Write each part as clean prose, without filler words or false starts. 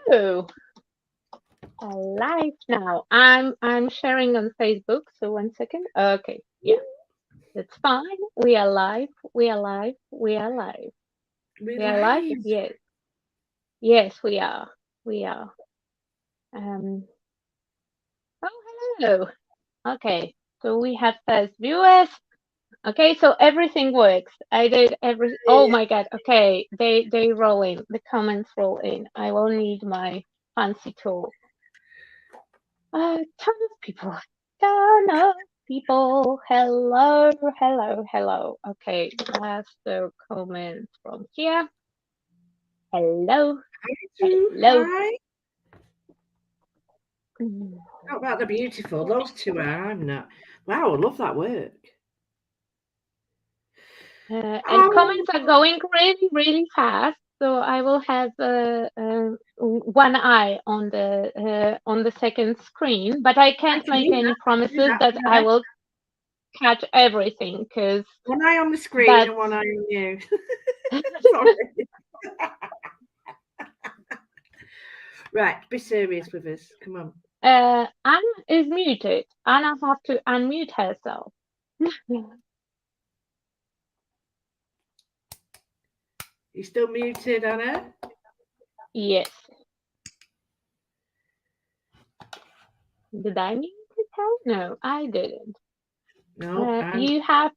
Hello. Live now. I'm sharing on Facebook, so 1 second. Okay, yeah, that's fine. We are live. We are live. We are live. We're We are live. live. Yes, yes, we are. We are. Um. Oh, hello. Okay, so we have first viewers. Okay, so everything works. I did every. Oh my God. Okay, they roll in. The comments roll in. I will need my fancy tool. Ton of people. Ton of people. Hello, hello, hello. Okay, last comment from here. Hello, hello. Hi. Mm. How about the beautiful? Those two are. I'm not. Wow, I love that work. And Oh, comments are going really, really fast. So I will have one eye on the second screen, but I I can't can make do any that. Do promises that. that I Right. will catch everything because One eye on the screen and that's one eye on you. Sorry. Right, be serious with us. Come on. Anna is muted. Anna have to unmute herself. You still muted, Anna? Yes. Did I mute herself? No, I didn't. No, You have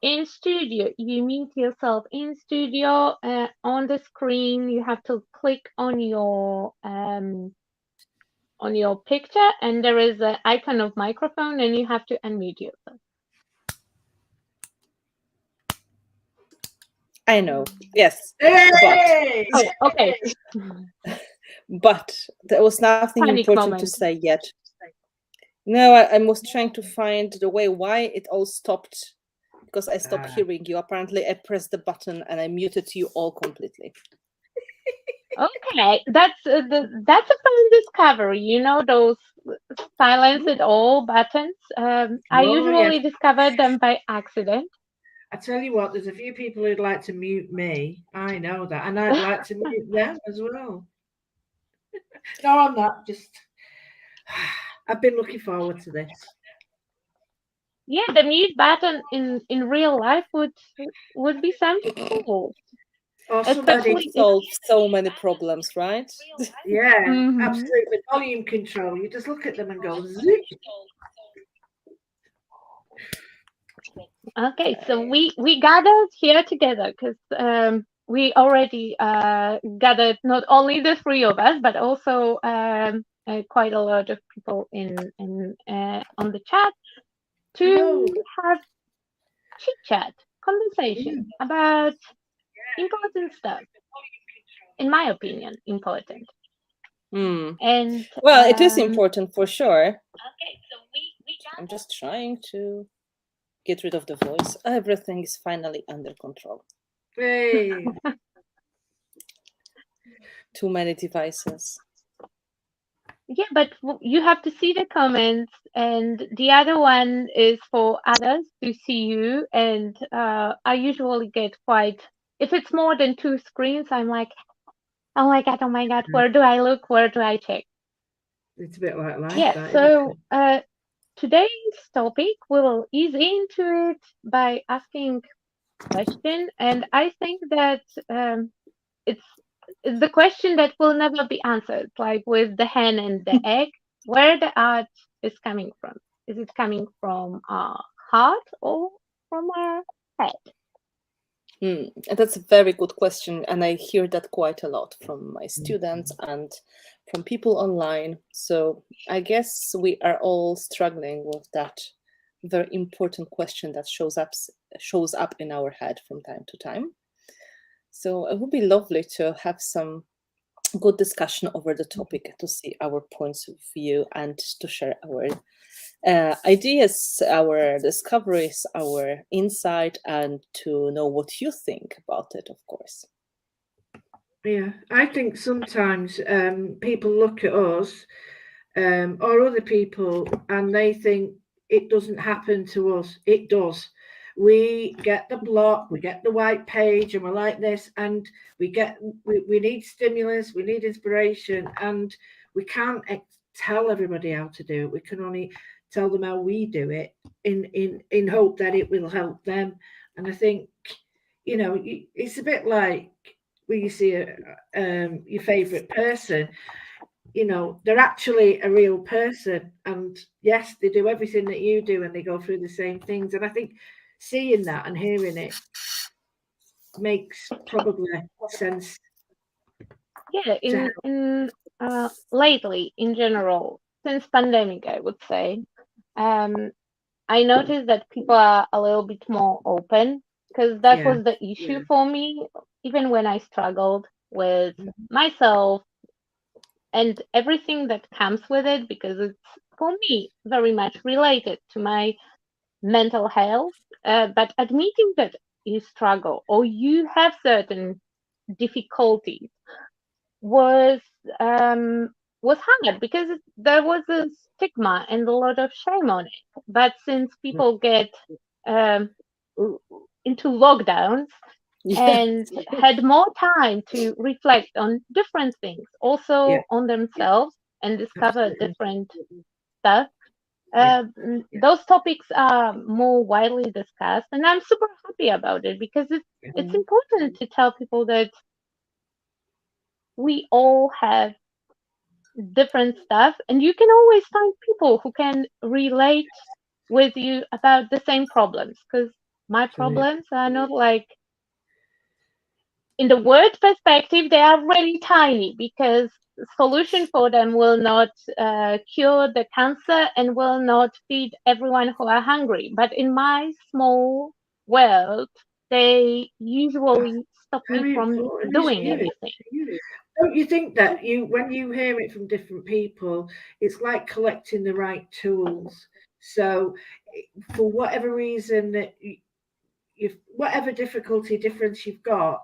in studio. You mute yourself in studio. On the screen, you have to click on your picture, and there is an icon of microphone, and you have to unmute yourself. I know. Yes. Hey! Oh, okay. But there was nothing Panic important to moment. say yet. No, I was trying to find the way why it all stopped because I stopped hearing you. Apparently, I pressed the button and I muted you all completely. Okay, that's that's a fun discovery. You know those silence it all buttons. I Oh, yes. usually discover them by accident. I tell you what, there's a few people who'd like to mute me. I know that. And I'd like to mute them as well. No, I'm not. Just, I've been looking forward to this. Yeah, the mute button in real life would be something cool, Or That somebody, would especially if. solve so many problems, right? yeah, Mhm. absolutely. Volume control. You just look at them and go, zip. Okay, so we gathered here together because we already gathered not only the three of us, but also quite a lot of people in on the chat Hello. to have chit chat, conversation Mm. about important stuff. In my opinion, important. And Well, it is important for sure. I'm just trying to get rid of the voice. Everything is finally under control. Hey. Too many devices. yeah, but you have to see the comments, and the other one is for others to see you. And I usually get quite. If it's more than two screens, I'm like, oh my god, where do I look? Where do I check? It's a bit like life, Yeah. that, isn't So it? today's topic we will ease into it by asking question, and I think that it's the question that will never be answered, like with the hen and the egg, where the art is coming from. Is it coming from our heart or from our head? That's a very good question, and I hear that quite a lot from my students and from people online. So I guess we are all struggling with that very important question that shows up in our head from time to time. So it would be lovely to have some good discussion over the topic to see our points of view and to share our ideas, our discoveries, our insight, and to know what you think about it, of course. Yeah, I think sometimes people look at us or other people and they think it doesn't happen to us. It does. we get the block, we get the white page, and we're like this, and we need stimulus, we need inspiration, and we can't tell everybody how to do it. We can only tell them how we do it in hope that it will help them. And I think, it's a bit like when you see your favorite person, they're actually a real person, and yes, they do everything that you do, and they go through the same things. And I think seeing that and hearing it makes probably sense. Yeah, in lately, in general, since pandemic, I would say, I noticed that people are a little bit more open, because that was the issue for me, even when I struggled with myself and everything that comes with it, because it's, for me, very much related to my mental health. But admitting that you struggle or you have certain difficulties was hard, because there was a stigma and a lot of shame on it. But since people get into lockdowns and had more time to reflect on different things, also on themselves, and discover different stuff, those topics are more widely discussed, and I'm super happy about it, because it's important to tell people that we all have different stuff, and you can always find people who can relate with you about the same problems, because my problems are not like, in the word perspective, they are really tiny, because solution for them will not cure the cancer and will not feed everyone who are hungry. But in my small world, they usually stop me from doing anything. Don't you think that when you hear it from different people, it's like collecting the right tools? So for whatever reason that whatever difference you've got,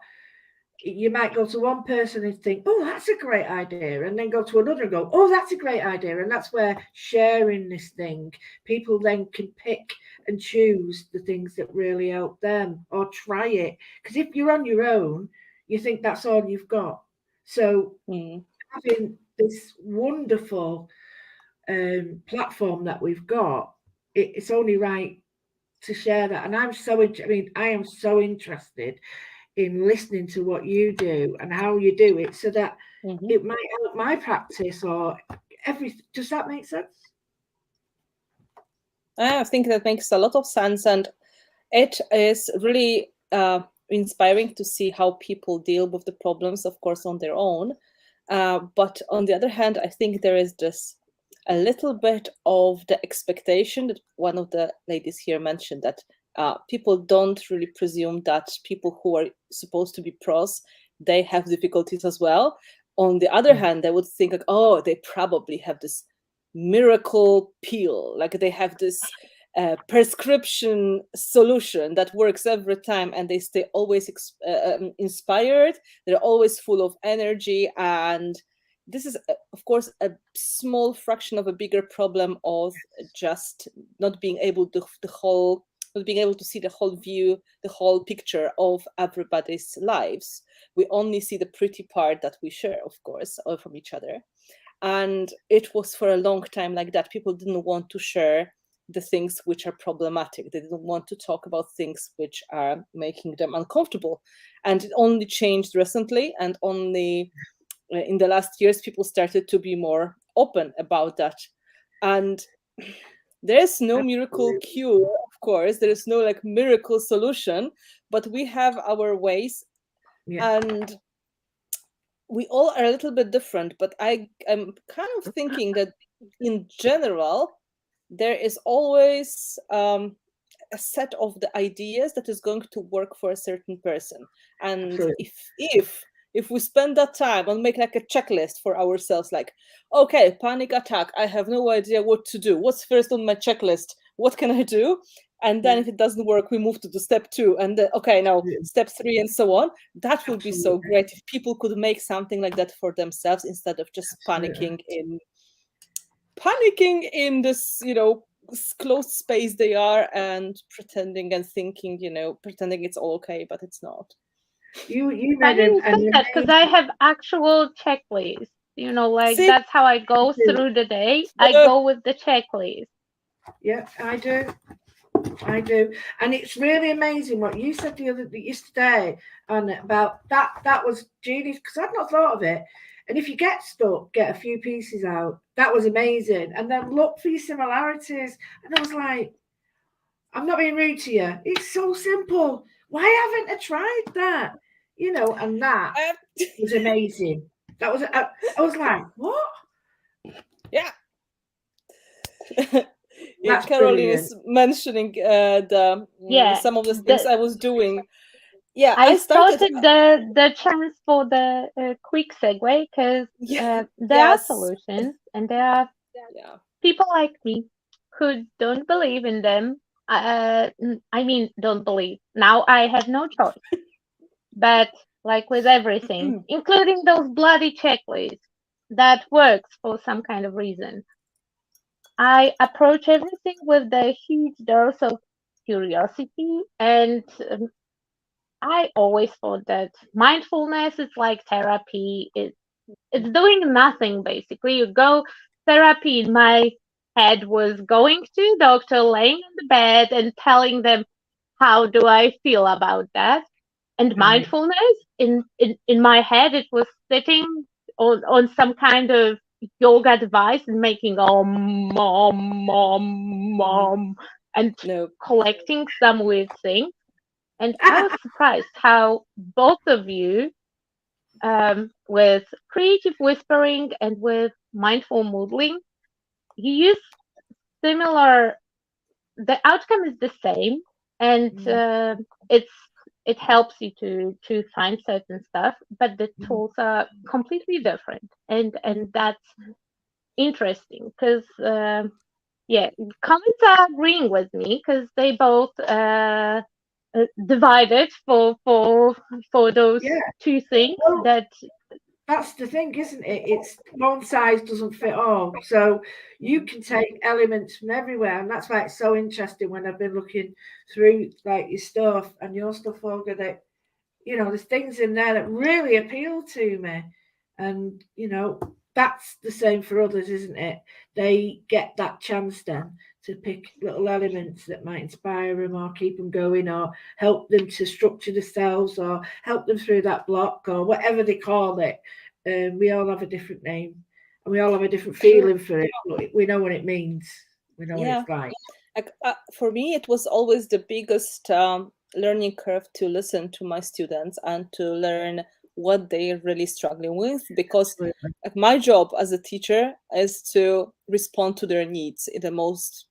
you might go to one person and think, oh, that's a great idea, and then go to another and go, oh, that's a great idea. And that's where sharing this thing, people then can pick and choose the things that really help them, or try it. Because if you're on your own, you think that's all you've got. So having this wonderful platform that we've got, it's only right to share that. And I am so interested in listening to what you do and how you do it, so that it might help my practice or everything. Does that make sense? I think that makes a lot of sense, and it is really inspiring to see how people deal with the problems, of course, on their own. But on the other hand, I think there is just a little bit of the expectation that one of the ladies here mentioned, that people don't really presume that people who are supposed to be pros, they have difficulties as well. On the other hand, they would think like, oh, they probably have this miracle pill, like they have this prescription solution that works every time, and they stay always inspired. They're always full of energy, and this is, of course, a small fraction of a bigger problem of just not being able to see the whole view, the whole picture of everybody's lives. We only see the pretty part that we share, of course, all from each other. And it was for a long time like that. People didn't want to share the things which are problematic. They didn't want to talk about things which are making them uncomfortable. And it only changed recently, and only in the last years, people started to be more open about that. And there is no miracle cure, of course. There is no like miracle solution, but we have our ways. And we all are a little bit different, but I'm kind of thinking that in general, there is always a set of the ideas that is going to work for a certain person. And if we spend that time and make like a checklist for ourselves, like, okay, panic attack, I have no idea what to do. What's first on my checklist? What can I do? And then if it doesn't work, we move to the step 2, and then, okay, now step 3, and so on. That would be so great if people could make something like that for themselves, instead of just panicking in this, closed space they are and pretending and thinking, pretending it's all okay, but it's not. You made Funny you an say that because I have actual checklists. Like See? that's how I go through the day. I go with the checklist. Yeah, I do. And it's really amazing what you said yesterday, and about that was genius, because I'd not thought of it. And if you get stuck, get a few pieces out. That was amazing. And then look for your similarities. And I was like, I'm not being rude to you. It's so simple. Why haven't I tried that? And that was amazing. That was I was like, what? Yeah. That's Caroline brilliant. is mentioning some of the things I was doing. Yeah, I started the chance for the quick segue because there are solutions, and there are people like me who don't believe in them. I mean, don't believe. Now I have no choice. But like with everything, including those bloody checklists, that works for some kind of reason. I approach everything with the huge dose of curiosity, and I always thought that mindfulness is like therapy. It's doing nothing basically. You go therapy in my head was going to doctor, laying in the bed and telling them how do I feel about that. And mindfulness in my head it was sitting on some kind of yoga device and making and collecting some weird things. And I was surprised how both of you, with creative whispering and with mindful moodling, you use similar. The outcome is the same, and it helps you to find certain stuff, but the tools are completely different, and that's interesting because comments are agreeing with me because they both divided for those two things that. That's the thing, isn't it? It's one size doesn't fit all. So you can take elements from everywhere. And that's why it's so interesting when I've been looking through like your stuff and your stuff, Olga, that, there's things in there that really appeal to me. And, that's the same for others, isn't it? They get that chance then to pick little elements that might inspire them or keep them going or help them to structure themselves or help them through that block or whatever they call it. We all have a different name and we all have a different feeling for it. But we know what it means. We know what it's like. For me, it was always the biggest learning curve to listen to my students and to learn what they're really struggling with, because my job as a teacher is to respond to their needs in the most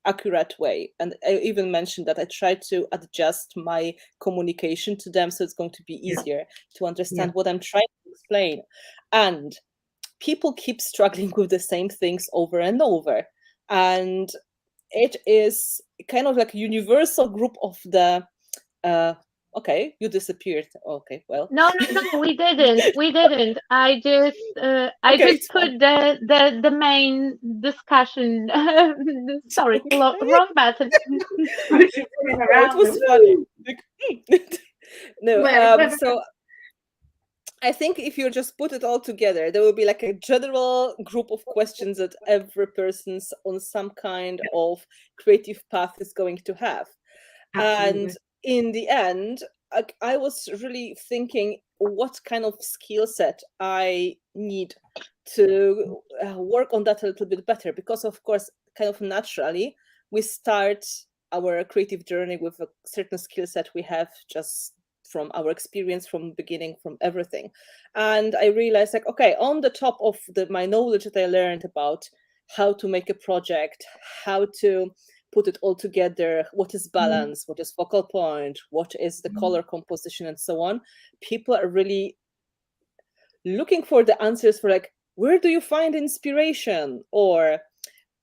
accurate way. And I even mentioned that I try to adjust my communication to them so it's going to be easier to understand what I'm trying to explain. And people keep struggling with the same things over and over. And it is kind of like a universal group of the okay, you disappeared. Okay, well. No, we didn't. I just just put the main discussion. Sorry, wrong button. It was funny. No, so I think if you just put it all together, there will be like a general group of questions that every person's on some kind of creative path is going to have. Absolutely. And in the end, I was really thinking what kind of skill set I need to work on that a little bit better, because of course, kind of naturally, we start our creative journey with a certain skill set we have just from our experience from the beginning, from everything. And I realized like, okay, on the top of my knowledge that I learned about how to make a project, how to put it all together, what is balance, what is focal point, what is the color composition, and so on. People are really looking for the answers for like, where do you find inspiration? Or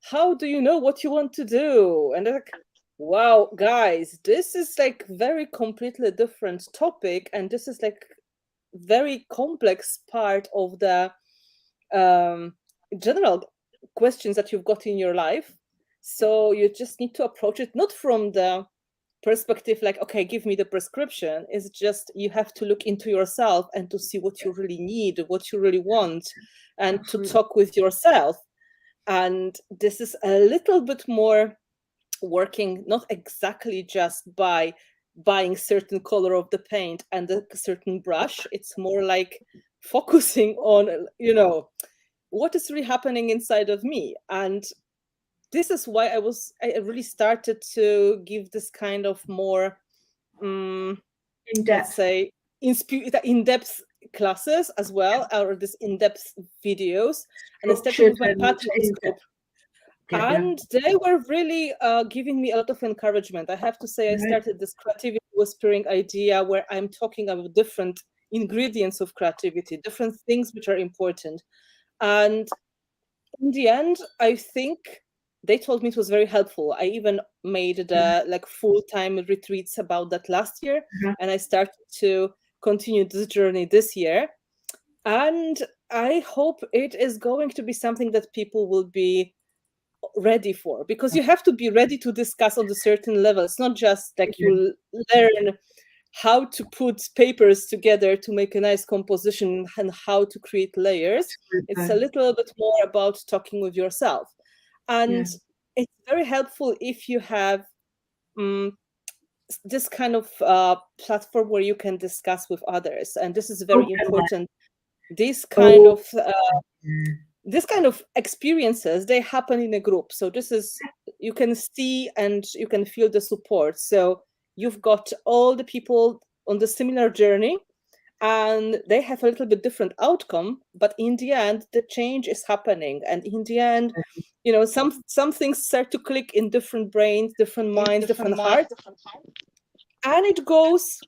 how do you know what you want to do? And like, wow, guys, this is like very completely different topic. And this is like very complex part of the general questions that you've got in your life. So you just need to approach it not from the perspective like, okay, give me the prescription. It's just you have to look into yourself and to see what you really need, what you really want, and Absolutely. to talk with yourself. And this is a little bit more working not exactly just by buying certain color of the paint and a certain brush. It's more like focusing on, what is really happening inside of me. And this is why I really started to give this kind of more In let's depth. say in-depth classes as well, or this in-depth videos. And I started with my Structured and Patreon in-depth. group. Yeah. And they were really giving me a lot of encouragement. I have to say, I Right. started this creativity whispering idea where I'm talking about different ingredients of creativity, different things which are important. And in the end, I think they told me it was very helpful. I even made the full-time retreats about that last year, and I started to continue this journey this year. And I hope it is going to be something that people will be ready for, because you have to be ready to discuss on a certain level. It's not just like you learn how to put papers together to make a nice composition and how to create layers. It's a little bit more about talking with yourself. And it's very helpful if you have this kind of platform where you can discuss with others. And this is very important. This kind of experiences, they happen in a group. So this is, you can see and you can feel the support. So you've got all the people on the similar journey, and they have a little bit different outcome, but in the end the change is happening. And in the end, some things start to click in different brains, different minds, different hearts, and it goes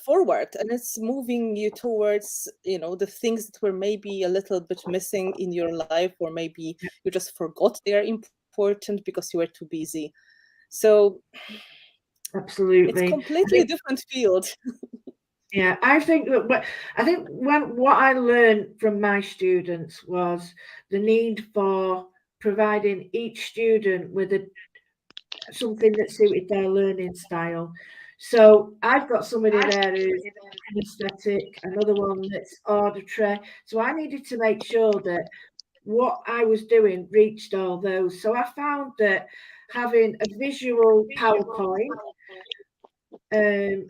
forward, and it's moving you towards the things that were maybe a little bit missing in your life, or maybe you just forgot they are important because you were too busy. So absolutely, it's completely different field. Yeah, I think what I learned from my students was the need for providing each student with something that suited their learning style. So I've got somebody there who's kinesthetic, another one that's auditory. So I needed to make sure that what I was doing reached all those. So I found that having a visual PowerPoint, a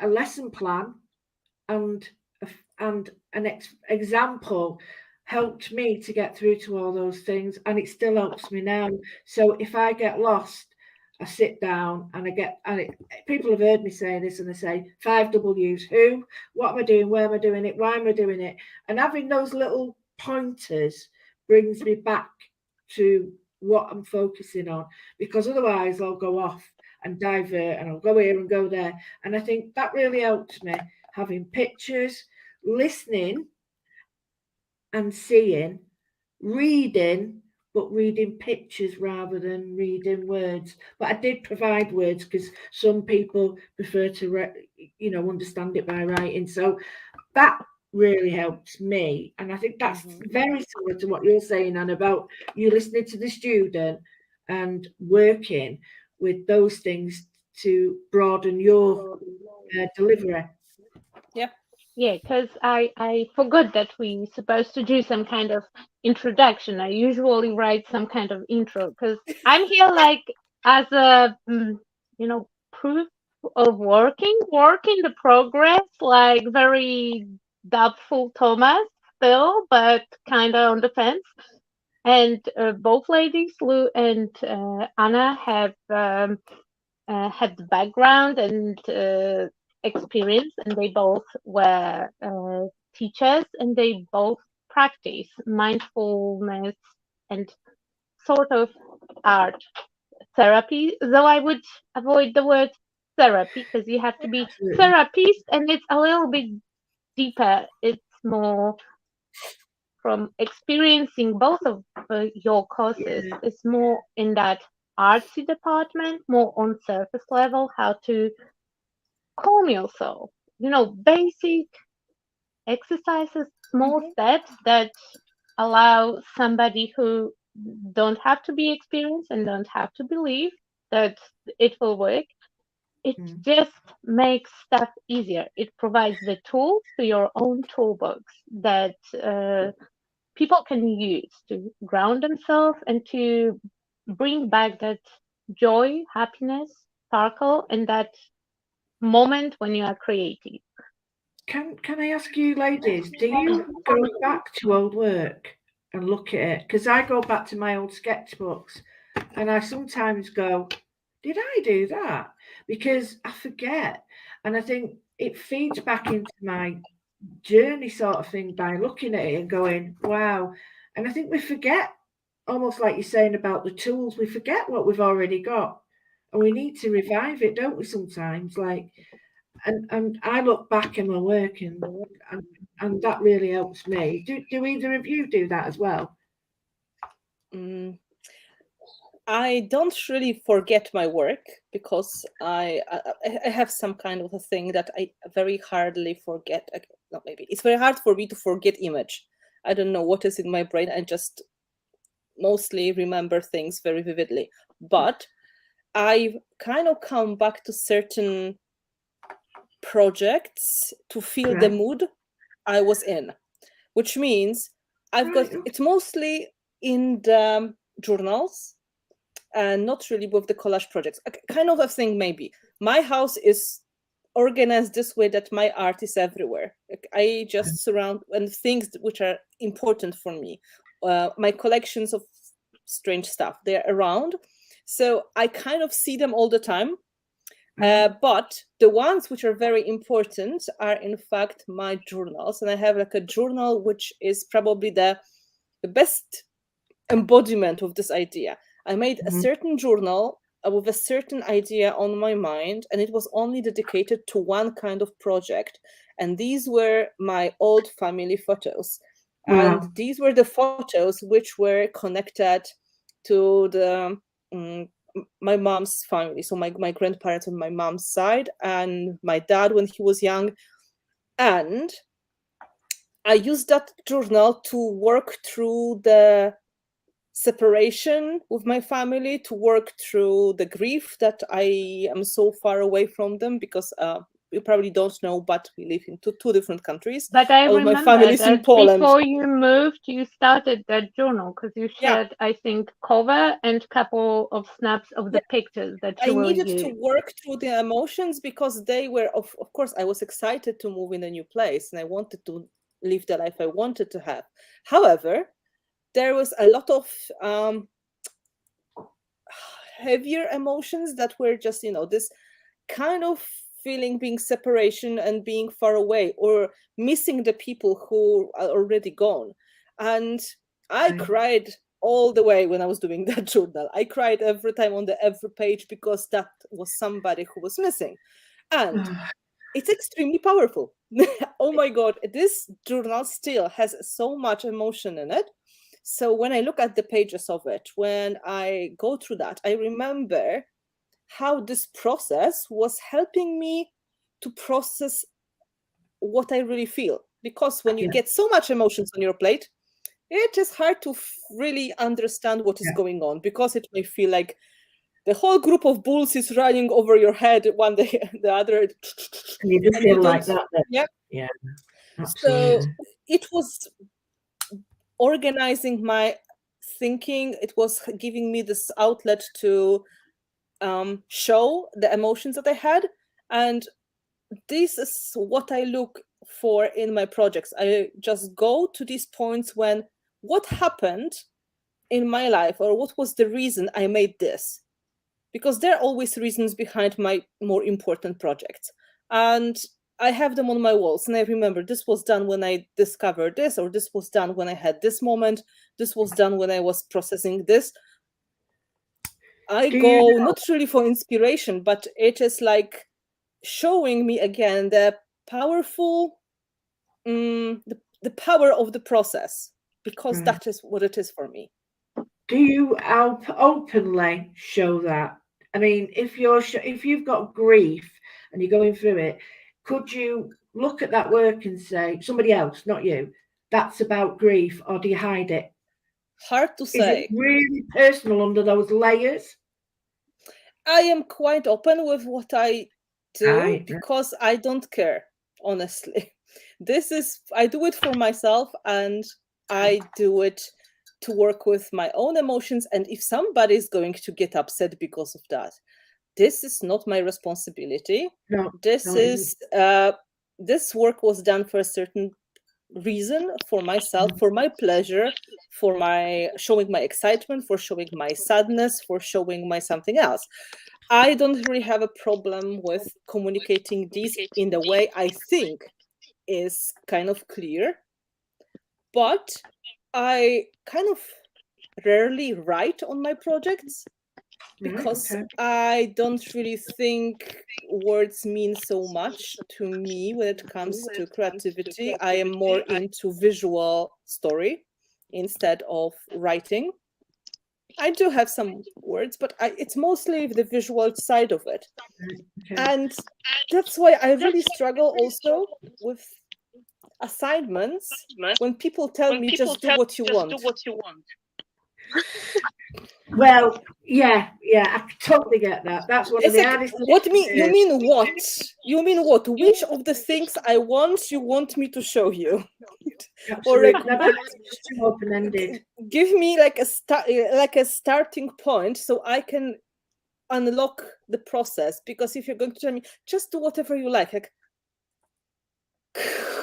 lesson plan, and an example helped me to get through to all those things, and it still helps me now. So if I get lost, I sit down and people have heard me say this, and they say 5 W's: who, what am I doing, where am I doing it, why am I doing it? And having those little pointers brings me back to what I'm focusing on, because otherwise I'll go off and divert, and I'll go here and go there. And I think that really helps me, having pictures, listening and seeing, reading, but reading pictures rather than reading words. But I did provide words because some people prefer to, understand it by writing. So that really helps me. And I think that's very similar to what you're saying, Anne, about you listening to the student and working with those things to broaden your delivery. Yeah, because I forgot that we're supposed to do some kind of introduction. I usually write some kind of intro because I'm here like as a proof of work in the progress, like very doubtful Thomas still, but kind of on the fence. And both ladies, Lou and Anna, have the background and experience, and they both were teachers, and they both practice mindfulness and sort of art therapy, though I would avoid the word therapy because you have to be therapist, and it's a little bit deeper. It's more from experiencing both of your courses. It's more in that artsy department, more on surface level, how to calm yourself. Basic exercises, small steps that allow somebody who don't have to be experienced and don't have to believe that it will work. It Mm. just makes stuff easier. It provides the tools to your own toolbox that people can use to ground themselves and to bring back that joy, happiness, sparkle, and that moment when you are creative. Can I ask you, ladies, do you go back to old work and look at it? Because I go back to my old sketchbooks, and I sometimes go, "Did I do that?" Because I forget, and I think it feeds back into my journey sort of thing by looking at it and going, "Wow!" And I think we forget, almost like you're saying about the tools, we forget what we've already got, and we need to revive it, don't we? Sometimes, like. And I look back in my work and, and that really helps me. Do either of you do that as well? Mm, I don't really forget my work because I have some kind of a thing that I very hardly forget. Not maybe it's very hard for me to forget image. I don't know what is in my brain. I just mostly remember things very vividly. But I kind of come back to certain projects to feel the Right. mood I was in, which means I've got Right. it's mostly in the journals and not really with the collage projects. Kind of a thing maybe. My house is organized this way that my art is everywhere. Like, I just surround and things which are important for me. My collections of strange stuff, they're around. So I kind of see them all the time. But the ones which are very important are in fact my journals. And I have like a journal which is probably the best embodiment of this idea. I made a Mhm. certain journal with a certain idea on my mind, and it was only dedicated to one kind of project. And these were my old family photos. And Wow. these were the photos which were connected to the my mom's family. So my grandparents on my mom's side and my dad when he was young. And I used that journal to work through the separation with my family, to work through the grief that I am so far away from them because you probably don't know, but we live in two different countries. But I All of my family remember is in that Poland. before you moved, you started that journal because you Yeah, shared, I think, cover and couple of snaps of yeah. the pictures that I you will needed to use. work through the emotions because they were, of course, I was excited to move in a new place and I wanted to live the life I wanted to have. However, there was a lot of heavier emotions that were just, this kind of feeling being separation and being far away or missing the people who are already gone. And I Right. cried all the way when I was doing that journal. I cried every time on every page because that was somebody who was missing. And it's extremely powerful. Oh my God, this journal still has so much emotion in it. So when I look at the pages of it, when I go through that, I remember how this process was helping me to process what I really feel. Because when you Yeah. get so much emotions on your plate, it is hard to really understand what is Yeah. going on because it may feel like the whole group of bulls is running over your head one day the other And you just and you feel don't. like that then. Yeah. Yeah. So Absolutely. it was organizing my thinking. It was giving me this outlet to show the emotions that I had. And this is what I look for in my projects. I just go to these points when what happened in my life or what was the reason I made this, because there are always reasons behind my more important projects. And I have them on my walls and I remember this was done when I discovered this, or this was done when I had this moment, this was done when I was processing this. I Do you go know? not really for inspiration, but it is like showing me again the powerful the power of the process, because Right. that is what it is for me. Do you openly show that? I mean, if you've got grief and you're going through it, could you look at that work and say somebody else, not you, that's about grief, or do you hide it? Hard to Is say. it really personal under those layers? I am quite open with what I do Right. because I don't care, honestly. I do it for myself, and I do it to work with my own emotions. And if somebody is going to get upset because of that, this is not my responsibility. No, This no, it is this work was done for a certain reason, for myself, for my pleasure, for my showing my excitement, for showing my sadness, for showing my something else. I don't really have a problem with communicating these in the way I think is kind of clear, but I kind of rarely write on my projects because okay. I don't really think words mean so much to me when it comes to creativity. I am more into visual story instead of writing. I do have some words, but it's mostly the visual side of it. Okay. And that's why I really struggle also with assignments when people tell me just do what you want. Well, yeah, I totally get that. That's one of It's the like, hardest what things mean to you do. mean what? You mean what? Which of the things I want you want me to show you? Or Absolutely. like, That's just too open-ended. give me like a starting point so I can unlock the process. Because if you're going to tell me just do whatever you like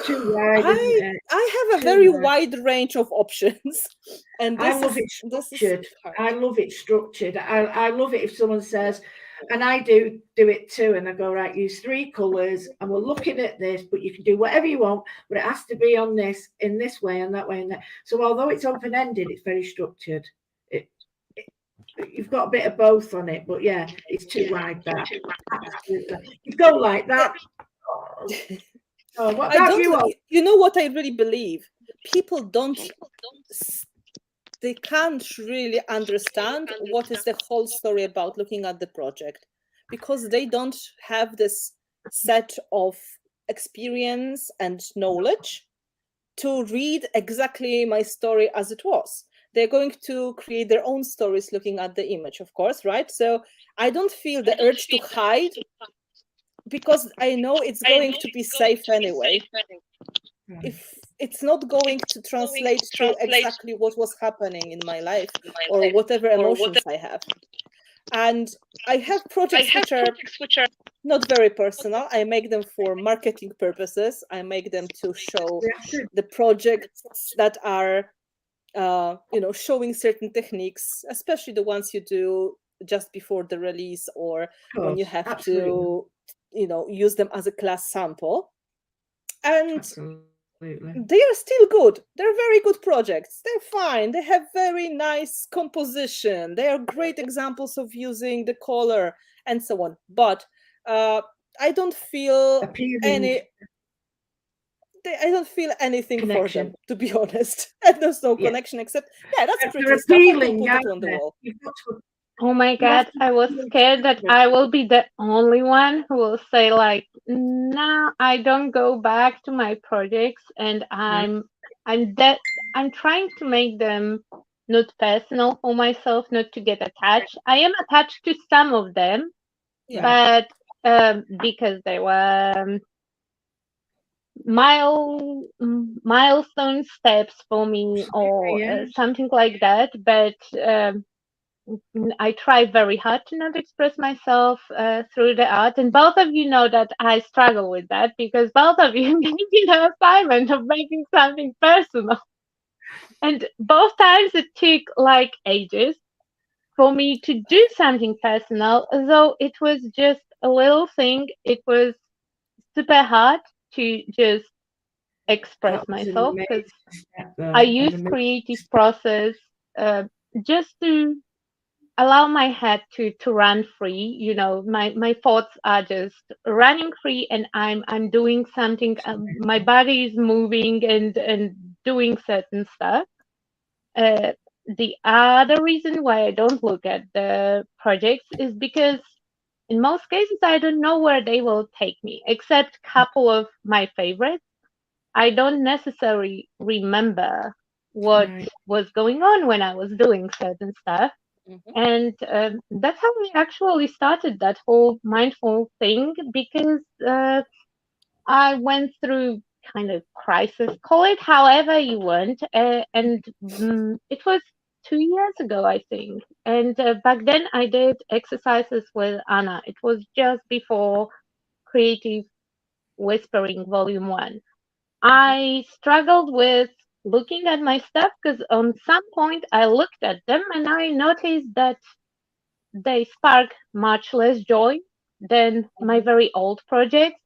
Too wide, isn't it? I have a Too very wide. wide range of options, and I love it this is structured. hard. I love it structured. I love it if someone says, and I do it too, and I go, right, use 3 colours, and we're looking at this, but you can do whatever you want, but it has to be on this, in this way, and that way, and that. So although it's open-ended, it's very structured. You've got a bit of both on it, but yeah, it's too wide. That absolutely. You go like that. Oh, what about you? You know what I really believe? People don't. They can't really understand what is the whole story about looking at the project because they don't have this set of experience and knowledge to read exactly my story as it was. They're going to create their own stories looking at the image, of course, right? So I don't feel the urge to hide because I know it's going to be safe anyway. If it's not going to translate to exactly what was happening in my life or whatever emotions I have. And I have projects which are not very personal. I make them for marketing purposes. I make them to show the projects that are showing certain techniques, especially the ones you do just before the release or when you have to use them as a class sample. And they are still good. They're very good projects. They're fine. They have very nice composition. They are great examples of using the color and so on. But I don't feel I don't feel anything connection for them, to be honest. And there's no connection except, that's pretty stuff. Appealing, I can put it on the wall. Oh my God, I was scared that I will be the only one who will say like, no, I don't go back to my projects, and I'm trying to make them not personal for myself, not to get attached. I am attached to some of them, but because they were milestone steps for me or something like that, but I try very hard to not express myself through the art, and both of you know that I struggle with that because both of you gave me the assignment of making something personal, and both times it took like ages for me to do something personal, though it was just a little thing. It was super hard to just express myself because I use creative process just to allow my head to run free. My thoughts are just running free, and I'm doing something. My body is moving and doing certain stuff. The other reason why I don't look at the projects is because in most cases I don't know where they will take me, except a couple of my favorites. I don't necessarily remember what Right. was going on when I was doing certain stuff. Mhm. And that's how I actually started that whole mindful thing, because I went through kind of crisis, call it however you want, and it was 2 years ago, I think. And back then, I did exercises with Anna. It was just before Creative Whispering Volume 1. I struggled with looking at my stuff because on some point I looked at them and I noticed that they spark much less joy than my very old projects,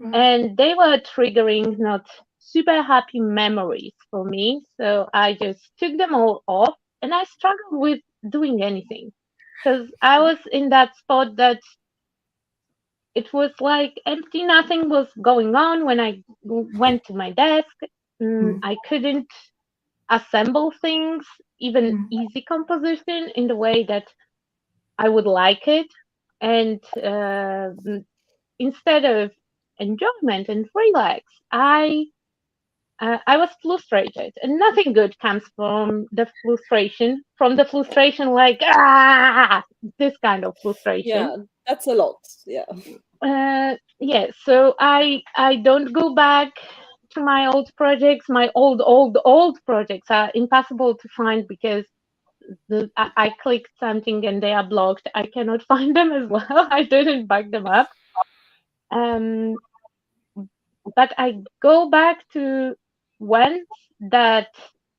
Right. and they were triggering not super happy memories for me. So I just took them all off and I struggled with doing anything because I was in that spot that it was like empty, nothing was going on when I went to my desk. Mm. I couldn't assemble things, even Mm. easy composition, in the way that I would like it. And instead of enjoyment and relax, I was frustrated, and nothing good comes from the frustration. From the frustration, like this kind of frustration. Yeah, that's a lot. Yeah. Yeah. So I don't go back to my old projects. My old projects are impossible to find because I clicked something and they are blocked. I cannot find them as well. I didn't back them up. Um, but I go back to ones that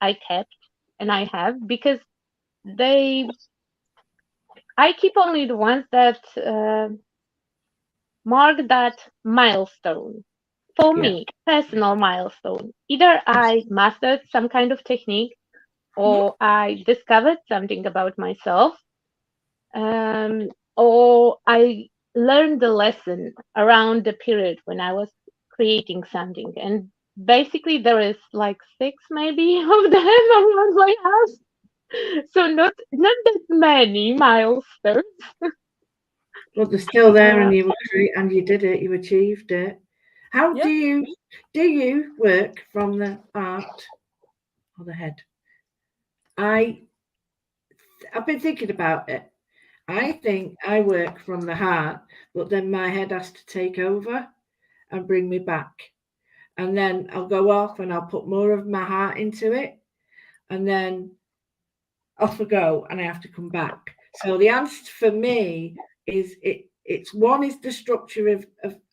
I kept and I have, because they I keep only the ones that mark that milestone for Yeah. me, personal milestone. Either I mastered some kind of technique or I discovered something about myself, or I learned the lesson around the period when I was creating something. And basically, there is like six maybe of them around my house, so not that many milestones. But they're still there, Uh, and and you did it. You achieved it. How Yeah. do you work from the heart or the head? I've been thinking about it. I think I work from the heart, but then my head has to take over and bring me back. And then I'll go off and I'll put more of my heart into it. And then off I go and I have to come back. So the answer for me is it's one is the structure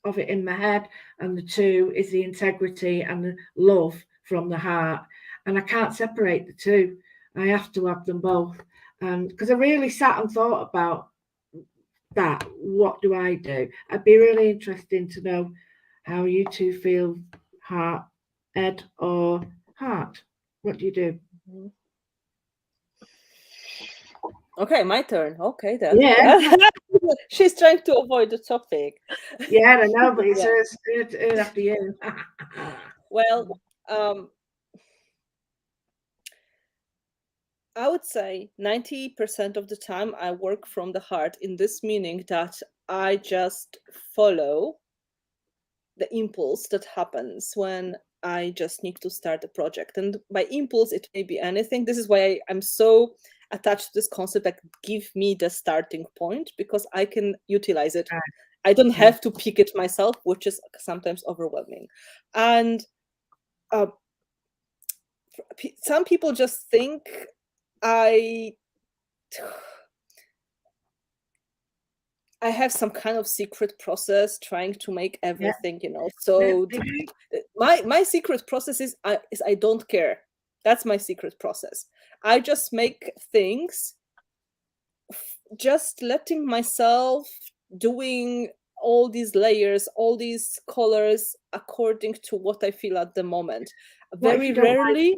of it in my head, and the two is the integrity and the love from the heart. And I can't separate the two. I have to have them both. And because I really sat and thought about that, what do I do? I'd be really interested to know how you two feel, heart, head, or heart. What do you do? Mhm. Okay, my turn. Okay, then. Yeah. She's trying to avoid the topic. Yeah, I know, but it's Yeah. her after you. Well, I would say 90% of the time I work from the heart, in this meaning that I just follow the impulse that happens when I just need to start a project. And by impulse, it may be anything. This is why I'm so attached to this concept, like give me the starting point, because I can utilize it. I don't have to pick it myself, which is sometimes overwhelming. And some people just think I have some kind of secret process trying to make everything, So my secret process is I don't care. That's my secret process. I just make things, just letting myself doing all these layers, all these colors according to what I feel at the moment. Very rarely.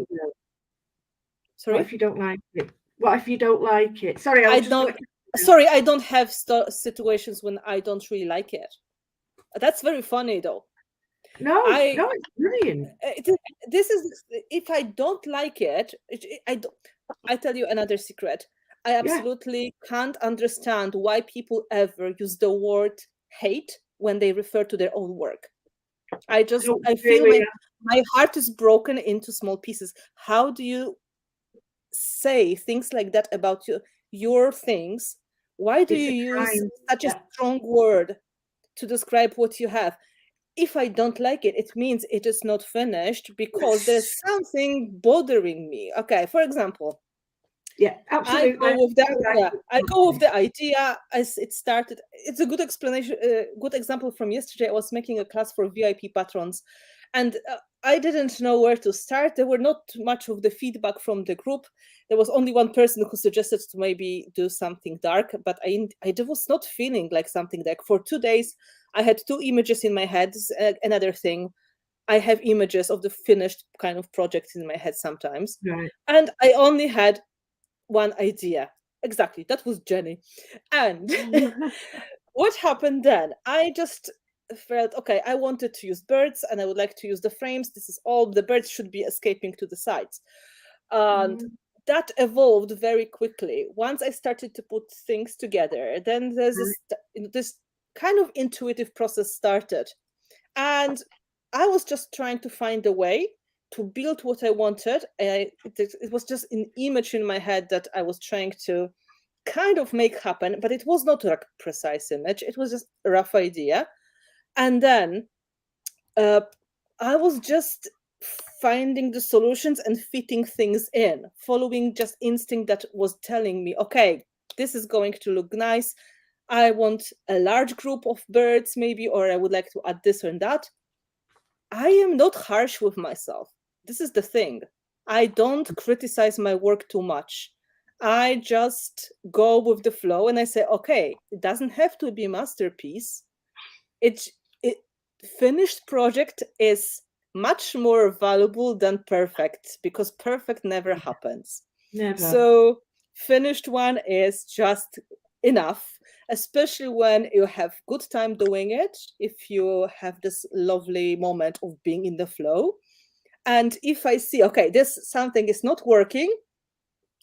Sorry? What if you don't like it? What if you don't like it? Sorry, I don't have situations when I don't really like it. That's very funny, though. No, it's brilliant. This is, if I don't like it, I tell you another secret. I absolutely can't understand why people ever use the word hate when they refer to their own work. I Don't feel really my heart is broken into small pieces. How do you say things like that about your things? Why do It's you a use crime. such a Yeah. strong word to describe what you have? If I don't like it, it means it is not finished because there's something bothering me. Okay, for example, Yeah, I absolutely. go with that. Right. Yeah, I go with the idea as it started. It's a good explanation, good example from yesterday. I was making a class for VIP patrons, and I didn't know where to start. There were not much of the feedback from the group. There was only one person who suggested to maybe do something dark, but I was not feeling like something dark. For 2 days, I had two images in my head. Another thing, I have images of the finished kind of projects in my head sometimes, Right. and I only had one idea. Exactly, that was Jenny. And what happened then? I just felt, okay, I wanted to use birds and I would like to use the frames. This is all, the birds should be escaping to the sides. And Mm, that evolved very quickly. Once I started to put things together, then there's this kind of intuitive process started. And I was just trying to find a way to build what I wanted. It was just an image in my head that I was trying to kind of make happen, but it was not a precise image. It was just a rough idea. And then I was just finding the solutions and fitting things in, following just instinct that was telling me, okay, this is going to look nice. I want a large group of birds, maybe, or I would like to add this or that. I am not harsh with myself. This is the thing. I don't criticize my work too much. I just go with the flow and I say, okay, it doesn't have to be a masterpiece. It finished project is much more valuable than perfect because perfect never happens. never. So finished one is just enough, especially when you have good time doing it, if you have this lovely moment of being in the flow. And if I see, okay, this something is not working,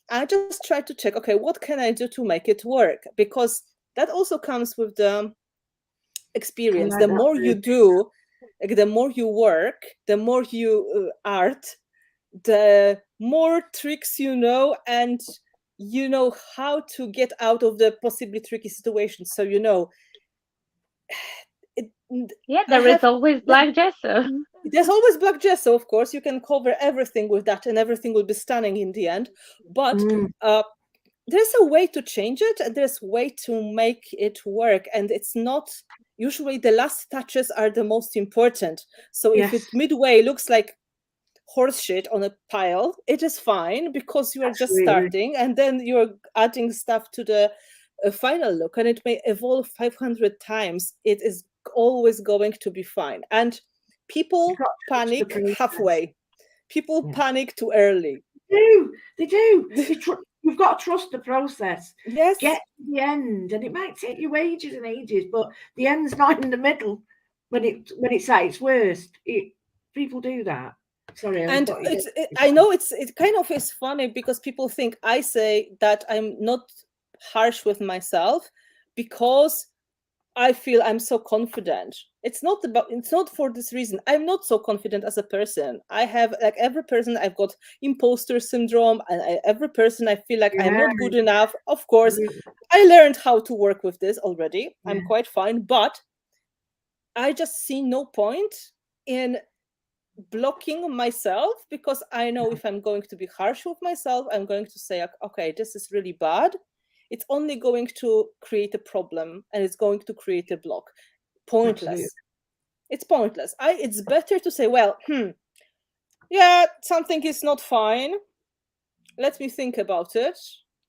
I just try to check, okay, what can I do to make it work? Because that also comes with the experience. like The that more you too. do, like, the more you work, the more you art, the more tricks you know, and you know how to get out of the possibly tricky situations. So it, Yeah, I there is have always black gesso. there's always black gesso, of course. You can cover everything with that, and everything will be stunning in the end. But there's a way to change it, and there's a way to make it work. And it's not usually the last touches are the most important. So if Yes, it midway looks like horse shit on a pile, it is fine because you are just absolutely. starting, and then you're adding stuff to the final look, and it may evolve 500 times. It is always going to be fine. And people You've got to trust the panic process. halfway. People Yeah. panic too early. They do. You've got to trust the process. Yes. Get to the end, and it might take you ages and ages, but the end's not in the middle. When it's at its worst, people do that. Sorry, And I know it kind of is funny because people think I say that I'm not harsh with myself because I feel I'm so confident. It's not for this reason. I'm not so confident as a person. I have, like every person, I've got imposter syndrome, and every person I feel like I'm not good enough. Of course, I learned how to work with this already. Yeah. I'm quite fine, but I just see no point in blocking myself because I know if I'm going to be harsh with myself, I'm going to say, okay, this is really bad. It's only going to create a problem and it's going to create a block. Pointless. Absolutely. It's pointless. It's better to say, well, yeah, something is not fine. Let me think about it.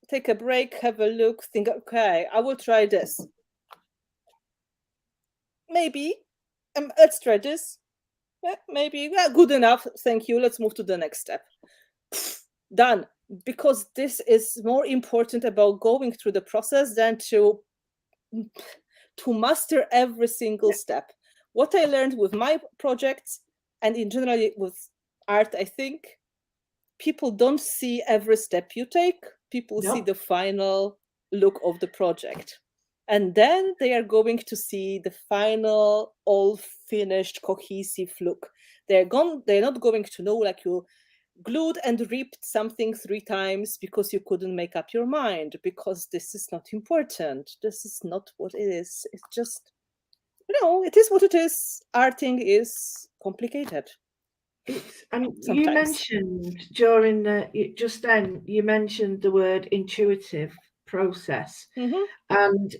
Take a break, have a look, think, okay, I will try this. Maybe. Let's try this. Maybe good enough. Thank you. Let's move to the next step. Done. Because this is more important about going through the process than to master every single step. What I learned with my projects and in general with art, I think people don't see every step you take. People see the final look of the project. And then they are going to see the final all finished, cohesive look. They're not going to know like you glued and ripped something 3 times because you couldn't make up your mind, because this is not important. This is not what it is. It's just, it is what it is. Arting is complicated. And you Sometimes. mentioned during just then, you mentioned the word intuitive process. Mhm. And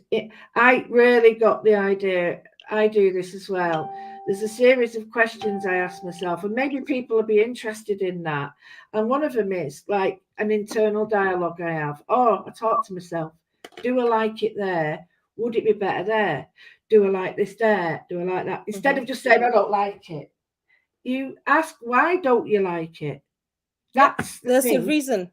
I really got the idea. I do this as well. There's a series of questions I ask myself, and maybe people will be interested in that. And one of them is like an internal dialogue I have. Oh, I talk to myself. Do I like it there? Would it be better there? Do I like this there? Do I like that? Instead of just saying I don't like it, you ask, why don't you like it? That's There's a thing. reason.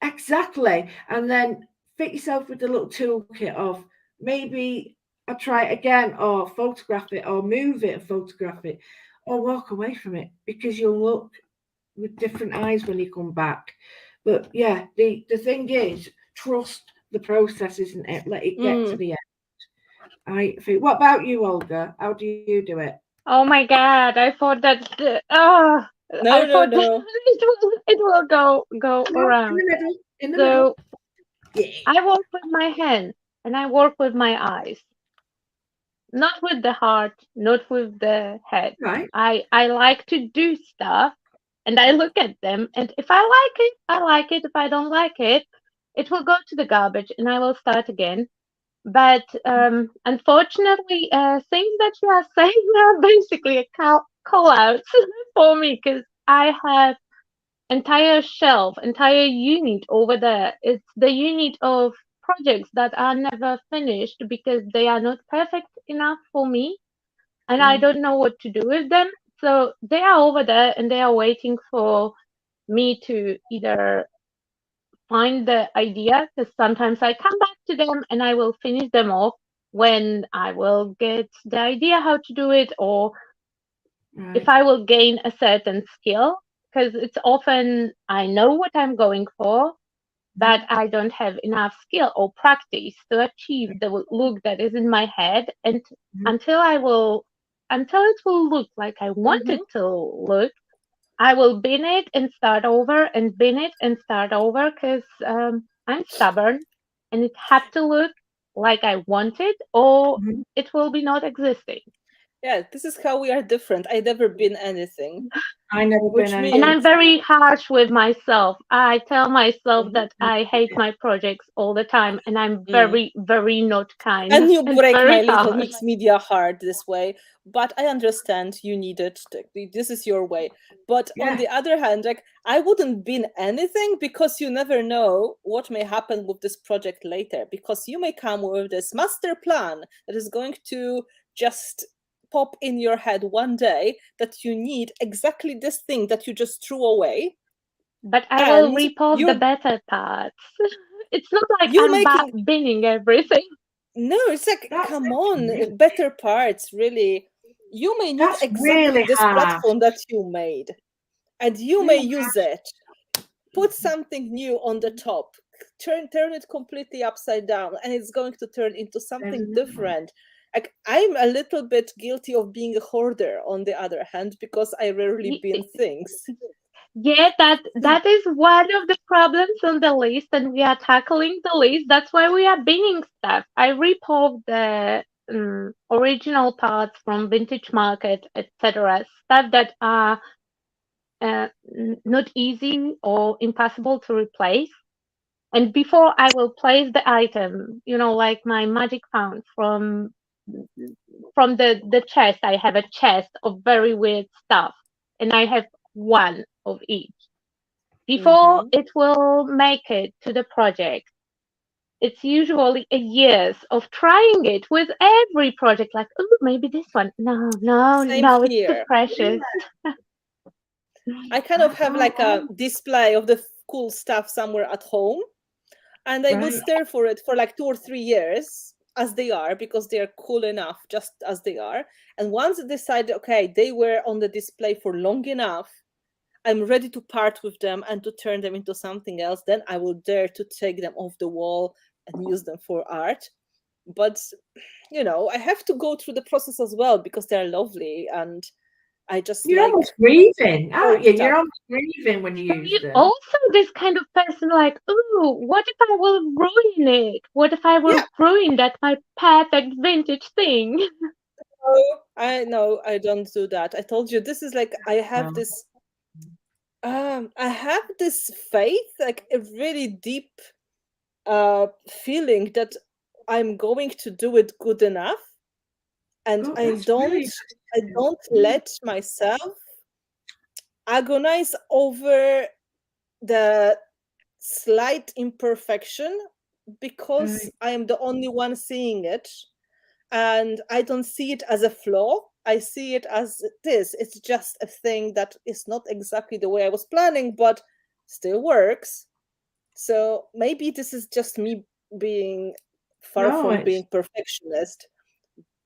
Exactly. And then fit yourself with the little toolkit of maybe I'll try it again, or photograph it, or move it and photograph it, or walk away from it, because you'll look with different eyes when you come back. But yeah, the thing is, trust the process, isn't it? Let it get to the end. I think. What about you, Olga? How do you do it? Oh my God! I thought that. No, I thought no. it will go No, around. in the middle. In the So middle. Yeah. I work with my hands and I work with my eyes, not with the heart, not with the head. Right. I like to do stuff and I look at them, and if I like it, I like it. If I don't like it, it will go to the garbage and I will start again. But unfortunately, things that you are saying are basically a call outs for me, because I have entire shelf, entire unit over there. It's the unit of projects that are never finished because they are not perfect enough for me, and I don't know what to do with them. So they are over there and they are waiting for me to either find the idea, because sometimes I come back to them and I will finish them off when I will get the idea how to do it, or if I will gain a certain skill, because it's often I know what I'm going for, but I don't have enough skill or practice to achieve the look that is in my head. And until it will look like I want it to look, I will bin it and start over and bin it and start over, because I'm stubborn and it have to look like I want it, or it will be not existing. Yeah, this is how we are different. I never been anything. I never Which been means- And I'm very harsh with myself. I tell myself that I hate my projects all the time, and I'm very, very not kind. And you break very my little harsh. mixed media heart this way. But I understand you need it. This is your way. But on the other hand, like, I wouldn't bin anything, because you never know what may happen with this project later. Because you may come with this master plan that is going to just pop in your head one day, that you need exactly this thing that you just threw away. But I will rip off the better parts. It's not like I'm binning everything. No, it's like, come on, better parts, really. You may need exactly this platform that you made, and you may use it. Put something new on the top, turn it completely upside down, and it's going to turn into something different. Like, I'm a little bit guilty of being a hoarder, on the other hand, because I rarely bin things. Yeah, that is one of the problems on the list, and we are tackling the list. That's why we are binning stuff. I rip off the original parts from Vintage Market, etc. Stuff that are not easy or impossible to replace. And before I will place the item, like my magic found from the chest, I have a chest of very weird stuff, and I have one of each. Before it will make it to the project, it's usually a years of trying it with every project, like, oh, maybe this one. No, it's too precious. I kind of have like a display of the cool stuff somewhere at home, and I will stare for it for like 2 or 3 years as they are, because they are cool enough just as they are. And once I decide, okay, they were on the display for long enough, I'm ready to part with them and to turn them into something else, then I will dare to take them off the wall and use them for art. but I have to go through the process as well because they're lovely, and I just You're like almost grieving, aren't you? stuff. You're almost grieving when you So use you them. also this kind of person like, ooh, what if I will ruin it? What if I will Yeah. ruin that my perfect vintage thing? I know I don't do that. I told you this is like I have No. this faith, like a really deep feeling that I'm going to do it good enough, and Oh, I that's don't really I don't let myself agonize over the slight imperfection because right. I am the only one seeing it, and I don't see it as a flaw. I see it as this. It's just a thing that is not exactly the way I was planning, but still works. So maybe this is just me being far No, from it's being perfectionist,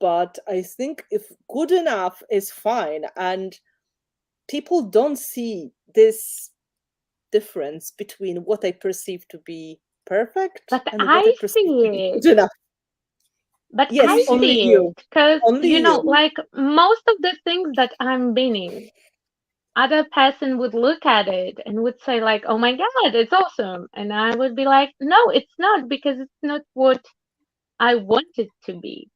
but I think if good enough is fine, and people don't see this difference between what I perceive to be perfect But and what I I perceive to be see it. good enough. But Yes, I easy. only see you. it because, Only you. like most of the things that I'm binning, other person would look at it and would say like, "Oh my God, it's awesome," and I would be like, "No, it's not because it's not what I want it to be."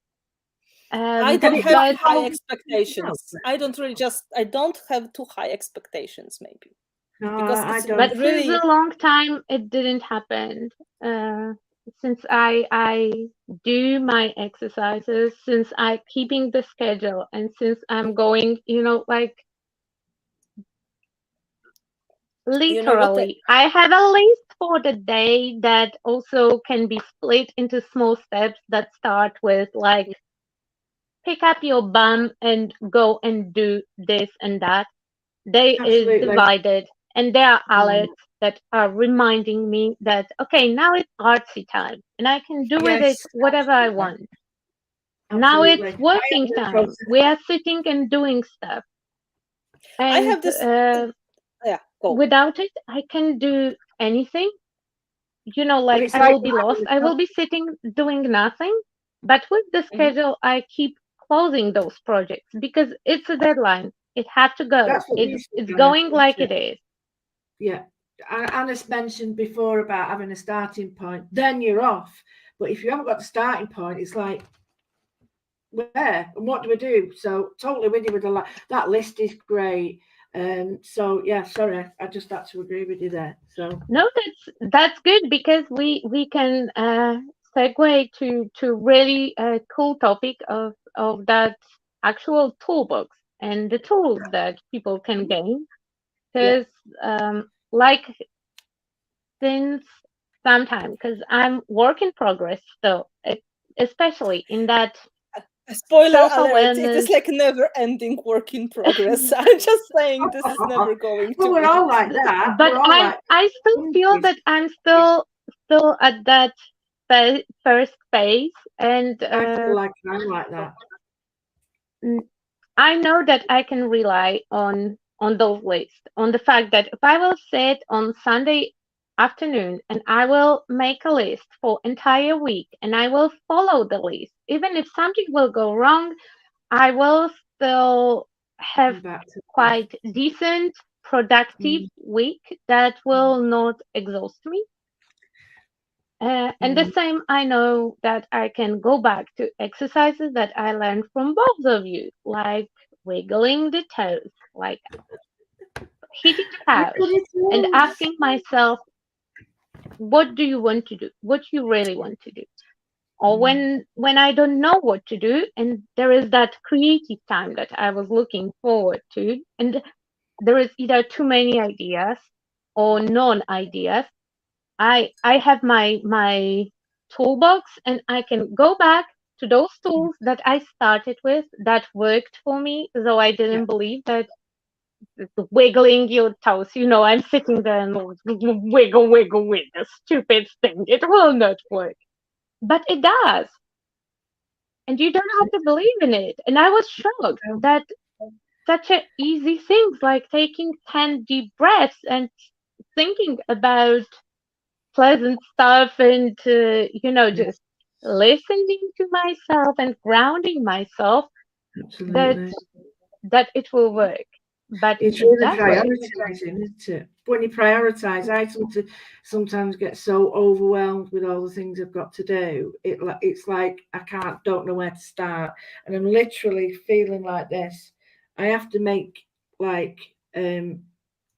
I But don't it have does But high help. expectations. I don't have too high expectations, maybe. No, Because I it's don't. but since really a long time it didn't happen. Since I do my exercises, since I keeping the schedule, and since I'm going, like what literally, I have a list for the day that also can be split into small steps that start with like pick up your bum and go and do this and that. Day is Absolutely. divided, and there are Mm. alerts that are reminding me that okay, now it's artsy time, and I can do with it Yes, whatever I absolutely. want. Now Absolutely. it's I have working the time. process. We are sitting and doing stuff, I and have this yeah, go. without it, I can do anything. But Like it's I like will be you're lost. having I a will be sitting doing nothing. But with the Mhm. schedule, I keep closing those projects because it's a deadline. It had to go. that's what you It's said, Anna, going isn't like it? it is. Yeah. Anna's mentioned before about having a starting point. Then you're off. But if you haven't got the starting point, it's like, where and what do we do? So totally with you with that list is great. So yeah, sorry, I just had to agree with you there. So No, that's good because we can segue to really cool topic of that actual toolbox and the tools that people can gain. yeah, Because like since some time, because I'm work in progress still, especially in that Spoiler self alert, it is awareness. like never ending work in progress. I'm just saying this is never going well, to we're all end. like that. But We're all like I still feel that I'm still at that first phase, and I feel like I'm like that. I know that I can rely on those lists, on the fact that if I will sit on Sunday afternoon and I will make a list for entire week and I will follow the list, even if something will go wrong, I will still have Come back to this. quite decent, productive Mm, week that will not exhaust me. And the mm. same, I know that I can go back to exercises that I learned from both of you, like wiggling the toes, like hitting the We couch, could it and all. asking myself, what do you want to do? What you really want to do? Or Mm. when I don't know what to do, and there is that creative time that I was looking forward to, and there is either too many ideas or non ideas. I have my toolbox and I can go back to those tools that I started with that worked for me, though I Yeah, didn't believe that wiggling your toes, I'm sitting there and wiggle, wiggle, wiggle, stupid thing. It will not work. But it does. And you don't have to believe in it. And I was shocked so, that such a easy things like taking 10 deep breaths and thinking about pleasant stuff and just listening to myself and grounding myself, that Absolutely. it will work. But It's it really does work. prioritizing, isn't it? When you prioritize, I sometimes get so overwhelmed with all the things I've got to do. It's like I don't know where to start, and I'm literally feeling like this. I have to make like a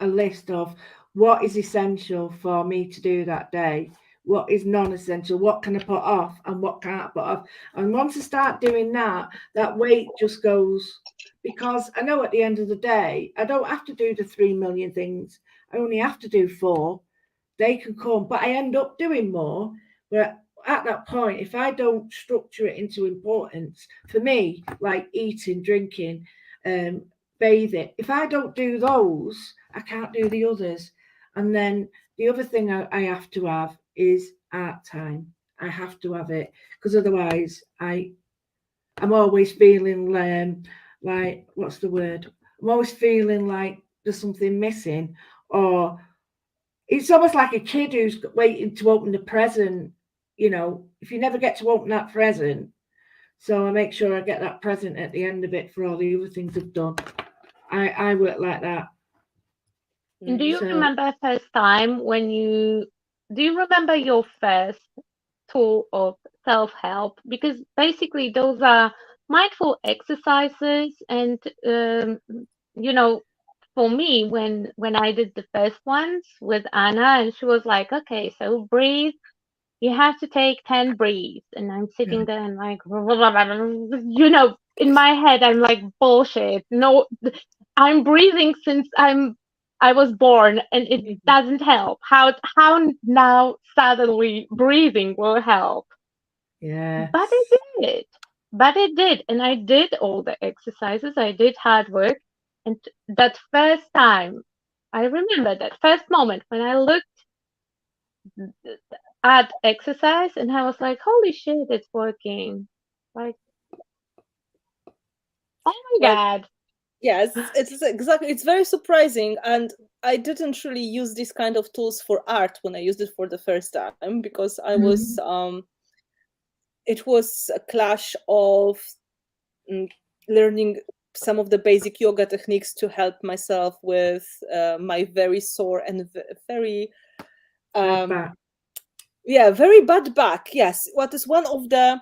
list of what is essential for me to do that day, what is non-essential, what can I put off, and what can't I put off. And once I start doing that, that weight just goes, because I know at the end of the day, I don't have to do the 3 million things. I only have to do 4. They can come, but I end up doing more. But at that point, if I don't structure it into importance, for me, like eating, drinking, um, bathing, if I don't do those, I can't do the others. And then the other thing I have to have is art time. I have to have it, because otherwise I'm always feeling like, what's the word? I'm always feeling like there's something missing, or it's almost like a kid who's waiting to open the present. If you never get to open that present, so I make sure I get that present at the end of it for all the other things I've done. I work like that. And do Mm. you So remember first time when do you remember your first tool of self-help? Because basically those are mindful exercises, and you know, for me, when I did the first ones with Anna, and she was like, okay, so breathe, you have to take 10 breaths, and I'm yeah. sitting there and like, in my head I'm like, bullshit, no, I'm breathing since I was born, and it doesn't help. How now suddenly breathing will help? But Yes. it did. But it did. And I did all the exercises. I did hard work. And that first time, I remember that first moment when I looked at exercise and I was like, holy shit, it's working. Like, oh my Well, God. yes, it's exactly. It's very surprising, and I didn't really use these kind of tools for art when I used it for the first time, because I was Mhm. it was a clash of mm, learning some of the basic yoga techniques to help myself with my very sore and very Bad um, back. very bad back. Yes, what is one of the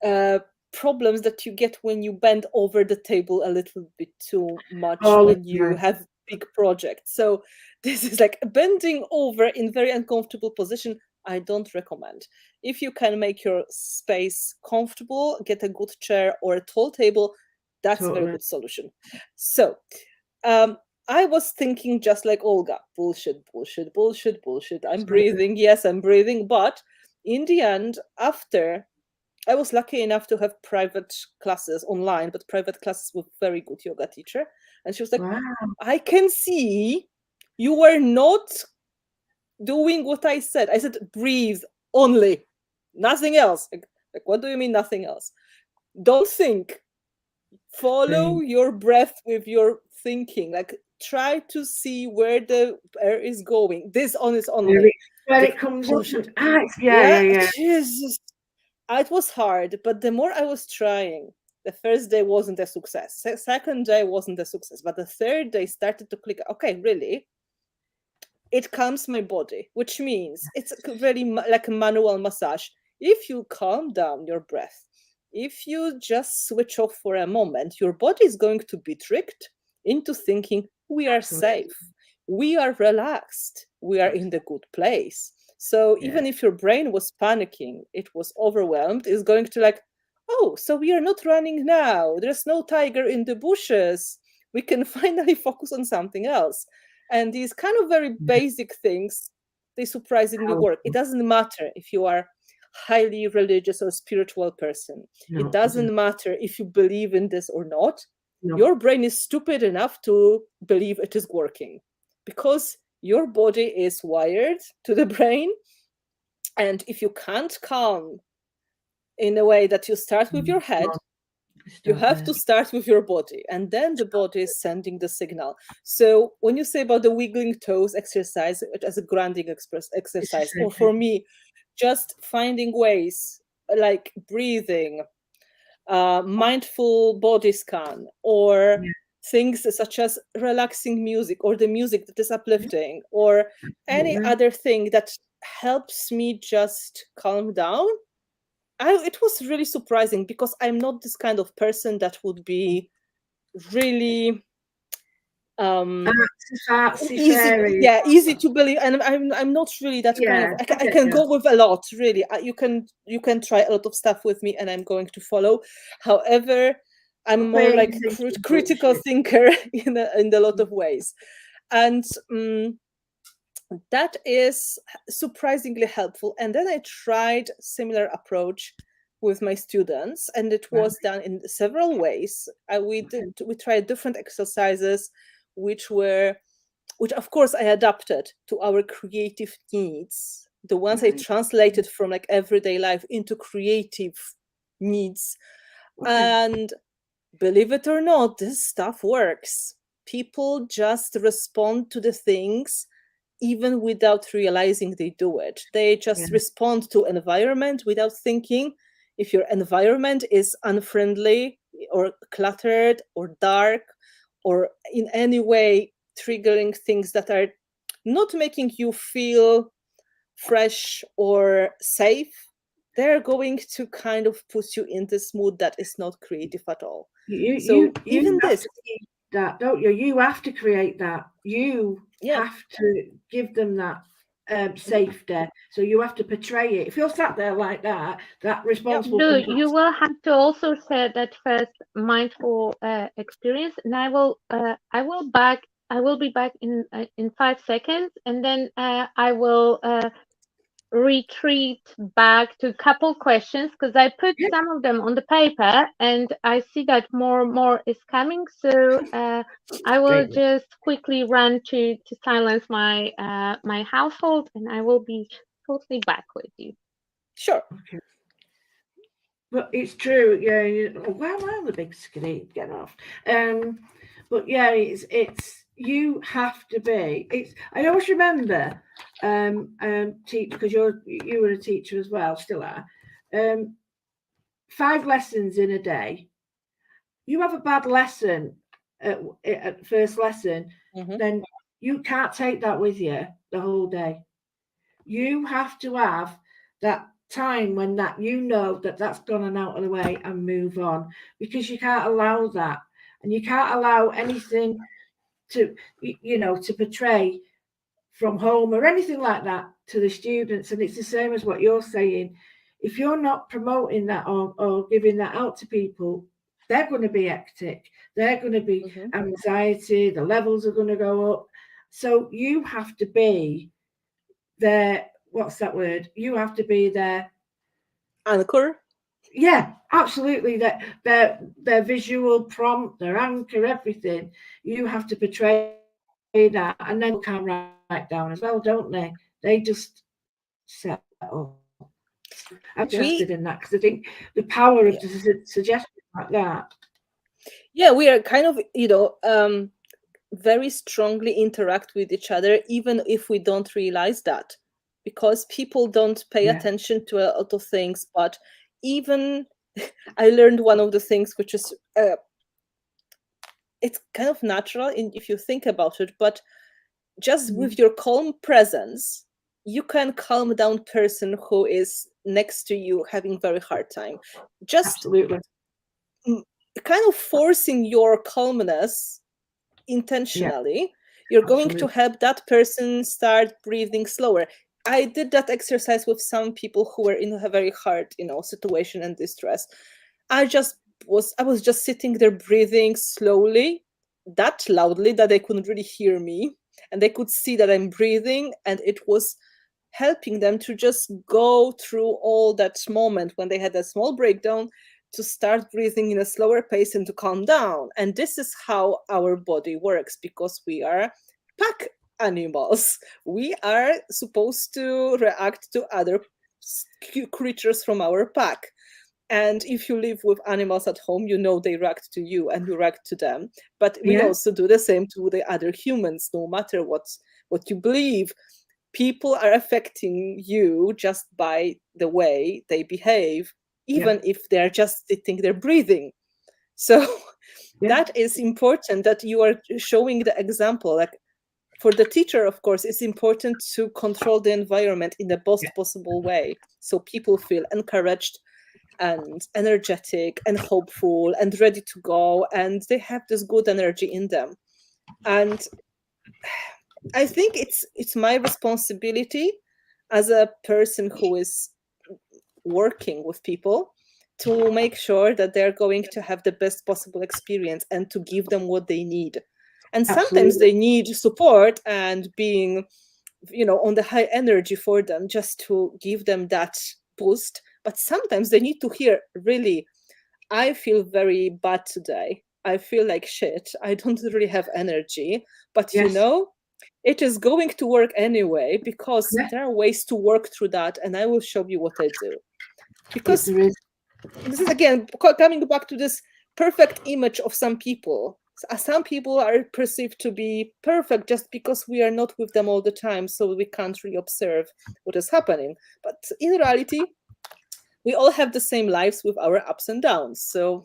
uh, problems that you get when you bend over the table a little bit too much All the when you time. have big projects. So this is like bending over in very uncomfortable position. I don't recommend. If you can make your space comfortable, get a good chair or a tall table, that's a very Totally. good solution. So um, I was thinking just like Olga, bullshit, bullshit, bullshit, bullshit. I'm Absolutely. breathing. Yes, I'm breathing. But in the end, after I was lucky enough to have private classes online, but private classes with very good yoga teacher. And she was like, Wow. I can see you were not doing what I said. I said, breathe only, nothing else. Like, what do you mean, nothing else? Don't think. Follow Thing. your breath with your thinking. Like, try to see where the air is going. This on is Where only. it, where Like, it comes up push it. and yeah, Yeah, yeah, yeah. Jesus. It was hard, but the more I was trying, the first day wasn't a success. Second day wasn't a success, but the third day started to click. Okay, really, it calms my body, which means it's very like a manual massage. If you calm down your breath, if you just switch off for a moment, your body is going to be tricked into thinking we are Absolutely. safe, we are relaxed, we are in the good place. So Yeah. even if your brain was panicking, it was overwhelmed, is going to like, oh, so we are not running now. There's no tiger in the bushes. We can finally focus on something else. And these kind of very Yeah. basic things, they surprisingly work. It Powerful. doesn't matter if you are highly religious or spiritual person. No, It it doesn't. doesn't matter if you believe in this or not. No. Your brain is stupid enough to believe it is working because your body is wired to the brain. And if you can't calm in a way that you start with your head, No. you Start have there. to start with your body, and then the body is sending the signal. So when you say about the wiggling toes exercise as a grounding It's the exercise, same or for thing. me, just finding ways like breathing, mindful body scan, or Yeah. things such as relaxing music, or the music that is uplifting, or any Yeah. other thing that helps me just calm down. It was really surprising, because I'm not this kind of person that would be really Artsy easy, fairy. yeah, easy to believe, and I'm not really that kind of. Yeah, I get can you. go with a lot, really. You can try a lot of stuff with me, and I'm going to follow. However, I'm more like Crazy thinking critical bullshit. thinker in a lot of ways, and that is surprisingly helpful. And then I tried similar approach with my students, and it Right. was done in several ways. We tried different exercises, which of course I adapted to our creative needs. The ones I Right. translated from like everyday life into creative needs. Okay. And believe it or not, this stuff works. People just respond to the things even without realizing they do it. They just Yeah. respond to environment without thinking. If your environment is unfriendly or cluttered or dark, or in any way triggering things that are not making you feel fresh or safe, they're going to kind of put you in this mood that is not creative at all. So You even have this, to keep that, don't you? You have to create that. You yeah, have to give them that safety. So you have to portray it. If you're sat there like that, that responsible No, compassion. you will have to also set that first mindful experience, and I will be back in 5 seconds, and then I will retreat back to a couple questions because I put Yeah, some of them on the paper, and I see that more is coming. So I will great. just quickly run to silence my my household, and I will be totally back with you. sure. Okay. But it's true, yeah. Well, I'm the big screen. Get off. But yeah, it's you have to be. It's. I always remember, teach because you were a teacher as well, still are. 5 lessons in a day. You have a bad lesson at first lesson, Mhm. then you can't take that with you the whole day. You have to have that time when that that's gone and out of the way and move on, because you can't allow that, and you can't allow anything to to portray from home or anything like that to the students. And it's the same as what you're saying. If you're not promoting that or giving that out to people, they're going to be hectic, they're going to be Mhm. anxiety, the levels are going to go up. So you have to be there. What's that word? You have to be there. Anchor. Yeah, absolutely. Their visual prompt, their anchor, everything. You have to portray that, and then can write down as well, don't they? They just settle. I'm We interested in that because I think the power of Yeah, the suggestions like that. yeah, we are kind of very strongly interact with each other, even if we don't realize that, because people don't pay Yeah, attention to a lot of things. But even I learned one of the things, which is it's kind of natural if you think about it, but just with your calm presence, you can calm down person who is next to you having very hard time. Just absolutely. kind of forcing your calmness Yeah, intentionally, you're going to absolutely. help that person start breathing slower. I did that exercise with some people who were in a very hard situation and distress. I was just sitting there breathing slowly, that loudly that they couldn't really hear me, and they could see that I'm breathing, and it was helping them to just go through all that moment when they had a small breakdown, to start breathing in a slower pace and to calm down. And this is how our body works, because we are pack animals. We are supposed to react to other creatures from our pack. And if you live with animals at home, they react to you and you react to them. But we Yeah, also do the same to the other humans, no matter what you believe. People are affecting you just by the way they behave. even if they're just sitting there breathing. So that is important, that you are showing the example. Like, for the teacher, of course, it's important to control the environment in the best possible way, so people feel encouraged and energetic and hopeful and ready to go, and they have this good energy in them. And I think it's my responsibility as a person who is working with people to make sure that they're going to have the best possible experience and to give them what they need. And sometimes they need support and being, on the high energy for them, just to give them that boost. But sometimes they need to hear, really, I feel very bad today. I feel like shit. I don't really have energy. But it is going to work anyway, because there are ways to work through that, and I will show you what I do. Because this is, again, coming back to this perfect image of some people. Some people are perceived to be perfect just because we are not with them all the time, so we can't really observe what is happening. But in reality, we all have the same lives with our ups and downs. So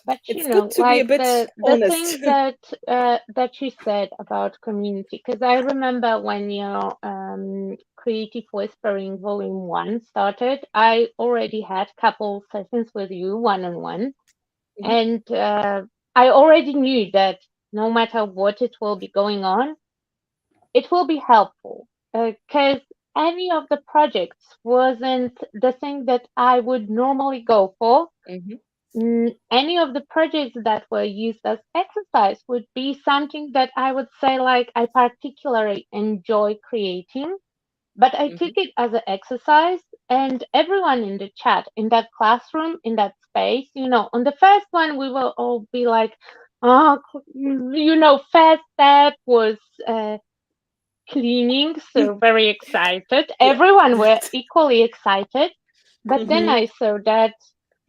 but it's good to be a bit the honest. thing that you said about community, because I remember when your Creative Whispering Volume 1 started, I already had a couple sessions with you one-on-one, and I already knew that no matter what it will be going on, it will be helpful, because any of the projects wasn't the thing that I would normally go for. Any of the projects that were used as exercise would be something that I would say, like, I particularly enjoy creating, but I took it as an exercise, and everyone in the chat, in that classroom, in that space, on the first one, we will all be like, oh, first step was cleaning, so very excited. Everyone were equally excited, but then I saw that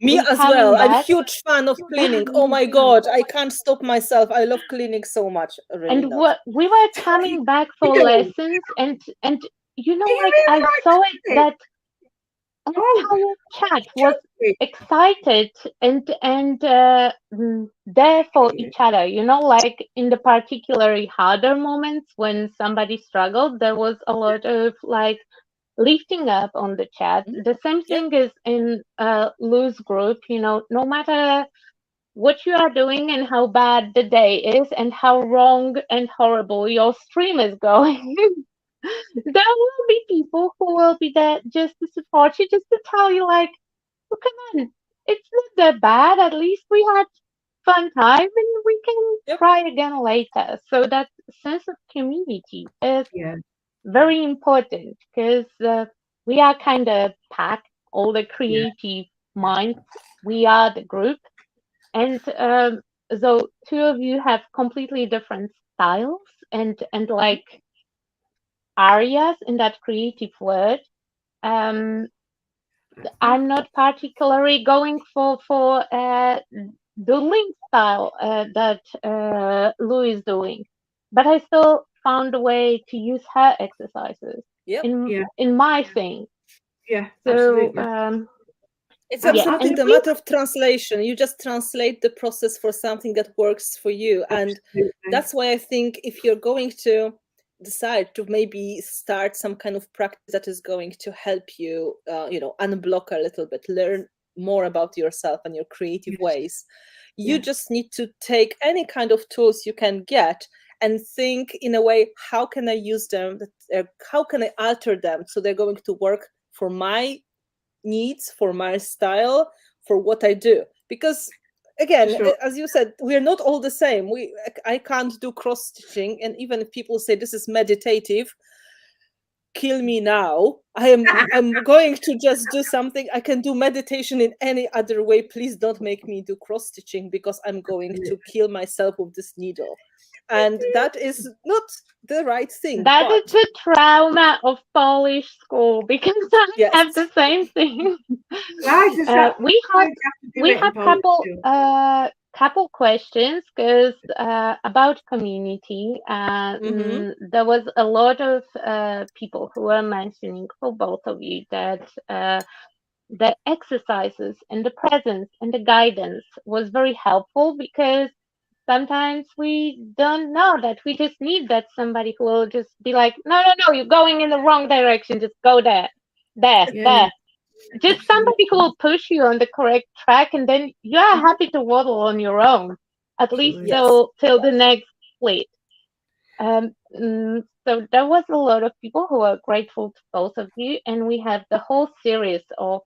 me as well. I'm a huge fan of cleaning. Oh my God, I can't stop myself. I love cleaning so much. Really, and we were coming back for lessons, and I saw it that entire chat was excited and there for each other. Like in the particularly harder moments when somebody struggled, there was a lot of like lifting up on the chat. The same thing is in Lou's group. No matter what you are doing and how bad the day is and how wrong and horrible your stream is going, there will be people who will be there just to support you, just to tell you, like, oh, come on, it's not that bad. At least we had fun time and we can try again later. So that sense of community is very important, because we are kind of packed, all the creative minds. We are the group. And so two of you have completely different styles and like areas in that creative word. I'm not particularly going for the link style that Lou is doing, but I still found a way to use her exercises in my thing. Yeah, so absolutely. It's absolutely a matter of translation. You just translate the process for something that works for you. And that's why I think if you're going to decide to maybe start some kind of practice that is going to help you, unblock a little bit, learn more about yourself and your creative ways, you just need to take any kind of tools you can get and think in a way, how can I use them? How can I alter them so they're going to work for my needs, for my style, for what I do? Because again, as you said, we're not all the same. I can't do cross stitching, and even if people say this is meditative, kill me now. I'm going to just do something. I can do meditation in any other way. Please don't make me do cross stitching, because I'm going to kill myself with this needle, and that is not the right thing. That is the trauma of Polish school, because I have the same thing. We have couple questions, because about community. There was a lot of people who were mentioning for both of you that the exercises and the presence and the guidance was very helpful, because sometimes we don't know that we just need that somebody who will just be like, no, no, no, you're going in the wrong direction. Just go there, there, Yeah, there. Just absolutely. somebody who will push you on the correct track, and then you are happy to waddle on your own, at least Absolutely. Yes. till the next split. So there was a lot of people who are grateful to both of you, and we have the whole series of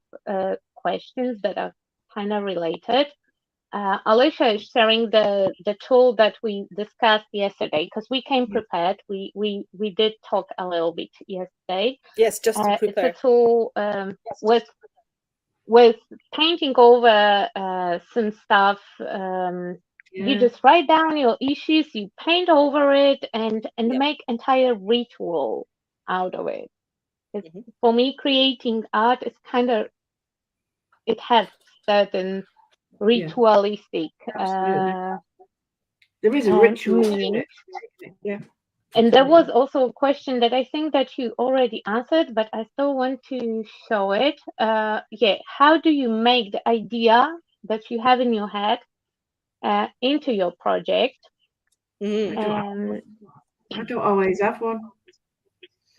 questions that are kind of related. Alicia is sharing the tool that we discussed yesterday, because we came Yeah. prepared. We did talk a little bit yesterday. Yes, just to It's a prepare. tool with painting over some stuff. You Yeah. just write down your issues, you paint over it, and Yeah. make entire ritual out of it. It's, Mhm. for me, creating art is kind of, it has certain Yeah. ritualistic Absolutely. There is a ritual to meaning. it. Yeah. And there was Absolutely. also a question that I think that you already answered, but I still want to show it. Yeah, how do you make the idea that you have in your head into your project? Mhm. I don't always have one.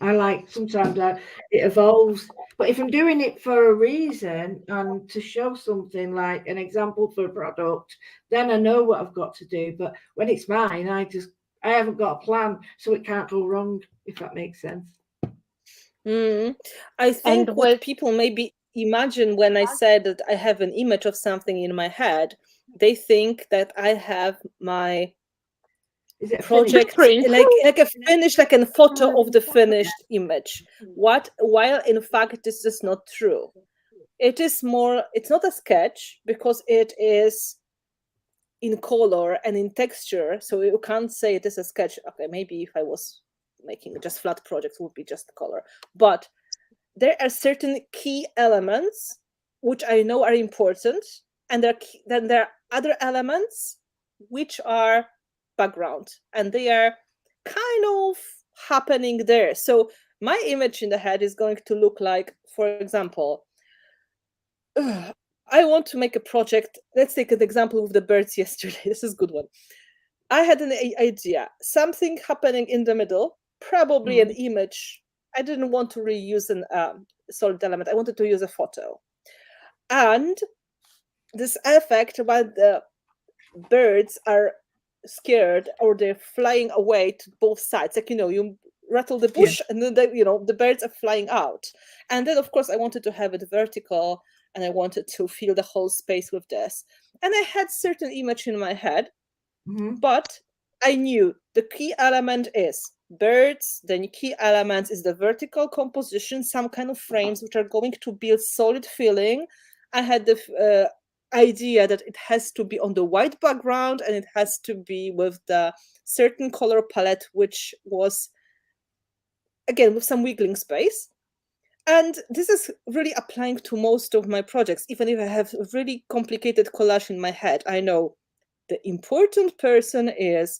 I like sometimes it evolves, but if I'm doing it for a reason and to show something like an example for a product, then I know what I've got to do. But when it's mine, I haven't got a plan, so it can't go wrong. If that makes sense. I And think what with people maybe imagine when I said that I have an image of something in my head, they think that I have my Is it a finished? project blueprint. like a finished, like a photo of the finished image. What while in fact this is not true. It is more, it's not a sketch because it is in color and in texture, so you can't say it is a sketch. Okay, maybe if I was making just flat projects, would be just color, but there are certain key elements which I know are important, and then there are other elements which are background, and they are kind of happening there. So my image in the head is going to look like, for example, I want to make a project. Let's take an example with the birds yesterday. This is a good one. I had an idea, something happening in the middle, probably an image. I didn't want to reuse an solid element. I wanted to use a photo. And this effect while the birds are scared or they're flying away to both sides, like, you rattle the Yeah. bush and then the birds are flying out. And then, of course, I wanted to have it vertical and I wanted to fill the whole space with this. And I had certain image in my head, but I knew the key element is birds, the key element is the vertical composition, some kind of frames which are going to build solid feeling. I had the idea that it has to be on the white background and it has to be with the certain color palette, which was, again, with some wiggling space. And this is really applying to most of my projects. Even if I have a really complicated collage in my head, I know the important person is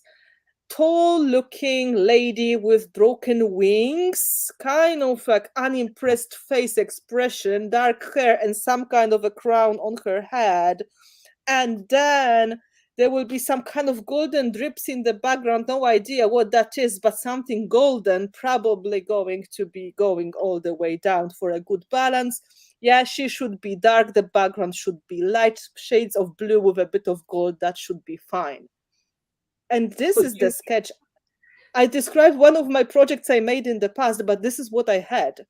tall looking lady with broken wings, kind of like unimpressed face expression, dark hair, and some kind of a crown on her head. And then there will be some kind of golden drips in the background. No idea what that is, but something golden, probably going to be going all the way down for a good balance. Yeah, she should be dark. The background should be light shades of blue with a bit of gold. That should be fine. And this But is the sketch. I described one of my projects I made in the past, but this is what I had.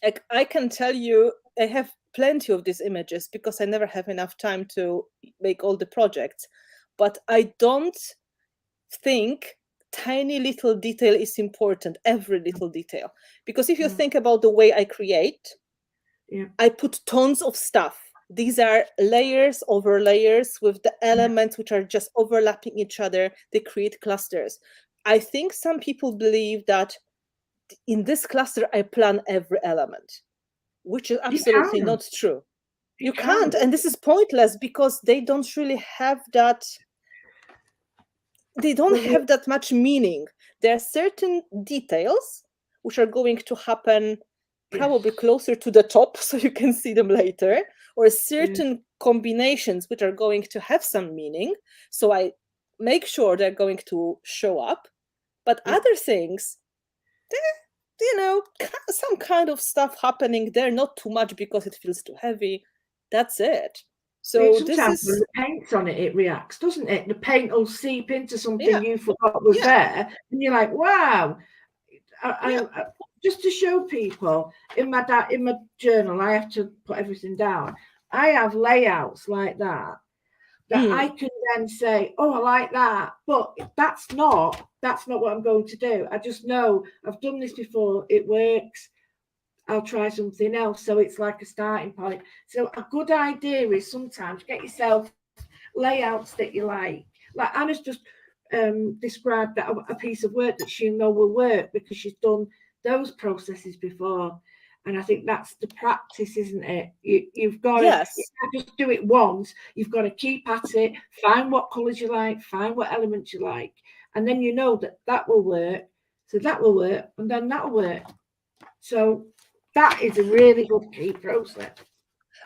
Like, I can tell you, I have plenty of these images because I never have enough time to make all the projects. But I don't think tiny little detail is important, every little detail. Because if you think about the way I create, yeah. I put tons of stuff. These are layers over layers with the elements which are just overlapping each other. They create clusters. I think some people believe that in this cluster, I plan every element, which is You absolutely can. not true. You You can. can't. And this is pointless because they don't really have that. They don't Well, have that much meaning. There are certain details which are going to happen probably closer to the top so you can see them later, or certain combinations which are going to have some meaning. So I make sure they're going to show up. But other things, some kind of stuff happening there, not too much because it feels too heavy. That's it. So sometimes when the paint's on it, it reacts, doesn't it? The paint will seep into something you forgot was there, and you're like, wow. I just to show people, in my journal, I have to put everything down. I have layouts like that I can then say, oh, I like that, but that's not what I'm going to do. I just know I've done this before, it works, I'll try something else. So it's like a starting point. So a good idea is sometimes get yourself layouts that you like Anna's just described that a piece of work that she will work because she's done those processes before. And I think that's the practice, isn't it? You've got to just do it once. You've got to keep at it, find what colours you like, find what elements you like, and then you know that will work. So that will work, and then that'll work. So that is a really good key process.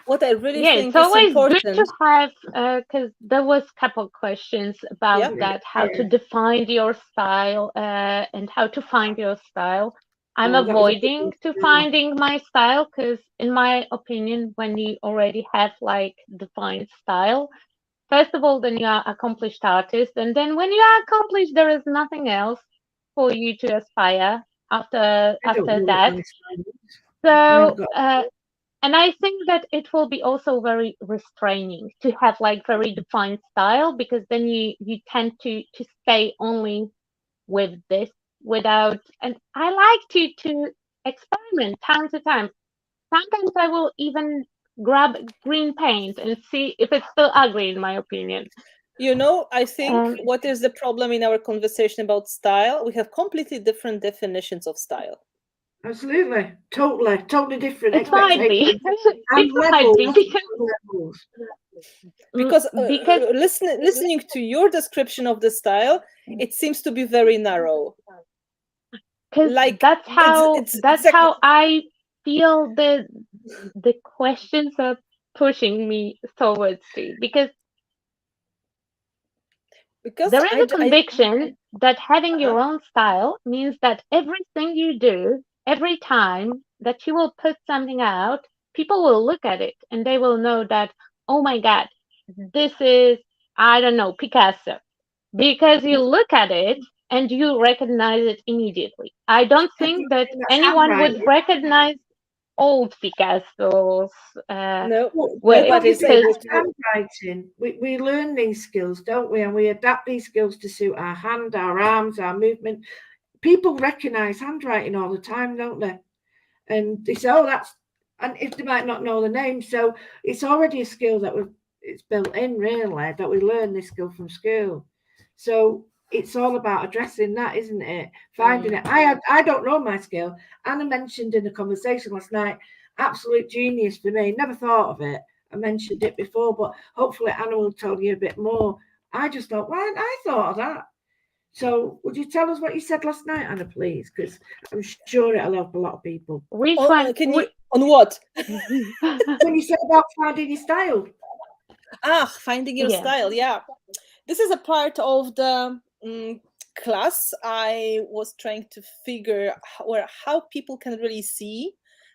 What I really think it's always is important. good to have, because there was a couple questions about that, how to define your style and how to find your style. I'm avoiding finding my style because, in my opinion, when you already have like defined style, first of all, then you are accomplished artist, and then when you are accomplished, there is nothing else for you to aspire after that. So. And I think that it will be also very restraining to have like very defined style, because then you tend to stay only with this without. And I like to experiment time to time. Sometimes I will even grab green paint and see if it's still ugly, in my opinion. I think what is the problem in our conversation about style? We have completely different definitions of style. Absolutely, totally different. It might be. Because listening to your description of the style, it seems to be very narrow. Like that's how I feel the questions are pushing me towards it, because there is a conviction that having your own style means that everything you do, every time that you will put something out, people will look at it and they will know that, oh my God, this is, I don't know, Picasso. Because you look at it and you recognize it immediately. I don't think that anyone would recognize old Picasso's. No, nobody's handwriting. We learn these skills, don't we? And we adapt these skills to suit our hand, our arms, our movement. People recognize handwriting all the time, don't they? And they say, oh, that's, and if they might not know the name, so it's already a skill that it's built in, really, that we learn this skill from school. So it's all about addressing that, isn't it? Finding it. I don't know my skill. Anna mentioned in the conversation last night, absolute genius for me. Never thought of it. I mentioned it before, but hopefully Anna will tell you a bit more. I just thought, why hadn't I thought of that? So would you tell us what you said last night, Anna, please? Because I'm sure it'll help a lot of people. Which one? On what? When you said about finding your style. Finding your style, yeah. This is a part of the class. I was trying to figure how people can really see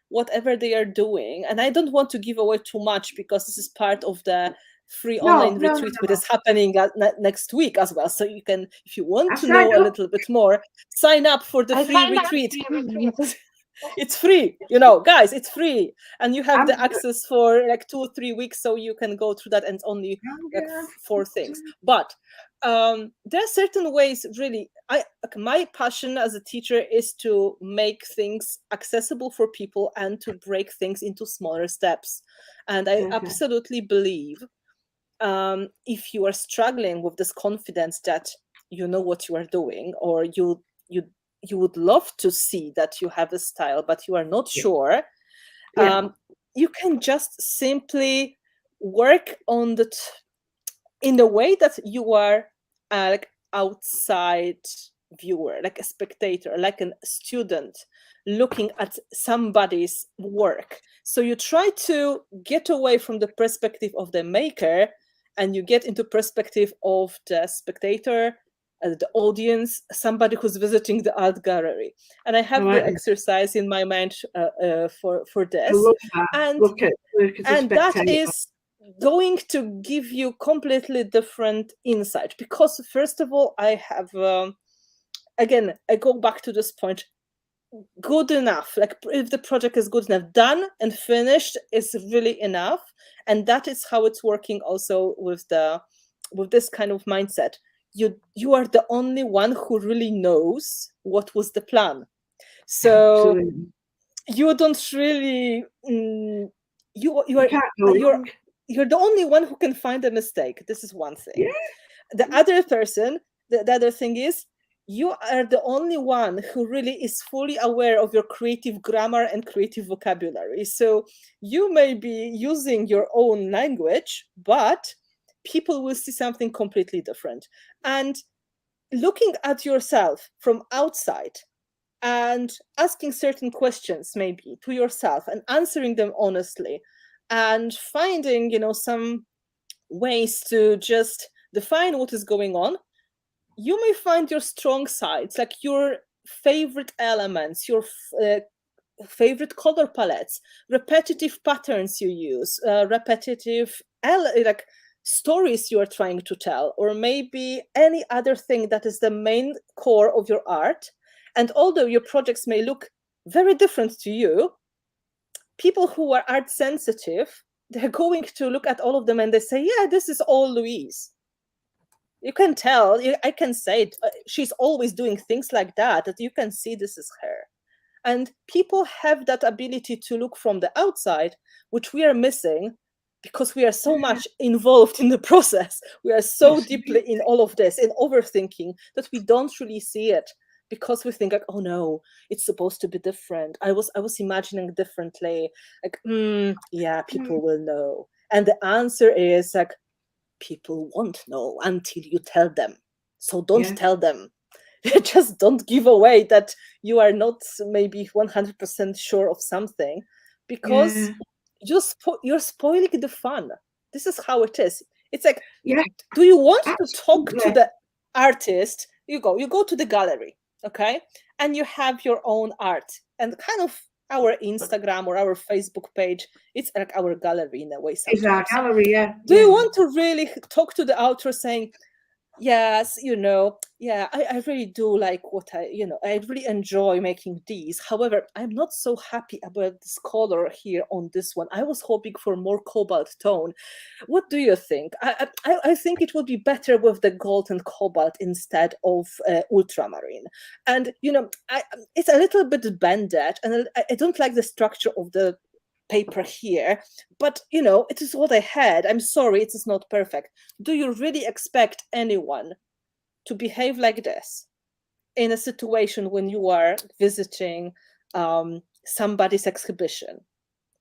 whatever they are doing. And I don't want to give away too much because this is part of the free online retreat, which is happening next week as well. So you can, if you want to know a little bit more, sign up for the free retreat. It's free, guys, it's free. And you have the access for like 2 or 3 weeks, so you can go through that, and only like 4 things. But there are certain ways, really. My passion as a teacher is to make things accessible for people and to break things into smaller steps. And I absolutely believe if you are struggling with this confidence that you know what you are doing, or you would love to see that you have a style, but you are not sure, you can just simply work on in the way that you are like outside viewer, like a spectator, like a student looking at somebody's work. So you try to get away from the perspective of the maker and you get into perspective of the spectator, the audience, somebody who's visiting the art gallery. And I have the exercise in my mind for this. I love that. And, look at and that is going to give you completely different insight, because first of all, I have, again, I go back to this point, good enough, like if the project is good enough, done and finished is really enough. And that is how it's working also with this kind of mindset. You are the only one who really knows what was the plan. So absolutely. You don't really you're the only one who can find a mistake. This is one thing. Yeah. The other person, the other thing is, you are the only one who really is fully aware of your creative grammar and creative vocabulary. So you may be using your own language, but people will see something completely different. And looking at yourself from outside and asking certain questions maybe to yourself and answering them honestly and finding, some ways to just define what is going on, you may find your strong sides, like your favorite elements, your favorite color palettes, repetitive patterns you use, repetitive like stories you are trying to tell, or maybe any other thing that is the main core of your art. And although your projects may look very different to you, people who are art sensitive, they're going to look at all of them and they say, yeah, this is all Louise. You can tell, I can say it, she's always doing things like that you can see this is her. And people have that ability to look from the outside, which we are missing because we are so much involved in the process. We are so deeply in all of this, in overthinking, that we don't really see it, because we think like, oh no, it's supposed to be different. I was imagining differently. Like, yeah, people will know. And the answer is like, people won't know until you tell them. So don't tell them. Just don't give away that you are not maybe 100% sure of something, because you're spoiling the fun. This is how it is. It's like, do you want to talk to the artist? You go to the gallery, okay? And you have your own art, and kind of our Instagram or our Facebook page, it's like our gallery in a way sometimes. It's our gallery, yeah. Do you want to really talk to the author saying, yes, I really do like what I really enjoy making these. However, I'm not so happy about this color here on this one. I was hoping for more cobalt tone. What do you think? I think it would be better with the gold and cobalt instead of ultramarine. And, it's a little bit bended, and I don't like the structure of the paper here, but it is what I had. I'm sorry, it is not perfect. Do you really expect anyone to behave like this in a situation when you are visiting somebody's exhibition?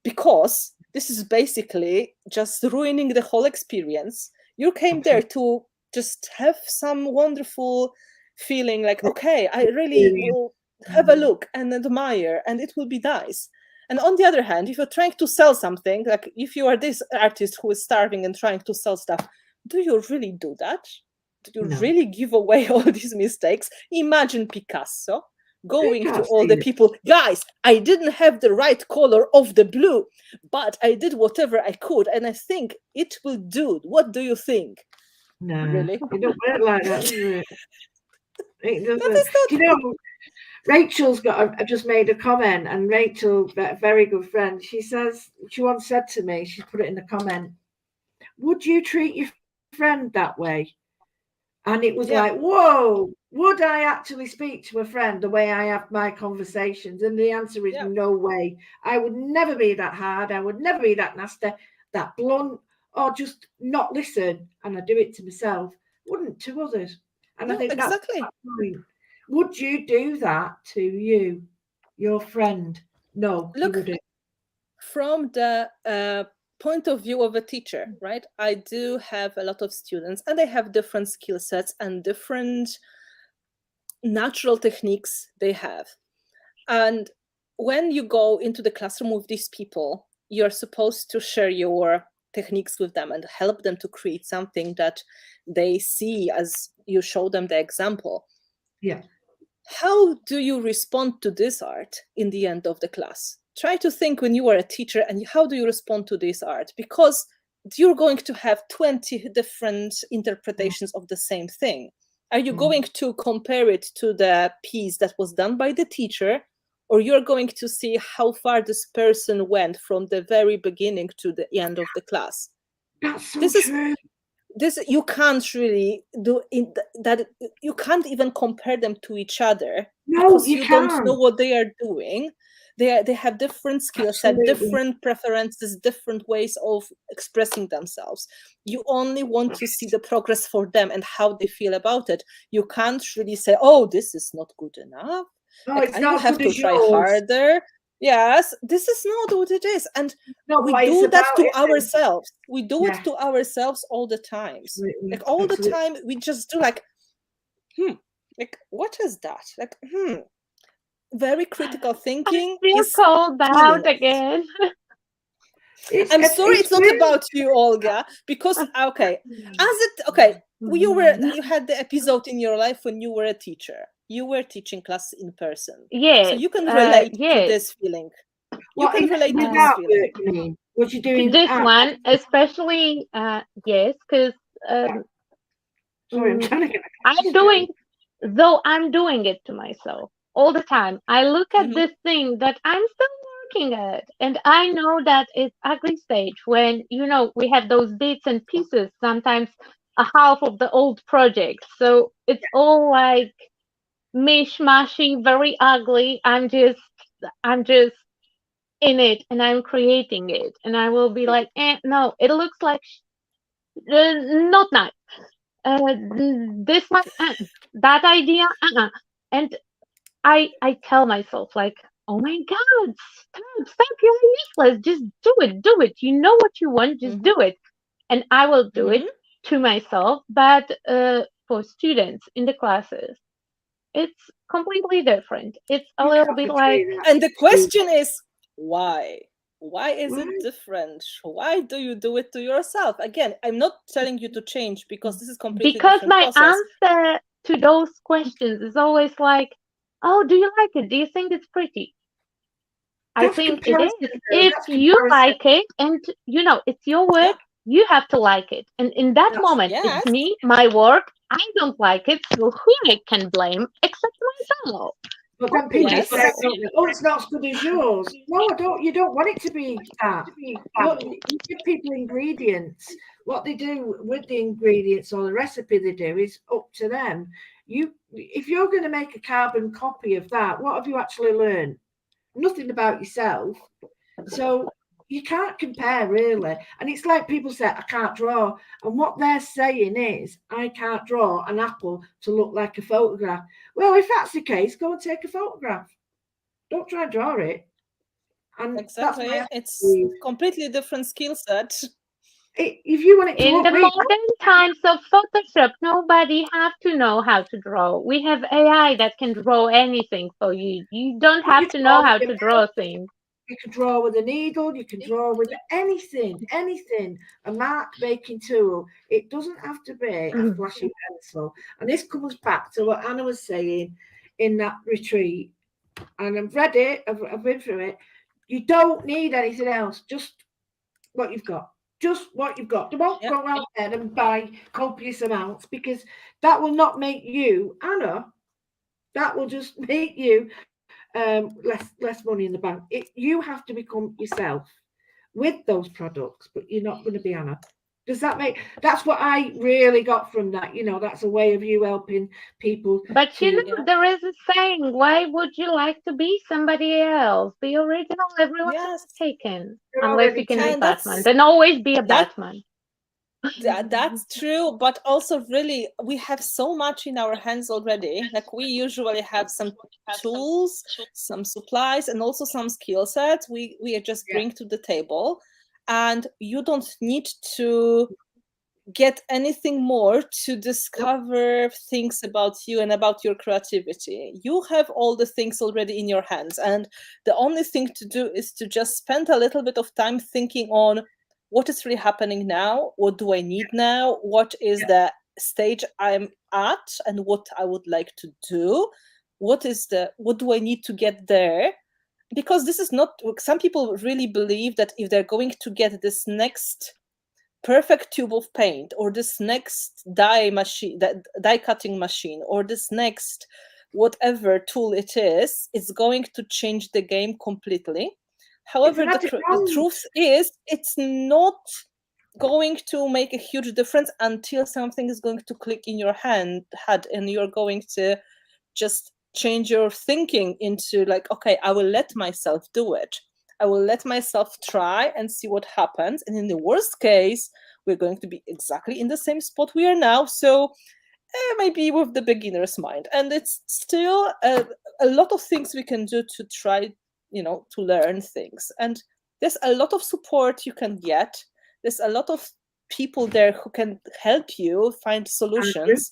Because this is basically just ruining the whole experience. You came there to just have some wonderful feeling, like, okay, I really will have a look and admire, and it will be nice. And on the other hand, if you're trying to sell something, like if you are this artist who is starving and trying to sell stuff, do you really do that? Do you really give away all these mistakes? Imagine Picasso going to all the people, guys, I didn't have the right color of the blue, but I did whatever I could, and I think it will do. What do you think? No, really? It don't work like that, does it? It doesn't. Rachel's I've just made a comment, and Rachel, a very good friend, she once said to me, she put it in the comment, would you treat your friend that way? And it was like, whoa, would I actually speak to a friend the way I have my conversations? And the answer is no way. I would never be that hard. I would never be that nasty, that blunt, or just not listen. And I do it to myself, wouldn't to others. And I think exactly. That's the point. Would you do that to your friend? No, look, you wouldn't. From the point of view of a teacher, right? I do have a lot of students, and they have different skill sets and different natural techniques they have. And when you go into the classroom with these people, you're supposed to share your techniques with them and help them to create something that they see as you show them the example. Yeah. How do you respond to this art in the end of the class? Try to think when you are a teacher and how do you respond to this art? Because you're going to have 20 different interpretations of the same thing. Are you going to compare it to the piece that was done by the teacher, or you're going to see how far this person went from the very beginning to the end of the class? That's so This true. This you can't really do that. You can't even compare them to each other, No, because you don't know can't. what they are doing. They have different skill set, Absolutely. different preferences, different ways of expressing themselves. You only want to see the progress for them and how they feel about it. You can't really say, oh, this is not good enough. No, Like, it's you not have good to as try yours. harder. Yes, this is not what it is. And Not we what it's do that about, to is it? ourselves. We do Yeah. it to ourselves all the times. Absolutely. Like all the Absolutely. time, we just do like, like, what is that? Like, very critical I thinking feel is called killing out us. again. I'm sorry, it's not weird. about you, Olga, because you had the episode in your life when you were a teacher. You were teaching class in person. Yes, So you can relate to yes. this feeling. You What, can relate to with this art feeling. work, you mean? What you To doing? this art? one, especially, yes, because Sorry, I'm trying to get. I'm doing it to myself all the time. I look at this thing that I'm still working at, and I know that it's ugly stage when we have those bits and pieces, sometimes a half of the old project. So it's all like mishmashy, very ugly. I'm just in it, and I'm creating it, and I will be like, no, it looks like not nice. This one, that idea, and I tell myself like, oh my god, stop, you're useless. Just do it. You know what you want, just do it. And I will do it to myself, but for students in the classes, it's completely different. It's a little bit like, And the question is, why? Why is it different? Why do you do it to yourself? Again, I'm not telling you to change, because this is completely because different my process. answer to those questions is always like, oh, do you like it? Do you think it's pretty? I think it is. If you like it, and it's your work, you have to like it. And in that moment, it's me, my work. I don't like it, so who I can blame except myself? But then people say, "Oh, it's not as good as yours." No, I don't. You don't want it to be that. You give people ingredients. What they do with the ingredients or the recipe they do is up to them. If you're going to make a carbon copy of that, what have you actually learned? Nothing about yourself. So you can't compare, really. And it's like people say, I can't draw. And what they're saying is, I can't draw an apple to look like a photograph. Well, if that's the case, go and take a photograph. Don't try and draw it. And exactly. It's completely different skill set. If you want it to in look the real, modern times of Photoshop, nobody have to know how to draw. We have AI that can draw anything for you. You don't have to know how to draw things. You can draw with a needle, you can draw with anything, a mark making tool. It doesn't have to be a flashy pencil. And this comes back to what Anna was saying in that retreat. And I've read it, I've been through it. You don't need anything else, just what you've got. Just what you've got. Don't go out there and buy copious amounts, because that will not make you, Anna, that will just make you less money in the bank. You have to become yourself with those products, but you're not going to be Anna. Does that make? That's what I really got from that. That's a way of you helping people. But there is a saying: why would you like to be somebody else? Be original. Everyone is taken, unless you can be Batman. Then always be a Batman. That's true, but also really we have so much in our hands already. Like, we usually have some tools, some supplies, and also some skill sets we just bring to the table, and you don't need to get anything more to discover things about you and about your creativity. You have all the things already in your hands, and the only thing to do is to just spend a little bit of time thinking on what is really happening now, what do I need now, what is the stage I'm at, and what I would like to do, what do I need to get there. Because this is not, some people really believe that if they're going to get this next perfect tube of paint, or this next die cutting machine, or this next whatever tool it is, it's going to change the game completely. However, the truth is, it's not going to make a huge difference until something is going to click in your head, and you're going to just change your thinking into like, okay, I will let myself do it. I will let myself try and see what happens. And in the worst case, we're going to be exactly in the same spot we are now. So maybe with the beginner's mind. And it's still a lot of things we can do to try, to learn things. And there's a lot of support you can get. There's a lot of people there who can help you find solutions.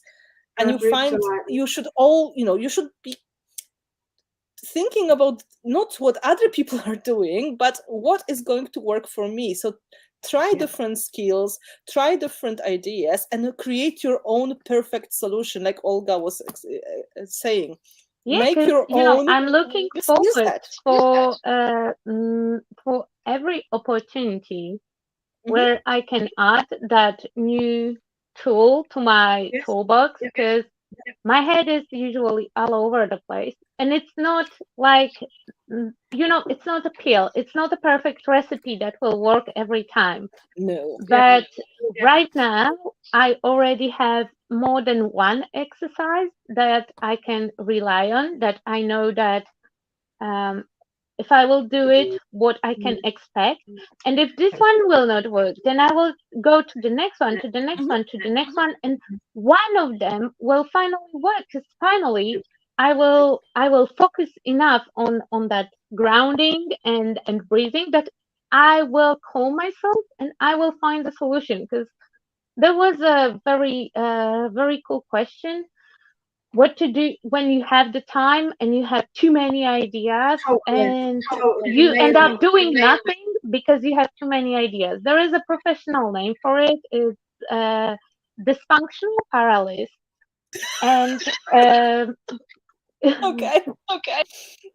And you should be thinking about not what other people are doing, but what is going to work for me. So try different skills, try different ideas, and create your own perfect solution, like Olga was saying. Yeah, make your own. I'm looking forward for every opportunity where I can add that new tool to my toolbox, because my head is usually all over the place, and it's not like, it's not a pill, it's not a perfect recipe that will work every time. No. But right now I already have more than one exercise that I can rely on, that I know that if I will do it, what I can expect. And if this one will not work, then I will go to the next one, to the next one, to the next one, and one of them will finally work. Because finally, I will focus enough on that grounding and breathing that I will calm myself and I will find a solution. Because there was a very cool question: what to do when you have the time and you have too many ideas, and you end up doing nothing because you have too many ideas. There is a professional name for it. It's dysfunctional paralysis. And okay.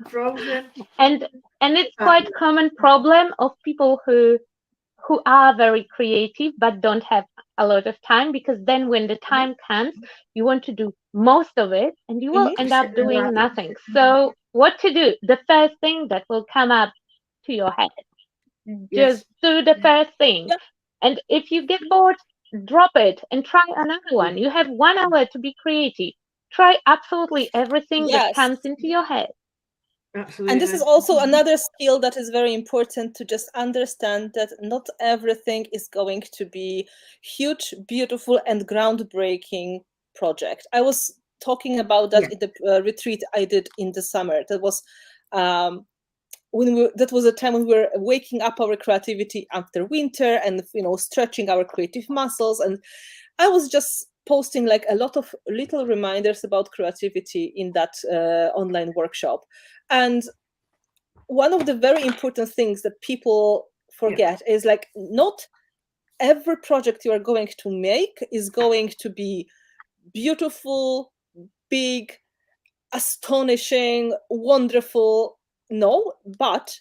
Frozen. And it's quite a common problem of people who are very creative but don't have a lot of time, because then when the time comes, you want to do most of it and you will end up doing nothing. So what to do? The first thing that will come up to your head. Just do the first thing. And if you get bored, drop it and try another one. You have 1 hour to be creative. Try absolutely everything that comes into your head. Absolutely. And this is also another skill that is very important, to just understand that not everything is going to be huge, beautiful, and groundbreaking project. I was talking about that in the retreat I did in the summer. That was that was a time when we were waking up our creativity after winter and stretching our creative muscles. And I was just posting like a lot of little reminders about creativity in that online workshop. And one of the very important things that people forget is like, not every project you are going to make is going to be beautiful, big, astonishing, wonderful. No, but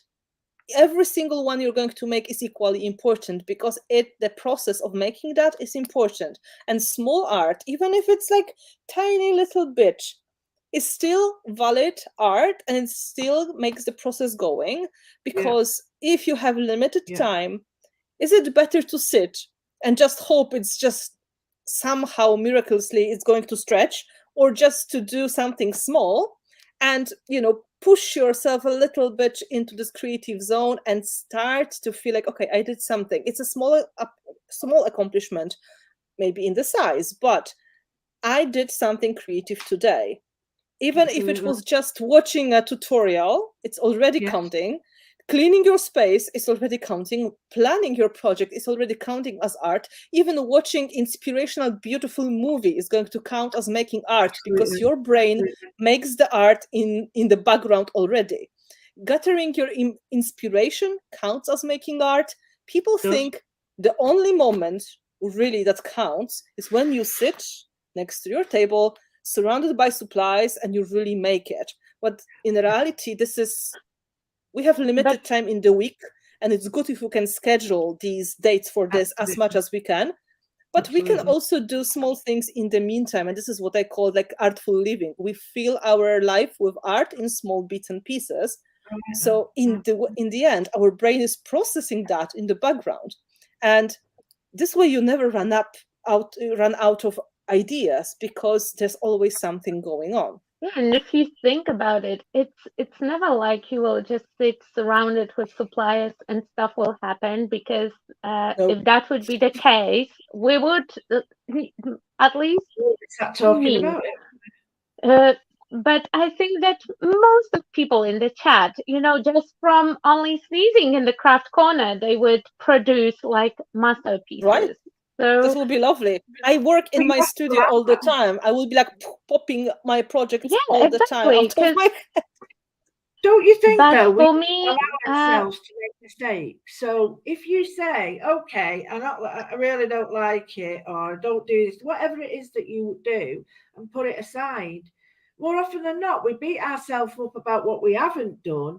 every single one you're going to make is equally important, because the process of making that is important. And small art, even if it's like tiny little bit, is still valid art, and it still makes the process going. Because if you have limited time, is it better to sit and just hope it's just somehow miraculously it's going to stretch, or just to do something small and push yourself a little bit into this creative zone and start to feel like, okay, I did something. It's a small accomplishment, maybe in the size, but I did something creative today. Even if it was just watching a tutorial, it's already counting, Cleaning your space is already counting. Planning your project is already counting as art. Even watching inspirational, beautiful movie is going to count as making art, because Absolutely. your brain makes the art in the background already. Gathering your inspiration counts as making art. People Does. think the only moment really that counts is when you sit next to your table, surrounded by supplies, and you really make it. But in reality, we have limited time in the week, and it's good if we can schedule these dates for this as much as we can. But we can also do small things in the meantime, and this is what I call like artful living. We fill our life with art in small bits and pieces. So in the end, our brain is processing that in the background, and this way you never run out of ideas, because there's always something going on. Yeah, and if you think about it, it's never like you will just sit surrounded with suppliers and stuff will happen, because if that would be the case, we would at least start talking me. about it. But I think that most of people in the chat, just from only sneezing in the craft corner, they would produce like masterpieces. Right. So this will be lovely. I work in my studio all the time. I will be like popping my projects all the time out of my head. Don't you think though, we for me, allow ourselves to make mistakes? So if you say, okay, I really don't like it, or don't do this, whatever it is that you do, and put it aside, more often than not, we beat ourselves up about what we haven't done,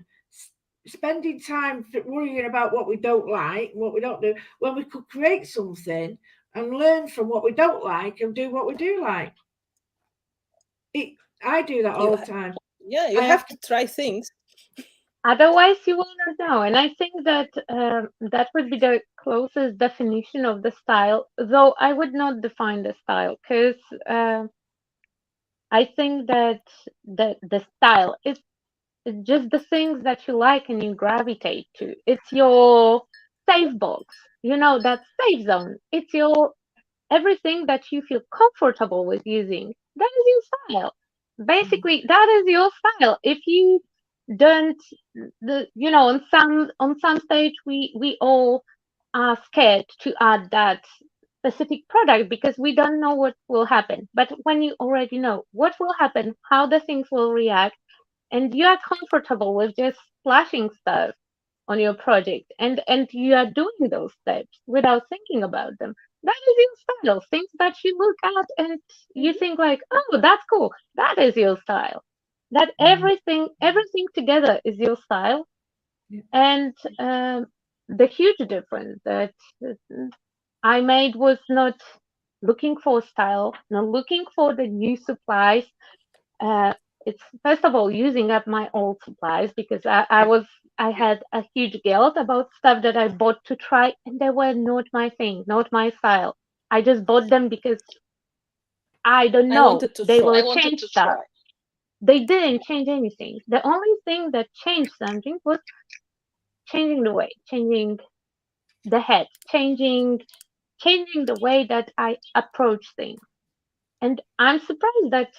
spending time worrying about what we don't like, what we don't do, when we could create something and learn from what we don't like and do what we do like. I do that all the time. Yeah, you have to try things. Otherwise, you will not know. And I think that that would be the closest definition of the style, though I would not define the style, because I think that the style is just the things that you like and you gravitate to. It's your safe box, that safe zone. It's your everything that you feel comfortable with using. That is your style. Basically, that is your style. If you don't, on some stage, we all are scared to add that specific product because we don't know what will happen. But when you already know what will happen, how the things will react, and you are comfortable with just splashing stuff on your project, and you are doing those steps without thinking about them, that is your style. Things that you look at and you think like, oh, that's cool, that is your style. That everything together is your style. And the huge difference that I made was not looking for style, not looking for the new supplies. It's first of all using up my old supplies, because I had a huge guilt about stuff that I bought to try, and they were not my thing, not my style. I just bought them because I don't know, they will change stuff. They didn't change anything. The only thing that changed something was changing the way, changing the head, changing the way that I approach things. And I'm surprised that,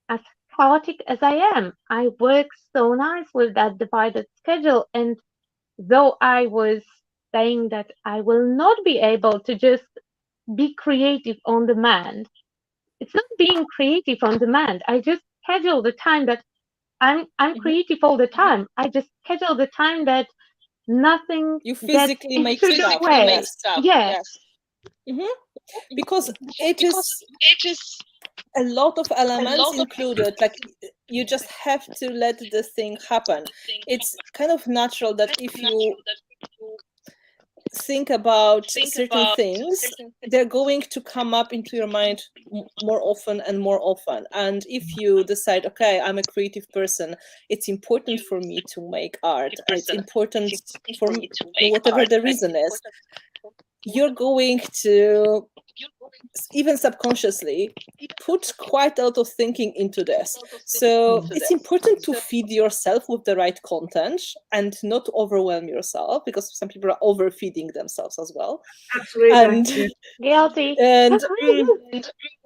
as chaotic as I am, I work so nice with that divided schedule. And though I was saying that I will not be able to just be creative on demand, it's not being creative on demand. I just schedule the time that I'm creative all the time. I just schedule the time that nothing you physically make stuff. Yes. Because it is a lot of elements included. Like, you just have to let the thing happen. It's kind of natural that if you think about certain things, they're going to come up into your mind more often and more often. And if you decide, okay, I'm a creative person, it's important for me to make art, it's important for me, whatever the reason is, you're going to, even subconsciously, put quite a lot of thinking into this. So it's important to feed yourself with the right content and not overwhelm yourself, because some people are overfeeding themselves as well. Absolutely. And guilty. And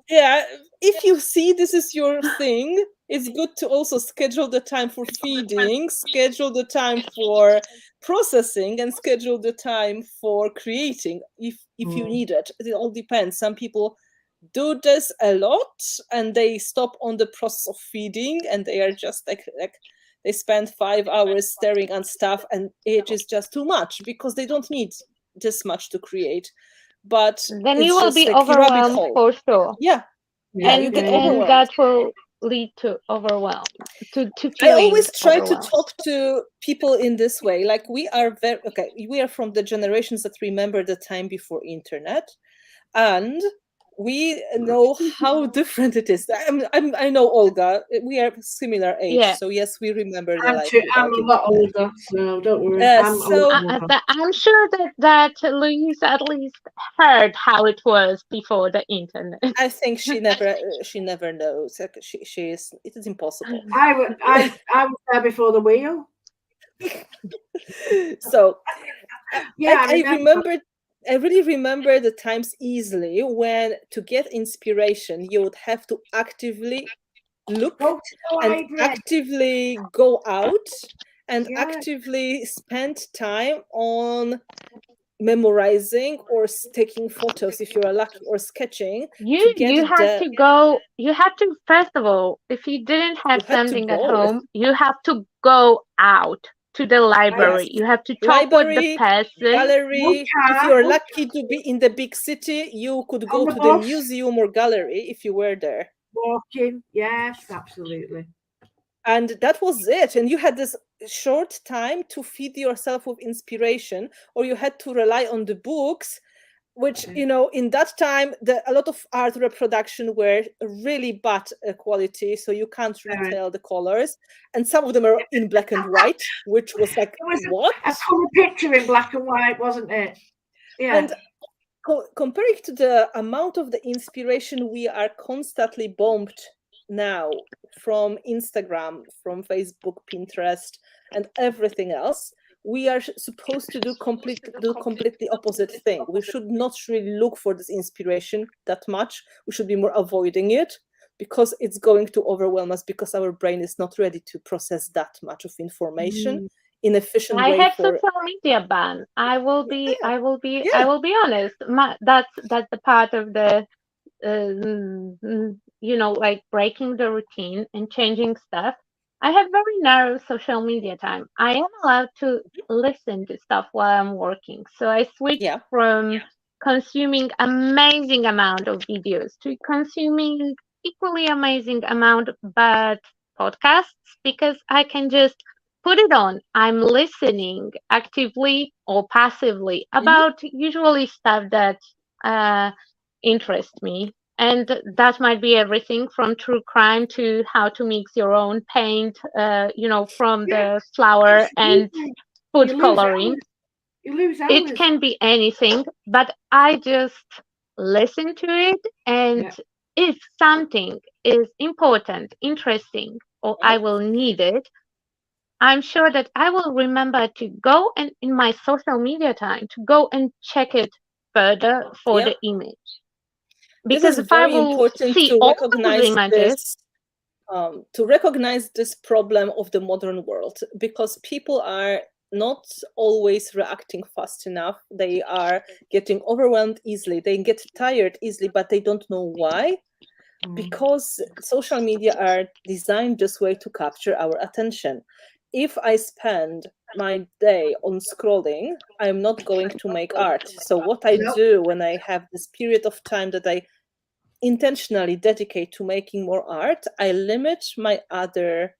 yeah, if you see this is your thing, it's good to also schedule the time for feeding, schedule the time for processing, and schedule the time for creating if you need it. It all depends. Some people do this a lot and they stop on the process of feeding, and they are just like they spend 5 hours staring at stuff, and it is just too much because they don't need this much to create. But Then you it's will just be like a rabbit overwhelmed hole. for sure. Yeah, you And get and overwhelmed. that will lead to overwhelm, to I feeling always try to overwhelmed. talk to people in this way. Like, we are we are from the generations that remember the time before internet, and we know how different it is. I know Olga. We are similar age, Yeah. so yes, we remember the life I'm without a lot internet. older, so don't worry. So But I'm sure that Louise at least heard how it was before the internet. I think she never knows. Like, she is. It is impossible. I was there before the wheel. So Yeah, I really remember the times easily when, to get inspiration, you would have to actively look Go to the and library. actively go out and Yeah. actively spend time on memorizing or taking photos if you are lucky, or sketching. You get you have the to go. You have to, first of all, if you didn't have you had to something at go. home, you have to go out to the library. Yes. You have to talk with the Library, person. gallery. If car, you're book- lucky to be in the big city, you could go On the to the bus. museum or gallery if you were there. Walking. Yes, absolutely. And that was it. And you had this short time to feed yourself with inspiration, or you had to rely on the books, which, in that time, a lot of art reproduction were really bad quality, so you can't really Right. tell the colors, and some of them are in black and white, which was like, It was what? a colour picture in black and white, wasn't it? Yeah. And comparing to the amount of the inspiration we are constantly bombed now from Instagram, from Facebook, Pinterest, and everything else, we are supposed to do completely opposite thing. We should not really look for this inspiration that much. We should be more avoiding it, because it's going to overwhelm us, because our brain is not ready to process that much of information in efficient I way. have social media ban. I will be honest. That's the part of the like breaking the routine and changing stuff. I have very narrow social media time. I am allowed to listen to stuff while I'm working. So I switched from consuming amazing amount of videos to consuming equally amazing amount but podcasts, because I can just put it on. I'm listening actively or passively about usually stuff that interest me. And that might be everything from true crime to how to mix your own paint, from the flour and food coloring. You lose hours. It can be anything, but I just listen to it. And if something is important, interesting, or I will need it, I'm sure that I will remember to go and in my social media time to go and check it further for the image. Because this is if I very will important see to all recognize those images, this problem of the modern world, because people are not always reacting fast enough. They are getting overwhelmed easily. They get tired easily, but they don't know why. Because social media are designed this way to capture our attention. If I spend my day on scrolling, I'm not going to make art. So what I do when I have this period of time that I intentionally dedicate to making more art, I limit my other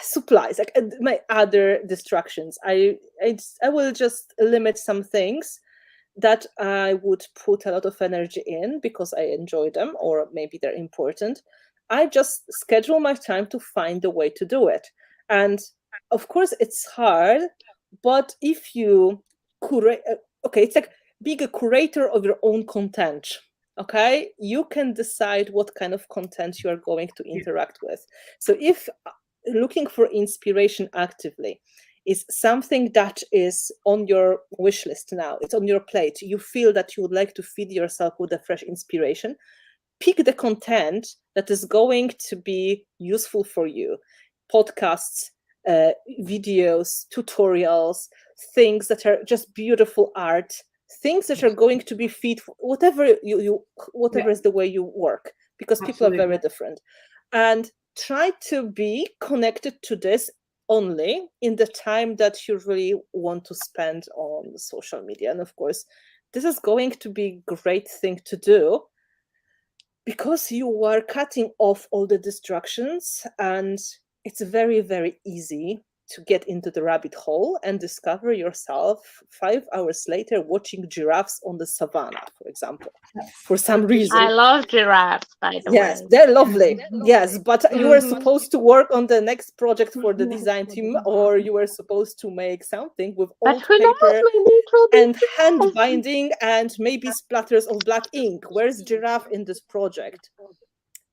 supplies, like my other distractions. I will just limit some things that I would put a lot of energy in because I enjoy them, or maybe they're important. I just schedule my time to find a way to do it. And of course, it's hard, but if you curate, it's like being a curator of your own content. Okay, you can decide what kind of content you are going to interact with. So if looking for inspiration actively is something that is on your wish list now, it's on your plate, you feel that you would like to feed yourself with a fresh inspiration, pick the content that is going to be useful for you. Podcasts, videos, tutorials, things that are just beautiful art, things that are going to be fit for whatever whatever is the way you work, because people are very different. And try to be connected to this only in the time that you really want to spend on social media. And of course, this is going to be a great thing to do because you are cutting off all the distractions, and it's very, very easy to get into the rabbit hole and discover yourself 5 hours later watching giraffes on the savannah, for example, for some reason. I love giraffes, by the Yes, way. they're lovely. Yes, but you were supposed to work on the next project for the design team, or you were supposed to make something with But old who knows? paper Maybe it will be and hand giraffes. binding and maybe splatters of black ink. Where's giraffe in this project?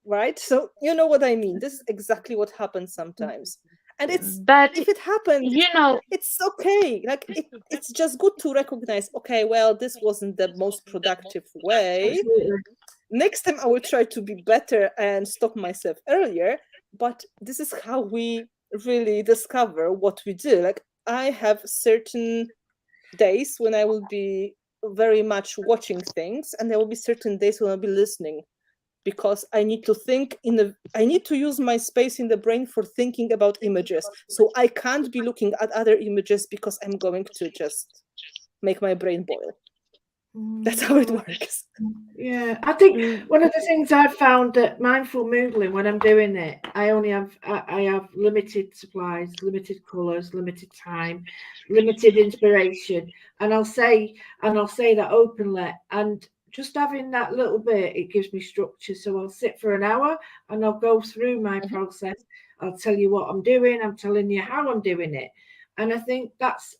Right? So you know what I mean. This is exactly what happens sometimes. And But if it happens, you know, it's okay. Like it's just good to recognize, okay, well, this wasn't the most productive way. Next time I will try to be better and stop myself earlier. But this is how we really discover what we do. Like I have certain days when I will be very much watching things, and there will be certain days when I'll be listening, because I need to think I need to use my space in the brain for thinking about images. So I can't be looking at other images because I'm going to just make my brain boil. That's how it works. Yeah, I think one of the things I've found that mindful moodling, when I'm doing it, I have limited supplies, limited colours, limited time, limited inspiration, and I'll say that openly. And just having that little bit, it gives me structure. So I'll sit for an hour and I'll go through my process. I'll tell you what I'm doing. I'm telling you how I'm doing it, and I think that's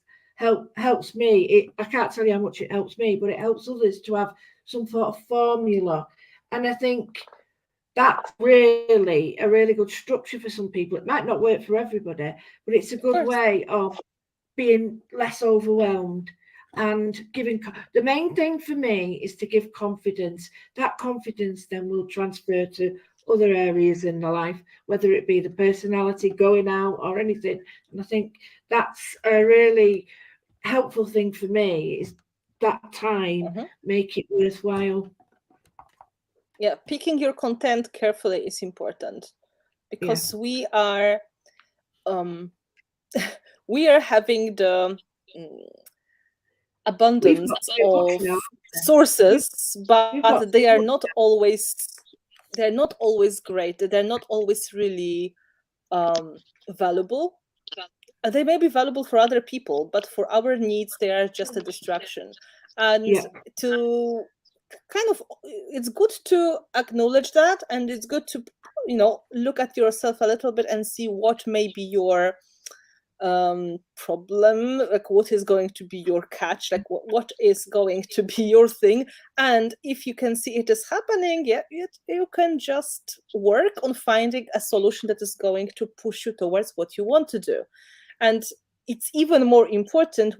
helps me. I can't tell you how much it helps me, but it helps others to have some sort of formula. And I think that's really a really good structure for some people. It might not work for everybody, but it's a good way of being less overwhelmed and giving. The main thing for me is to give confidence. That confidence then will transfer to other areas in the life, whether it be the personality, going out, or anything. And I think that's a really helpful thing for me, is that time, make it worthwhile. Yeah, picking your content carefully is important, because we are having the abundance of sources, but they are not always great. They're not always really valuable. They may be valuable for other people, but for our needs, they are just a distraction. And to kind of, it's good to acknowledge that, and it's good to look at yourself a little bit and see what may be your problem, like what is going to be your catch, like what is going to be your thing. And if you can see it is happening, you can just work on finding a solution that is going to push you towards what you want to do. And it's even more important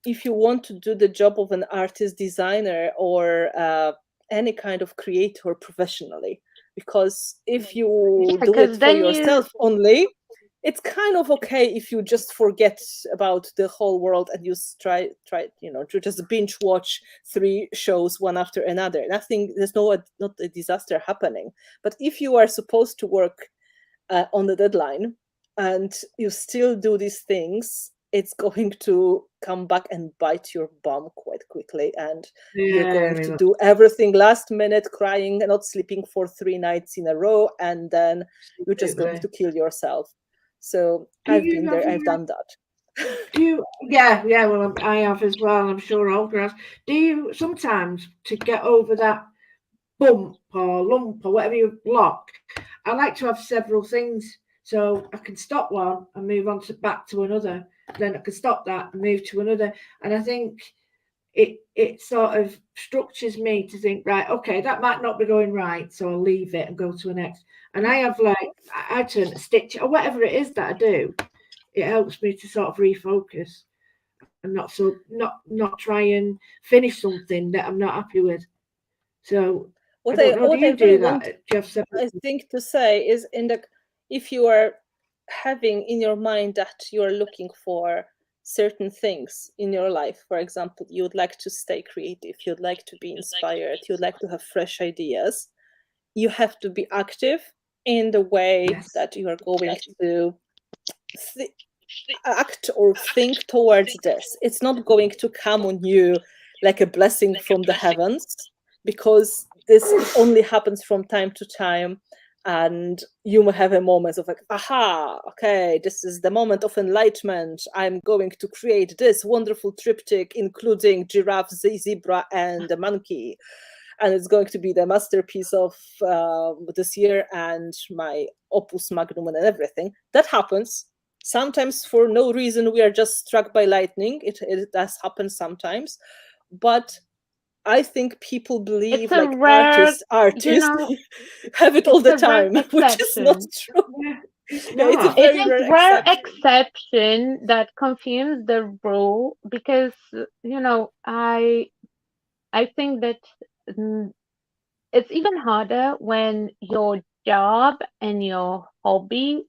if you want to do the job of an artist, designer, or any kind of creator professionally, because if you do it for yourself only, it's kind of okay if you just forget about the whole world and you try to just binge watch 3 shows one after another. There's not a disaster happening. But if you are supposed to work on the deadline and you still do these things, it's going to come back and bite your bum quite quickly, and you're going to do everything last minute, crying and not sleeping for 3 nights in a row, and then you're just going to kill yourself. So I've been there, I've done that. Well, I have as well. I'm sure Olga has. Do you sometimes, to get over that bump or lump or whatever you block, I like to have several things, so I can stop one and move on back to another. Then I can stop that and move to another. And I think it sort of structures me to think, right, okay, that might not be going right, so I'll leave it and go to the next. And I have I turn a stitch or whatever it is that I do. It helps me to sort of refocus and not try and finish something that I'm not happy with. So What I I don't know, what do you I do really that? want, Do you have separate? I think, to say is, if you are having in your mind that you are looking for certain things in your life, for example, you would like to stay creative, you'd like to be inspired, you'd like to have fresh ideas, you have to be active in the way Yes. that you are going to act or think towards this. It's not going to come on you like a blessing from the heavens, because this only happens from time to time, and you will have a moment of like, aha, okay, this is the moment of enlightenment, I'm going to create this wonderful triptych including giraffe, zebra, and a monkey, and it's going to be the masterpiece of this year and my opus magnum and everything. That happens sometimes for no reason. We are just struck by lightning. It does happen sometimes, but I think people believe It's a like rare, artists you know, have it all it's the a rare time, which is not exception. true. Yeah, it's Yeah, it's a not. It very is rare rare exception. exception that confirms the rule, because I think that mm, it's even harder when your job and your hobby,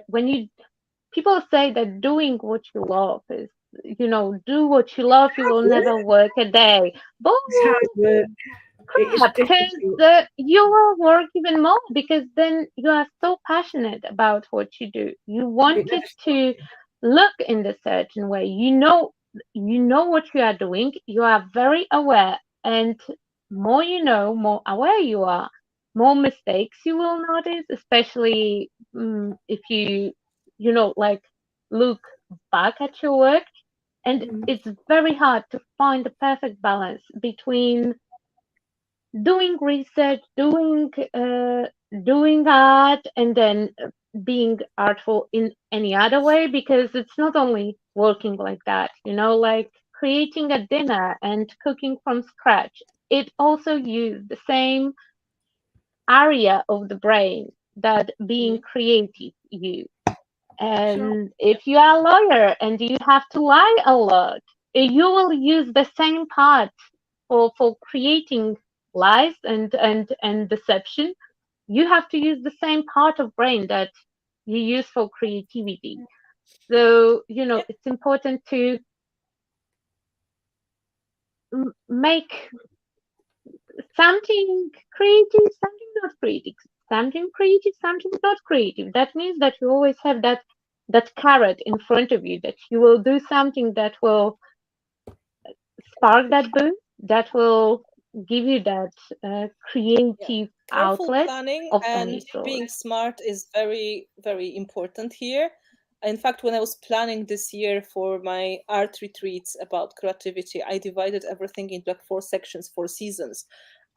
when you people say that doing what you love is, do what you love, you will never work a day. Bull It's hard work. It is crap, because difficult. you will work even more, because then you are so passionate about what you do. You want It it never to look in a certain way. You know what you are doing. You are very aware, and more you know, more aware you are. More mistakes you will notice, especially if like look back at your work. And Mm. it's very hard to find the perfect balance between doing research, doing art, and then being artful in any other way, because it's not only working like that, like creating a dinner and cooking from scratch. It also uses the same area of the brain that being Mhm. creative use. Sure. And if you are a lawyer and you have to lie a lot, you will use the same part for creating lies and deception. You have to use the same part of brain that you use for creativity. So Yeah. it's important to make something creative, something not creative, something creative, something not creative. That means that you always have that carrot in front of you, that you will do something that will spark that boost, that will give you that Yeah. creative Careful outlet planning of any and sort. being smart is very, very important here. In fact, when I was planning this year for my art retreats about creativity, I divided everything into like 4 sections, 4 seasons.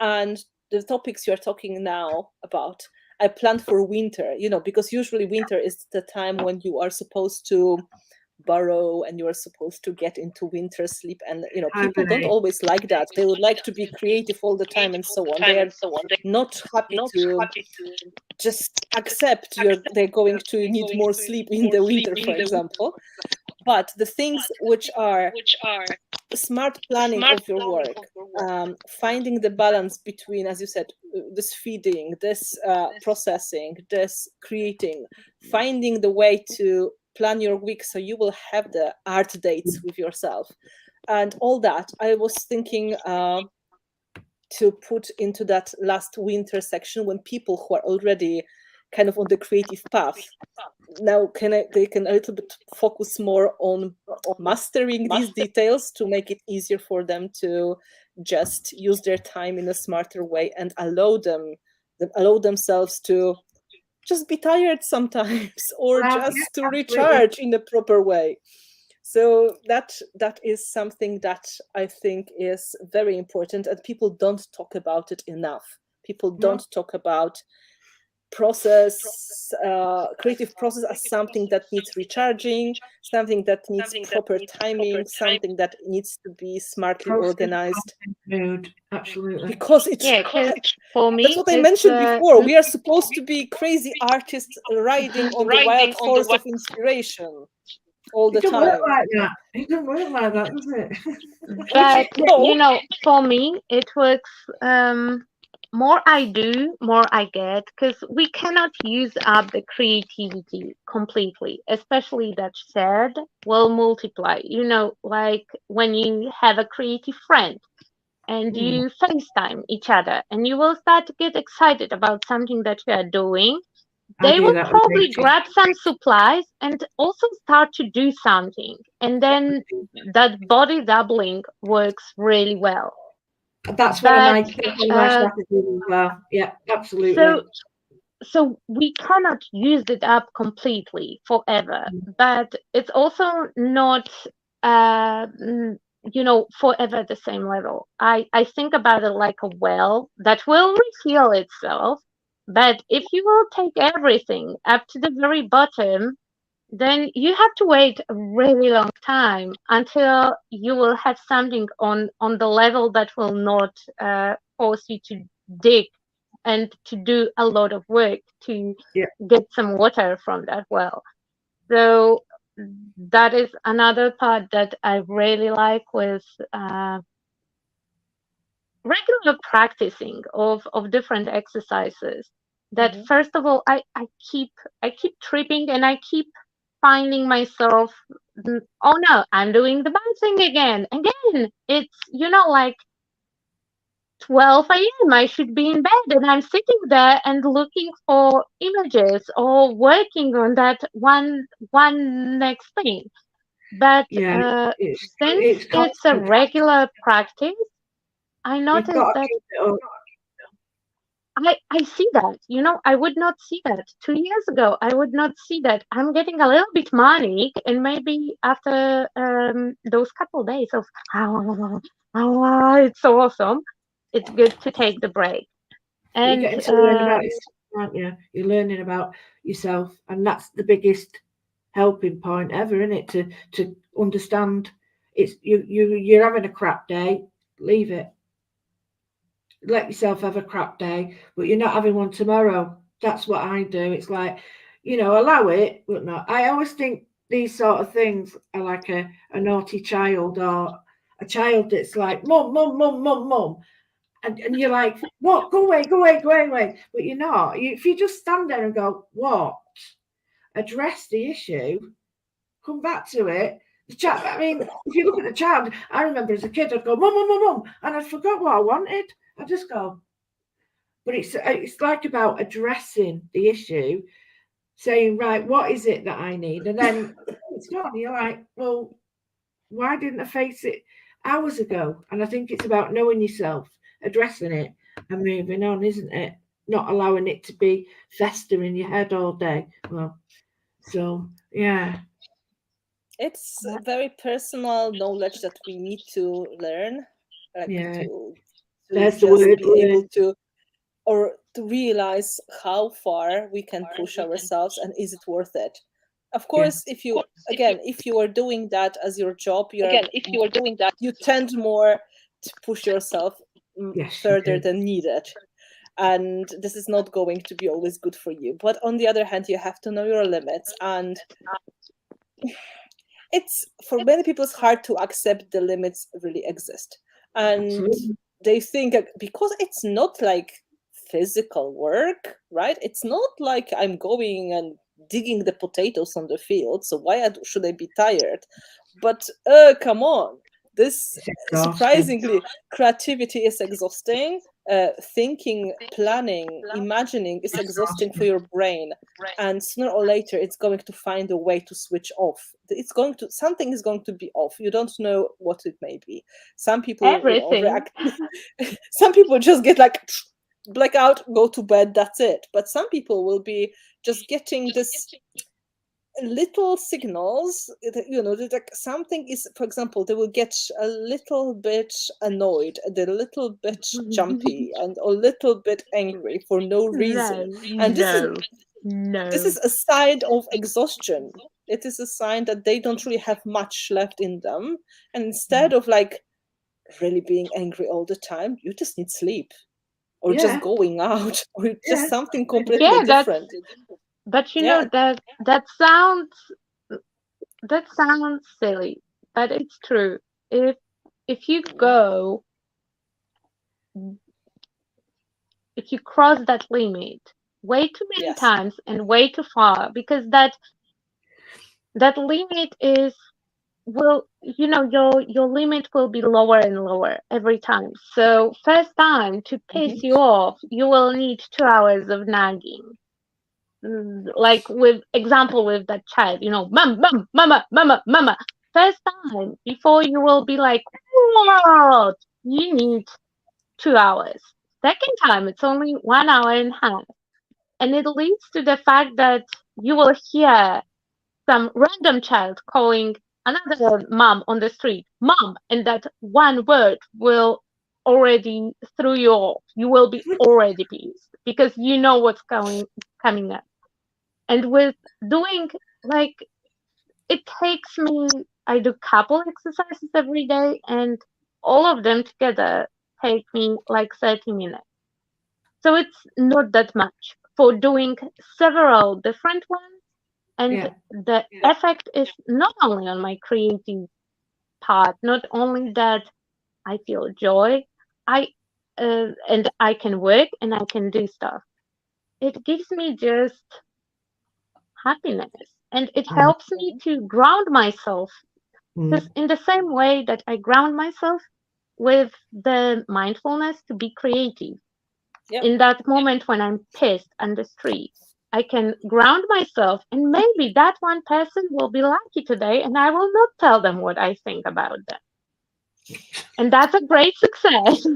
And the topics you're talking now about, I planned for winter, because usually winter is the time when you are supposed to burrow and you are supposed to get into winter sleep, and people don't Hibernate. always like that. They would like to be creative all the time and so on. They are not happy to just accept they're going to need more sleep in the winter, for example. But the things which are smart planning of your work, finding the balance between, as you said, this feeding, this processing, this creating, finding the way to plan your week so you will have the art dates with yourself and all that. I was thinking to put into that last winter section, when people who are already kind of on the creative path now they can a little bit focus more on mastering these details to make it easier for them to just use their time in a smarter way and allow themselves to just be tired sometimes or Yeah, just to absolutely. recharge in a proper way. So that is something that I think is very important, and people don't talk about it enough. People No, don't talk about creative process as something that needs recharging, something that needs proper timing, something that needs to be smartly process, organized, content, mood. Absolutely. because it's Yeah, because for that's me, what I it's mentioned before. We are supposed to be crazy artists riding on the wild horse of inspiration all It the doesn't work time, like that. It doesn't work like that, does it? which but no. for me, it works. more I do, more I get, because we cannot use up the creativity completely, especially that shared will multiply. You know, like when you have a creative friend and Mm. you FaceTime each other and you will start to get excited about something that you are doing, I they do will that with probably Rachel. grab some supplies and also start to do something. And then that body doubling works really well. That's But one of my strategies as well. Yeah, absolutely. so so we cannot use it up completely forever, but it's also not forever at the same level. I think about it like a well that will refill itself, but if you will take everything up to the very bottom, then you have to wait a really long time until you will have something on the level that will not force you to dig and to do a lot of work to Yeah. get some water from that well. So that is another part that I really like with regular practicing of different exercises. That first of all, I keep tripping and I keep finding myself. Oh no, I'm doing the bouncing again. It's like 12 a.m. I should be in bed and I'm sitting there and looking for images or working on that one next thing. But Yeah, since it's it's a constant. regular practice, I You've noticed got to that keep it up. I see that. I would not see that 2 years ago. I would not see that. I'm getting a little bit manic, and maybe after those couple days of it's so awesome, it's good to take the break. But you're And getting to learn about yourself, aren't you? You're learning about yourself, and that's the biggest helping point ever, isn't it? To understand it's you're having a crap day, leave it. Let yourself have a crap day, but you're not having one tomorrow. That's what I do. It's like, allow it, but not. I always think these sort of things are like a naughty child or a child that's like, mum, mum, mum, mum, mum. And you're like, what? Go away, go away, go away. But you're not. If you just stand there and go, what? Address the issue, come back to it. The child, I mean, if you look at the child, I remember as a kid, I'd go, mum, mum, mum, mum, and I forgot what I wanted. I just go, but it's like about addressing the issue, saying, right, what is it that I need? And then it's gone. You're like, well, why didn't I face it hours ago? And I think it's about knowing yourself, addressing it, and moving on, isn't it? Not allowing it to be fester in your head all day. Well, so yeah. It's a very personal knowledge that we need to learn, like Yeah. to There's the just word. be able to, or to realize how far we can push ourselves and is it worth it. Of course, if you are doing that as your job, you tend more to push yourself Yes, you further do. than needed, and this is not going to be always good for you. But on the other hand, you have to know your limits, and it's, for many people, it's hard to accept the limits really exist, and Absolutely. they think because it's not like physical work, right? It's not like I'm going and digging the potatoes on the field, so why should I be tired? But come on, this It's exhausting. surprisingly, creativity is exhausting. Thinking, planning, imagining is exhausting for your brain, and sooner or later it's going to find a way to switch off. Something is going to be off. You don't know what it may be. Some people everything. react. Some people just get like blackout, go to bed, that's it. But some people will be just getting this little signals that like something is, for example, they will get a little bit annoyed and a little bit jumpy and a little bit angry for no reason. And this is a sign of exhaustion. It is a sign that they don't really have much left in them, and instead of like really being angry all the time, you just need sleep, or Yeah. just going out, or just Yeah. something completely Yeah, different. but Yeah. that sounds silly, but it's true. If you go if you cross that limit way too many Yes. times and way too far, because that limit is will your limit will be lower and lower every time. So first time to piss you off, you will need 2 hours of nagging. Like with example with that child, mom, mama, mama, mama. First time before you will be like, what? You need 2 hours. Second time, it's only 1 hour and a half. And it leads to the fact that you will hear some random child calling another mom on the street, mom, and that one word will already throw you off. You will be already pissed because you know what's coming up. And with doing like it takes me, I do couple exercises every day, and all of them together take me like 30 minutes. So it's not that much for doing several different ones. And Yeah. the effect is not only on my creative part, not only that I feel joy, and I can work and I can do stuff. It gives me just happiness, and it helps me to ground myself. Because in the same way that I ground myself with the mindfulness to be creative, Yep. in that moment when I'm pissed on the street, I can ground myself, and maybe that one person will be lucky today, and I will not tell them what I think about them. And that's a great success.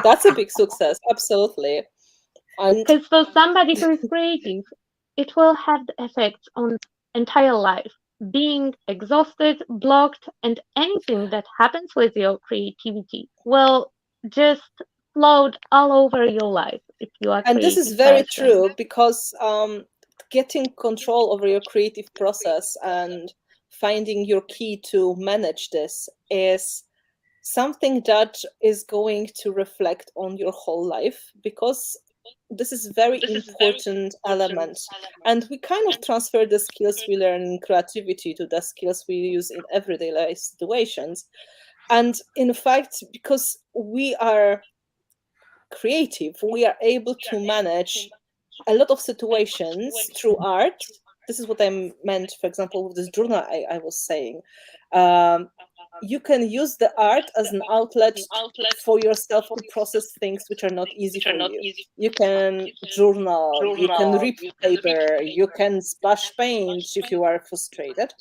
That's a big success, absolutely. And Because for somebody who is creative, it will have the effects on entire life. Being exhausted, blocked, and anything that happens with your creativity will just float all over your life if you are a and this is creative very person. true, because getting control over your creative process and finding your key to manage this is something that is going to reflect on your whole life, because this is very important element, and we kind of transfer the skills we learn in creativity to the skills we use in everyday life situations. And in fact, because we are creative, we are able to manage a lot of situations through art. This is what I meant, for example, with this journal I was saying. You can use the art as an outlet for yourself to process things which are not easy for you. You can journal, you can rip paper, you can splash paint if you are frustrated,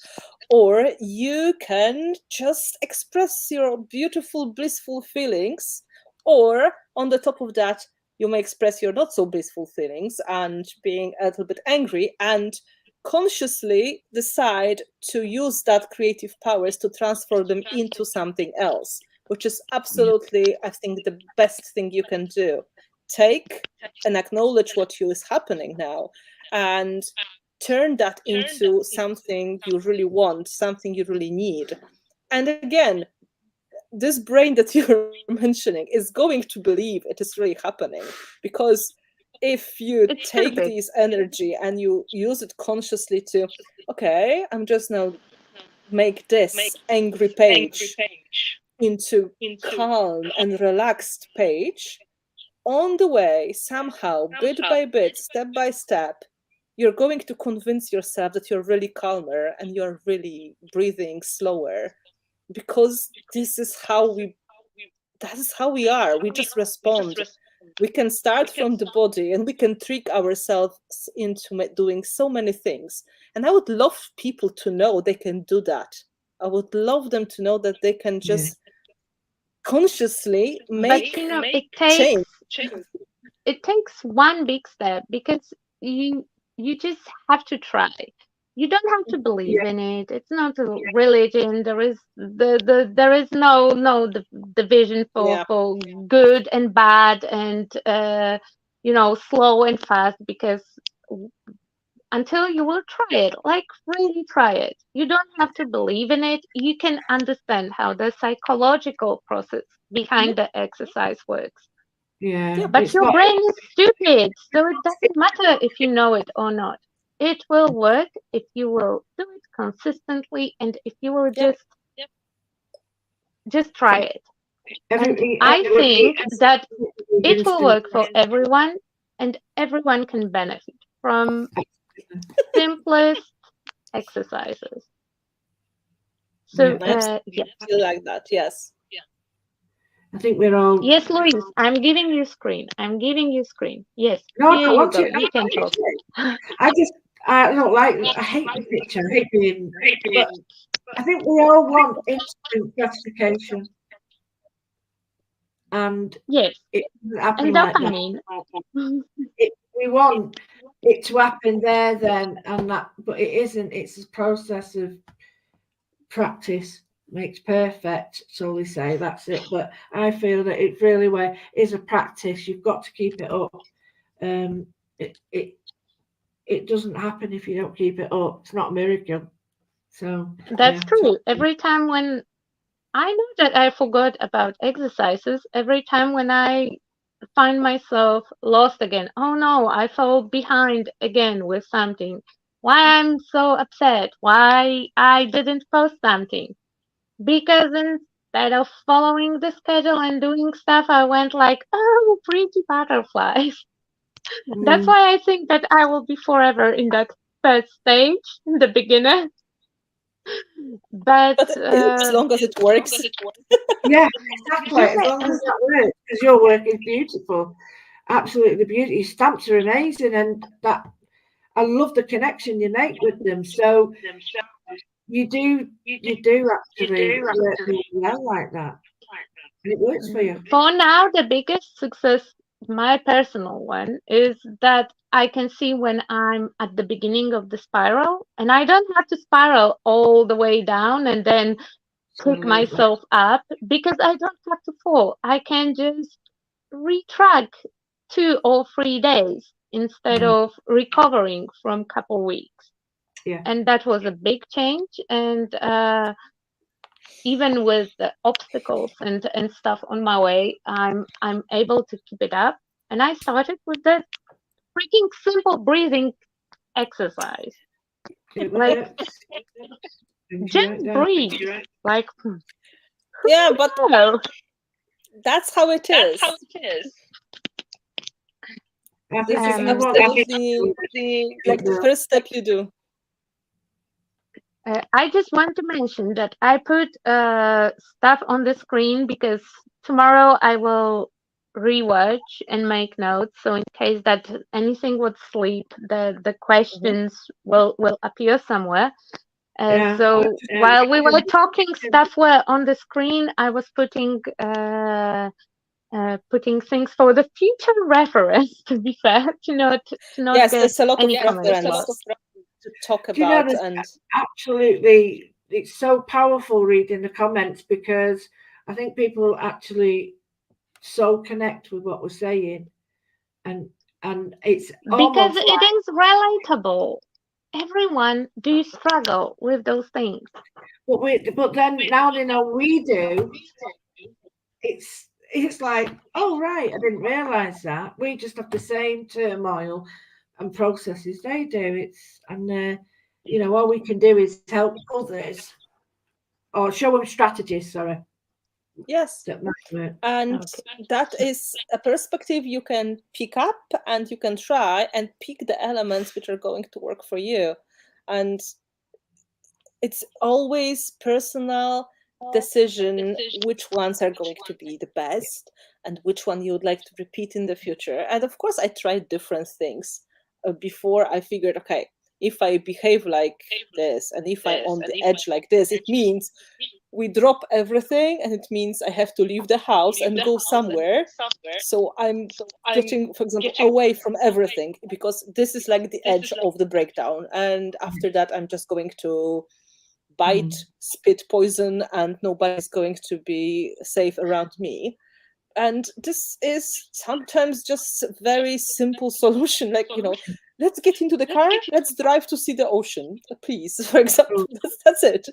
or you can just express your beautiful, blissful feelings, or on the top of that, you may express your not so blissful feelings and being a little bit angry, and consciously decide to use that creative powers to transfer them into something else, which is absolutely, I think, the best thing you can do. Take and acknowledge what is happening now and turn that into something you really want, something you really need. And again, this brain that you're mentioning is going to believe it is really happening, because if you It should take be. this energy and you use it consciously to, okay, I'm just now make this angry page into calm and relaxed page, on the way, somehow, bit by bit, step by step, you're going to convince yourself that you're really calmer and you're really breathing slower, because that is how we are. We just respond. We can start from the body and we can trick ourselves into doing so many things. And I would love people to know they can do that. I would love them to know that they can just consciously But make it change. takes one big step, because you just have to try. You don't have to believe in it. It's not a religion. There is no division Yeah. for good and bad, and slow and fast, because until you will try it, like really try it. You don't have to believe in it. You can understand how the psychological process behind the exercise works. Yeah. But It's your like, brain is stupid, so it doesn't matter if you know it or not. It will work if you will do it consistently, and if you will Yep. just try it. I think that it will work for everyone, and everyone can benefit from simplest exercises. So, I feel like that. Yes. I think we're all. Yes, Louise, I'm giving you screen. I'm giving you screen. Yes, No, here you go. You can talk. I don't like. I hate the picture. I hate being. But I think we all want instant gratification, and Yes, it doesn't happen and like that. dopamine. We want it to happen there, then, and that, but it isn't. It's a process of practice makes perfect, so they say. That's it. But I feel that it really is a practice. You've got to keep it up. It doesn't happen if you don't keep it up. It's not a miracle. So That's true. Every time when I know that I forgot about exercises, every time when I find myself lost again, oh no, I fell behind again with something. Why I'm so upset? Why I didn't post something? Because instead of following the schedule and doing stuff, I went like, oh, pretty butterflies. That's why I think that I will be forever in that first stage, in the beginner. But as long as it works. Yeah, exactly. As long as that works, because your work is beautiful, absolutely beautiful. Your stamps are amazing, and that I love the connection you make with them. So you do actually work really well like that, and it works for you. For now, the biggest success, my personal one, is that I can see when I'm at the beginning of the spiral, and I don't have to spiral all the way down and then pick myself up, because I don't have to fall. I can just retrack 2 or 3 days instead of recovering from couple weeks. Yeah. And that was a big change. And even with the obstacles and stuff on my way, I'm able to keep it up. And I started with the freaking simple breathing exercise. Like, just breathe. Like, yeah, but that's how it is. This is absolutely like the first step you do. I just want to mention that I put stuff on the screen because tomorrow I will rewatch and make notes. So in case that anything would slip, the questions will appear somewhere. So while we were talking, stuff were on the screen. I was putting things for the future reference. To be fair, to not yes, get there's a lot of any reference to talk about. And absolutely, it's so powerful reading the comments, because I think people actually so connect with what we're saying, and it's because it is relatable. Everyone do struggle with those things. But then now they know we do. It's like, oh right, I didn't realise that. We just have the same turmoil and processes they do. All we can do is help others or show them strategies. Sorry. Yes, and that is a perspective you can pick up, and you can try and pick the elements which are going to work for you. And it's always personal decision which ones are going to be the best and which one you would like to repeat in the future. And of course, I tried different things before I figured, okay, if I behave like this and if I'm on the edge like this, it means we drop everything, and it means I have to leave the house and go somewhere. So I'm getting, for example, away from everything, because this is like the edge of the breakdown. And after that, I'm just going to bite, spit poison, and nobody's going to be safe around me. And this is sometimes just a very simple solution, like, let's get into the car, let's drive to see the ocean, please, for example. That's it.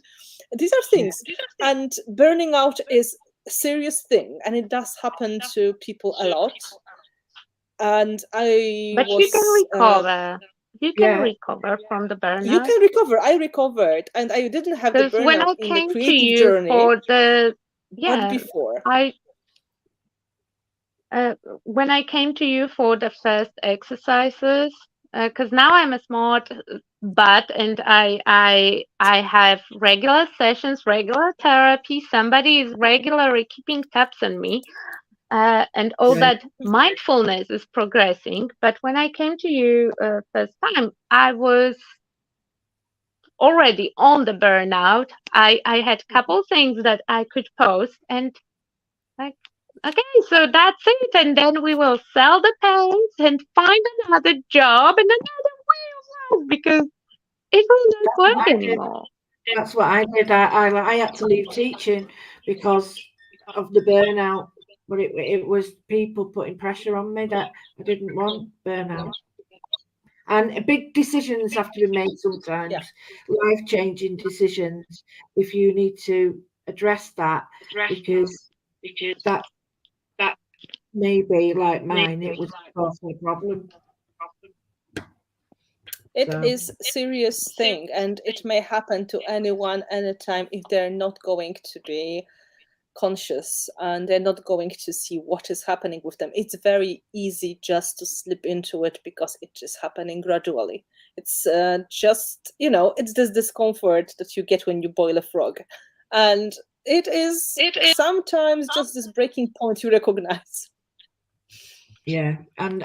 These are things. And burning out is a serious thing, and it does happen to people a lot. And you can recover. You can recover from the burnout. You can recover. I recovered, and I didn't have the burnout when I in came the to creative you journey. For the but before, I when I came to you for the first exercises, because now I'm a smart butt and I have regular sessions, regular therapy. Somebody is regularly keeping tabs on me, and all Right. that mindfulness is progressing. But when I came to you first time, I was already on the burnout. I had a couple things that I could post, and like, okay, so that's it. And then we will sell the pants and find another job and another way of life because it will not What work I did. anymore. That's what I did. I had to leave teaching because of the burnout. But it was people putting pressure on me that I didn't want burnout. And big decisions have to be made sometimes, life-changing decisions. If you need to address that, because that may be like mine, it was causing a problem. It So is a serious thing, and it may happen to anyone anytime if they're not going to be conscious and they're not going to see what is happening with them. It's very easy just to slip into it because it is happening gradually. It's just, it's this discomfort that you get when you boil a frog. And it is sometimes just this breaking point you recognize. yeah, and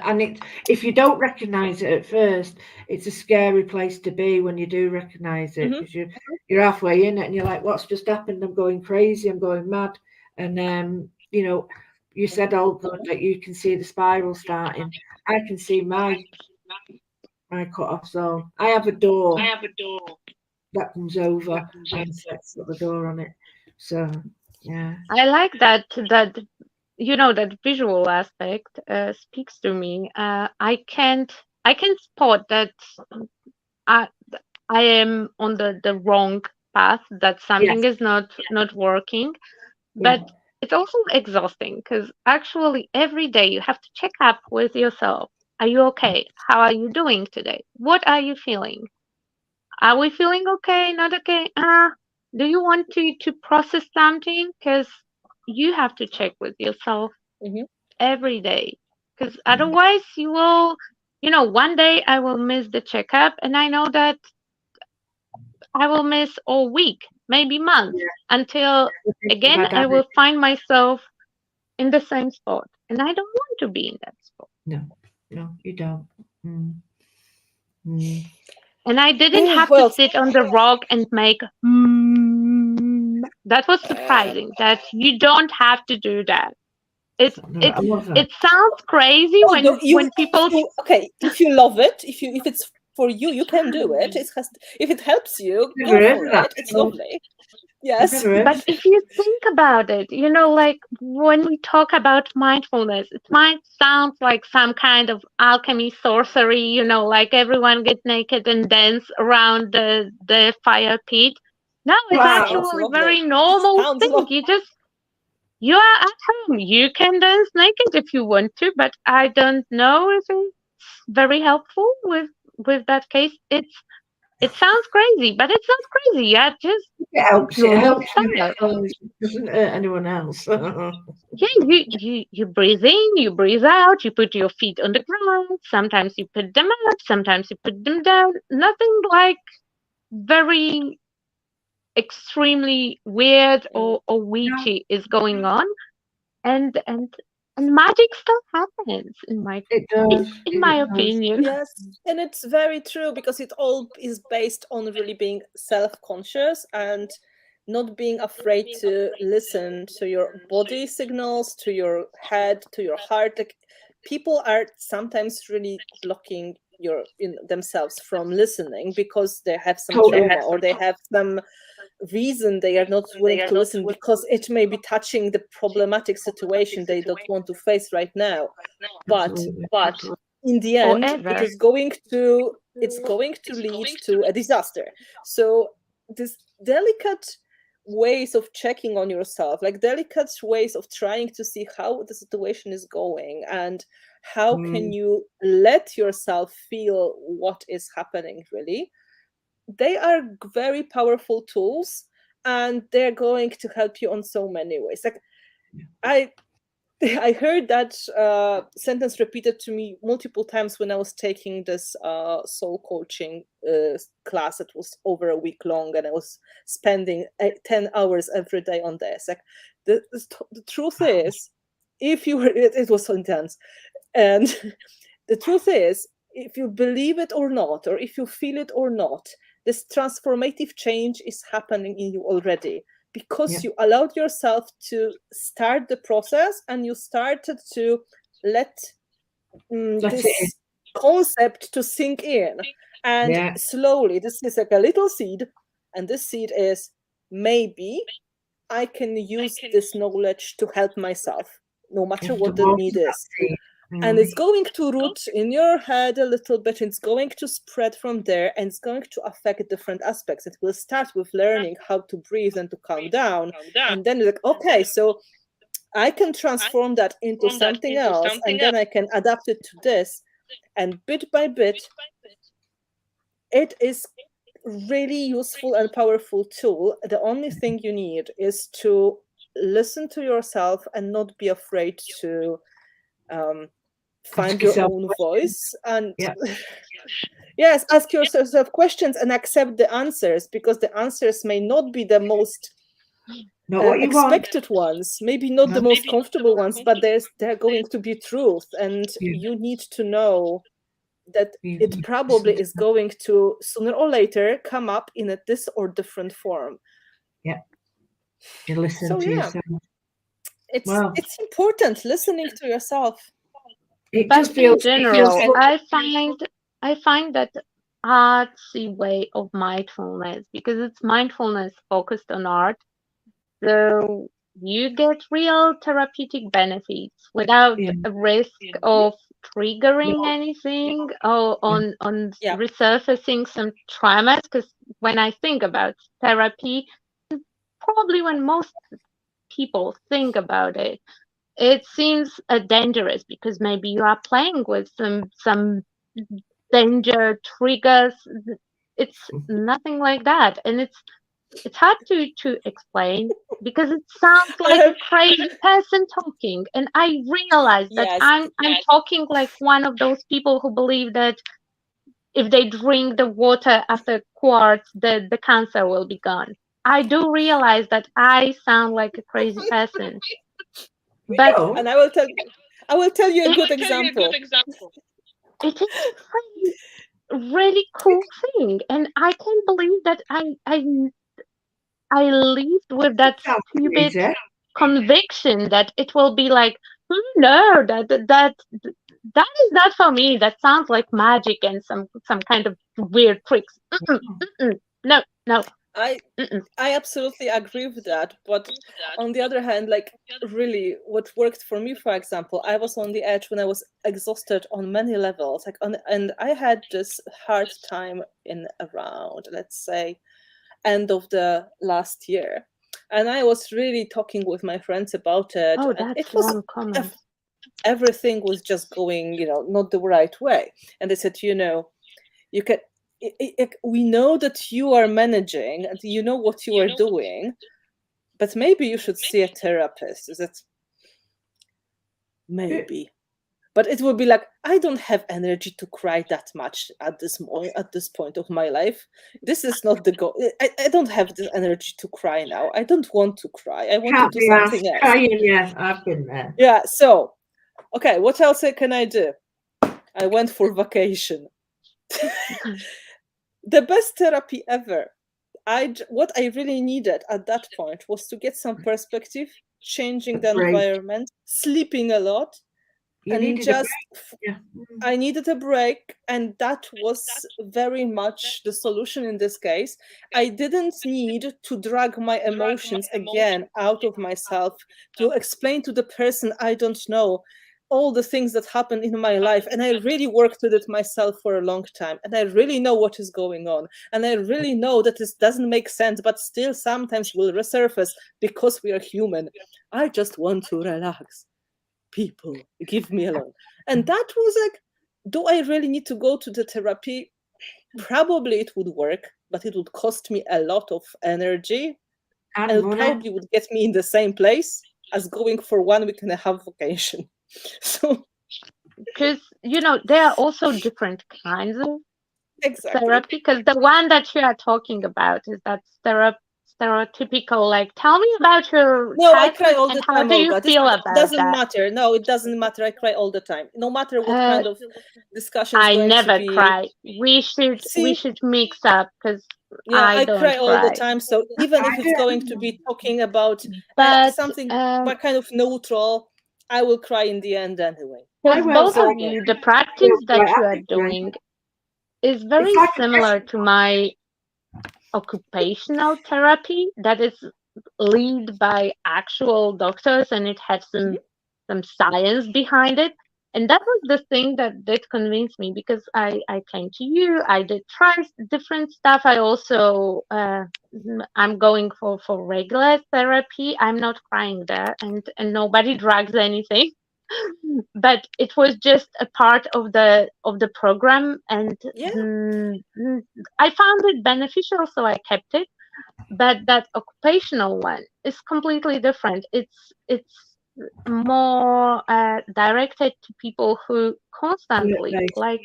if you don't recognize it at first, it's a scary place to be when you do recognize it, because you're halfway in it and you're like, what's just happened? I'm going crazy, I'm going mad. And you said, oh God, that you can see the spiral starting. I can see my cut off zone. I have a door that comes over and sets up the door on it. So yeah. I like that that visual aspect speaks to me. I can spot that I I am on the wrong path, that something Yes. is not working. Yeah. But it's also exhausting because actually every day you have to check up with yourself. Are you okay? How are you doing today? What are you feeling? Are we feeling okay? Not okay? Do you want to process something? Because you have to check with yourself every day. Because otherwise you will, one day I will miss the checkup, and I know that I will miss all week, maybe months, until It's a again bad I habit. will find myself in the same spot. And I don't want to be in that spot. No, you don't. Mm. And I didn't have to sit on the rock and make that was surprising that you don't have to do that. It's No, I love that. it sounds crazy when people okay, if you love it, if it's for you, you can do it. If it helps you, go for it. It's lovely. Yes. But if you think about it, like when we talk about mindfulness, it might sound like some kind of alchemy, sorcery, like everyone get naked and dance around the fire pit. No, it's actually a very normal thing. You are at home. You can dance naked if you want to, but I don't know if it's very helpful with that case. It sounds crazy, but it's not crazy. Yeah, just It helps. It normal helps stuff. you. It doesn't hurt anyone else. Yeah, you breathe in, you breathe out, you put your feet on the ground. Sometimes you put them up, sometimes you put them down. Nothing like very extremely weird or witchy is going on, and magic still happens in my It does. in my opinion. Yes, and it's very true because it all is based on really being self-conscious and not being afraid to listen to your body signals, to your head, to your heart. Like, people are sometimes really blocking themselves from listening because they have some trauma or they have some reason they are not willing to listen because it may be touching the problematic situation they don't want to face right now. But in the end, it's going to lead to a disaster. So this delicate ways of checking on yourself, like delicate ways of trying to see how the situation is going and how can you let yourself feel what is happening, really, they are very powerful tools, and they're going to help you on so many ways. Like I heard that sentence repeated to me multiple times when I was taking this soul coaching class. It was over a week long, and I was spending 10 hours every day on this. Like, the truth is, if you were, it was so intense, and the truth is, if you believe it or not, or if you feel it or not, this transformative change is happening in you already, because you allowed yourself to start the process, and you started to let this concept to sink in. And slowly, this is like a little seed, and this seed is, maybe I can use this knowledge to help myself, no matter what the need is. And it's going to root in your head a little bit. It's going to spread from there, and it's going to affect different aspects. It will start with learning how to breathe and to calm down. And then it's like, okay, so I can transform that into something else, and then I can adapt it to this. And bit by bit, it is really useful and powerful tool. The only thing you need is to listen to yourself and not be afraid to find your own voice, and yes, ask yourself questions and accept the answers, because the answers may not be the most expected ones, maybe not the most comfortable ones, but they're going to be truth, and you need to know that it probably is going to sooner or later come up in this or different form. You listen to yourself. It's important, listening to yourself. It But just feels, in general, I find that artsy way of mindfulness, because it's mindfulness focused on art, so you get real therapeutic benefits without a risk of triggering anything or on resurfacing some traumas. Because when I think about therapy, probably when most people think about it, it seems dangerous, because maybe you are playing with some danger triggers. It's nothing like that, and it's hard to explain, because it sounds like a crazy person talking, and I realize that I'm talking like one of those people who believe that if they drink the water after quarts, the cancer will be gone. I do realize that I sound like a crazy person. But and I will tell you a good example. It is a really cool thing, and I can't believe that I lived with that stupid conviction that it will be like, no, that is not for me. That sounds like magic and some kind of weird tricks. No. I absolutely agree with that, but on the other hand, like, really, what worked for me, for example, I was on the edge when I was exhausted on many levels, like and I had this hard time in around, let's say, end of the last year, and I was really talking with my friends about it. Oh, and that's it was everything was just going, not the right way. And they said, you can. We know that you are managing and you know what you are doing, but maybe you should see a therapist. Is it? Maybe. But it would be like, I don't have energy to cry that much at this point of my life. This is not the goal. I don't have the energy to cry now. I don't want to cry. I want to do something else. Yeah, I've been there. Yeah, so, okay, what else can I do? I went for vacation. The best therapy ever. What I really needed at that point was to get some perspective, changing the environment, sleeping a lot, I needed a break, and that was very much the solution in this case. I didn't need to drag my emotions again out of myself to explain to the person I don't know all the things that happened in my life. And I really worked with it myself for a long time, and I really know what is going on, and I really know that this doesn't make sense, but still sometimes will resurface because we are human. I just want to relax. People, give me alone. And that was like, do I really need to go to the therapy? Probably it would work, but it would cost me a lot of energy, and probably would get me in the same place. as going for 1 week and a half vacation. So Because there are also different kinds of exactly. therapy. Because the one that you are talking about is that stereotypical, like, tell me about your No, I cry childhood all and the how time, do you Olga. This feel about doesn't that? matter. No, it doesn't matter. I cry all the time. No matter what Uh, kind of discussion is I going to never be. cry. We should See, mix up because yeah, I I don't cry all the cry. time. So even if it's going to be talking about But something kind of neutral, I will cry in the end anyway. because will both cry. of you, the practice that you are doing is very It's like a similar to my occupational therapy that is led by actual doctors, and it has some science behind it. And that was the thing that did convince me, because I came to you, I did try different stuff. I also I'm going for regular therapy. I'm not crying there, and nobody drags anything. But it was just a part of the program, and Yeah. I found it beneficial, so I kept it. But that occupational one is completely different. It's more directed to people who constantly, like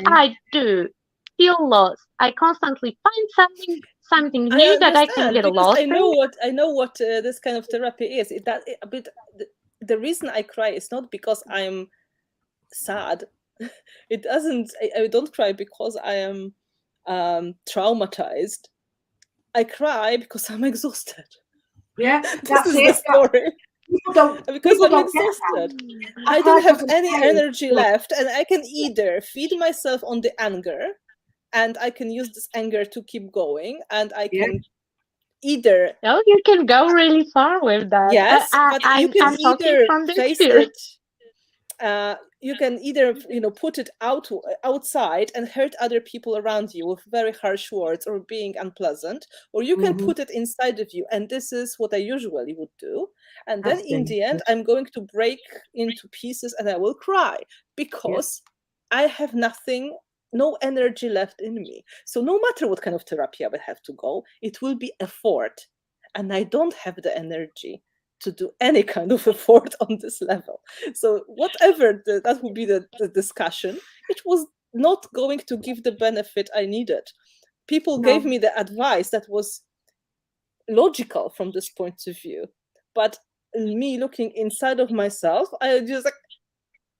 I do, feel lost. I constantly find something I new that I can understand, get because lost I know what this kind of therapy is. But the reason I cry is not because I'm sad. It doesn't. I don't cry because I am traumatized. I cry because I'm exhausted. Yeah, This is the story. Because I'm exhausted. I don't have any energy left, and I can either feed myself on the anger, and I can use this anger to keep going, and I can either. Oh, you can go really far with that. Yes, but you can I'm talking either from the face experience. it. You can either put it outside and hurt other people around you with very harsh words or being unpleasant, or you can put it inside of you, and this is what I usually would do. And then in the end, I'm going to break into pieces and I will cry, because I have no energy left in me. So no matter what kind of therapy I will have to go, it will be effort, and I don't have the energy to do any kind of effort on this level. So whatever that would be the discussion, it was not going to give the benefit I needed. People gave me the advice that was logical from this point of view, but me looking inside of myself, I just like,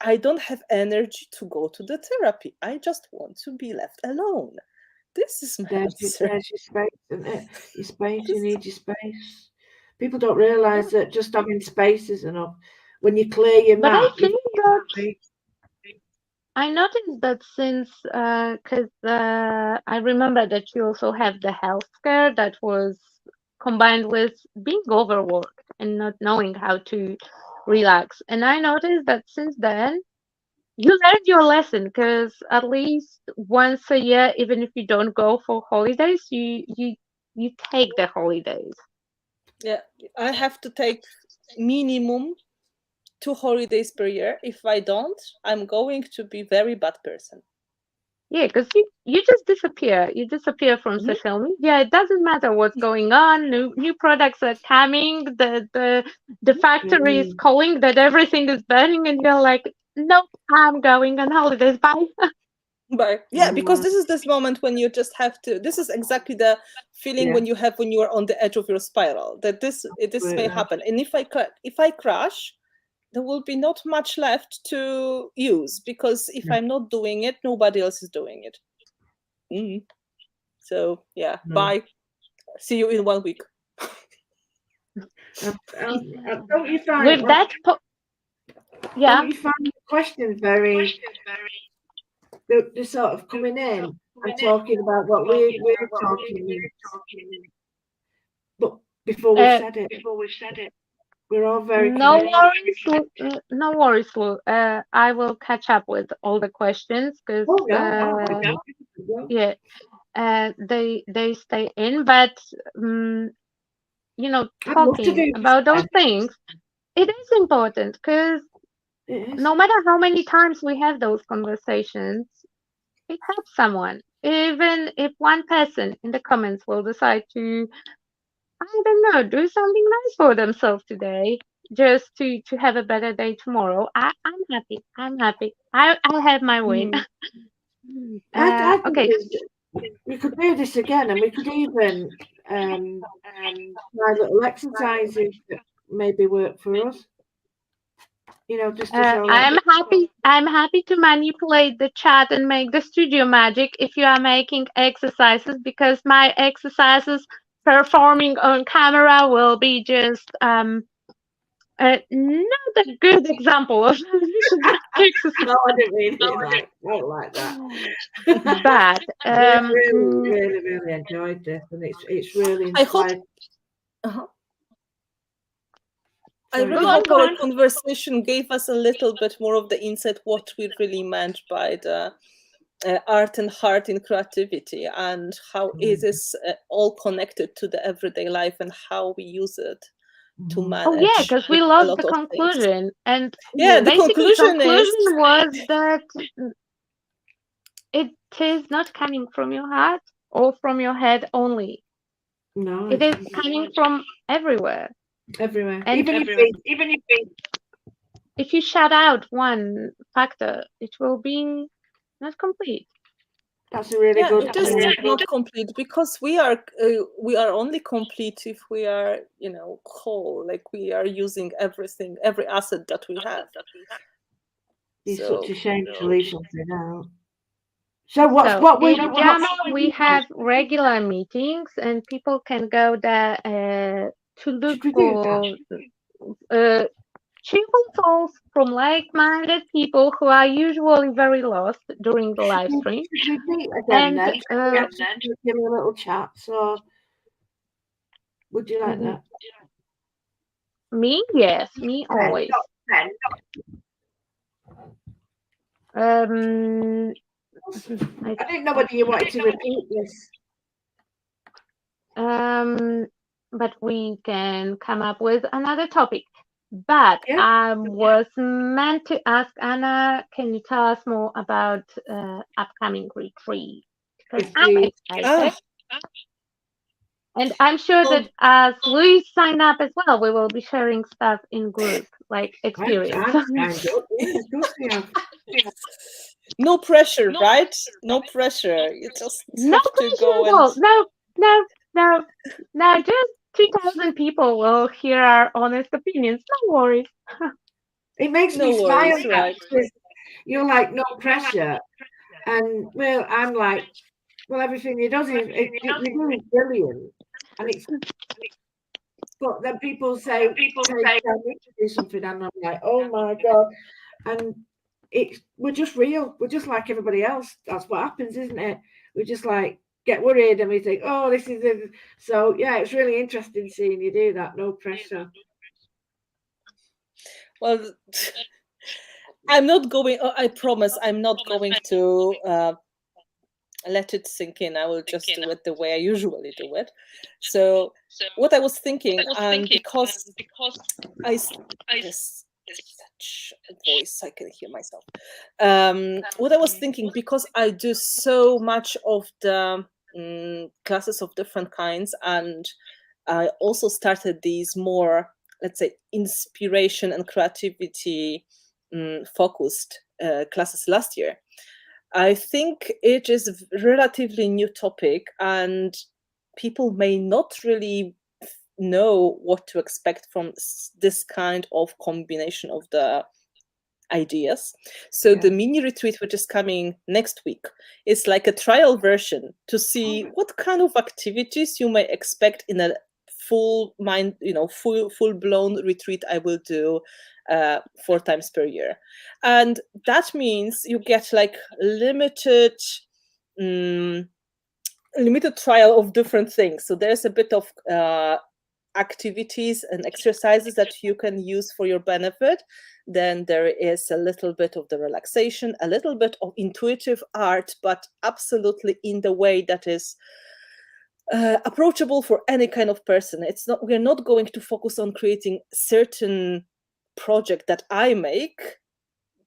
I don't have energy to go to the therapy. I just want to be left alone. This is my answer. There's your space, isn't it? Your space, you need your space. People don't realise that just having space is enough. When you clear your But map, I think that I noticed that since, because I remember that you also have the healthcare that was combined with being overworked and not knowing how to relax. And I noticed that since then, you learned your lesson, because at least once a year, even if you don't go for holidays, you take the holidays. Yeah, I have to take minimum 2 holidays per year. If I don't, I'm going to be very bad person. Yeah, because you just disappear. You disappear from social media. It doesn't matter what's going on. New products are coming. The factory is calling that everything is burning, and you're like, nope, I'm going on holidays. Bye. But yeah, because this is this moment when you just have to. This is exactly the feeling when you have when you are on the edge of your spiral. That this may happen, and if I crash, there will be not much left to use, because if I'm not doing it, nobody else is doing it. So yeah, bye. See you in 1 week. Don't you find With that, yeah, don't you find the questions very? They're sort of coming in and talking about what we're talking. But before we've said it, we're all very no connected. worries, no worries, Lou. I will catch up with all the questions, because yeah, they stay in. But talking about those things, it is important, because no matter how many times we have those conversations, it helps someone. Even if one person in the comments will decide to, I don't know, do something nice for themselves today, just to have a better day tomorrow, I'm happy. I'm happy. I'll have my win. I think Okay. we could do this again, and we could even try little exercises that maybe work for us. You know, just to show. I'm happy to manipulate the chat and make the studio magic if you are making exercises, because my exercises performing on camera will be just not a good example of exercise. No, I didn't mean it like that. But really enjoyed this, and it's really inspired. I really hope our conversation gave us a little bit more of the insight what we really meant by the art and heart in creativity, and how it is all connected to the everyday life and how we use it to manage. Oh yeah, because we lost the conclusion, and yeah, the conclusion was that it is not coming from your heart or from your head only. No, it is coming from everywhere. Everywhere, and even if you shut out one factor, it will be not complete. That's a really good. It is not complete, because we are only complete if we are, whole, like we are using everything, every asset that we have. It's such a shame to leave something out. So what in JAMA we have regular meetings, and people can go there to look for cheerful souls from like-minded people who are usually very lost during the live stream. And give me a little chat. So, would you like that? Me? Yes, me always. I didn't know whether you wanted to repeat this. But we can come up with another topic. But I was meant to ask Anna, can you tell us more about upcoming retreat? Because I'm excited. And I'm sure that as Louise signed up as well, we will be sharing stuff in group, like experience. No pressure, right? No pressure. You just have to go and... No, just 2,000 people will hear our honest opinions. No worries. It makes me smile, right? Because you're like, no pressure. And well, I'm like, well, everything he does is brilliant. And it's, but then people say, I need to do something, and I'm like, oh my God. And we're just real. We're just like everybody else. That's what happens, isn't it? We just like get worried and we think, oh, this is it. So yeah, it's really interesting seeing you do that. No pressure. Well, I'm not going. I promise, I'm not going to let it sink in. I will just do it the way I usually do it. So what I was thinking, because I such a voice, I can hear myself. What I was thinking, because I do so much of the classes of different kinds, and I also started these more, let's say, inspiration and creativity focused classes last year. I think it is a relatively new topic, and people may not really know what to expect from this kind of combination of the ideas. So the mini retreat, which is coming next week, is like a trial version to see what kind of activities you may expect in a full blown retreat I will do 4 times per year. And that means you get like limited trial of different things. So there's a bit of activities and exercises that you can use for your benefit. Then there is a little bit of the relaxation, a little bit of intuitive art, but absolutely in the way that is approachable for any kind of person. We're not going to focus on creating certain project that I make,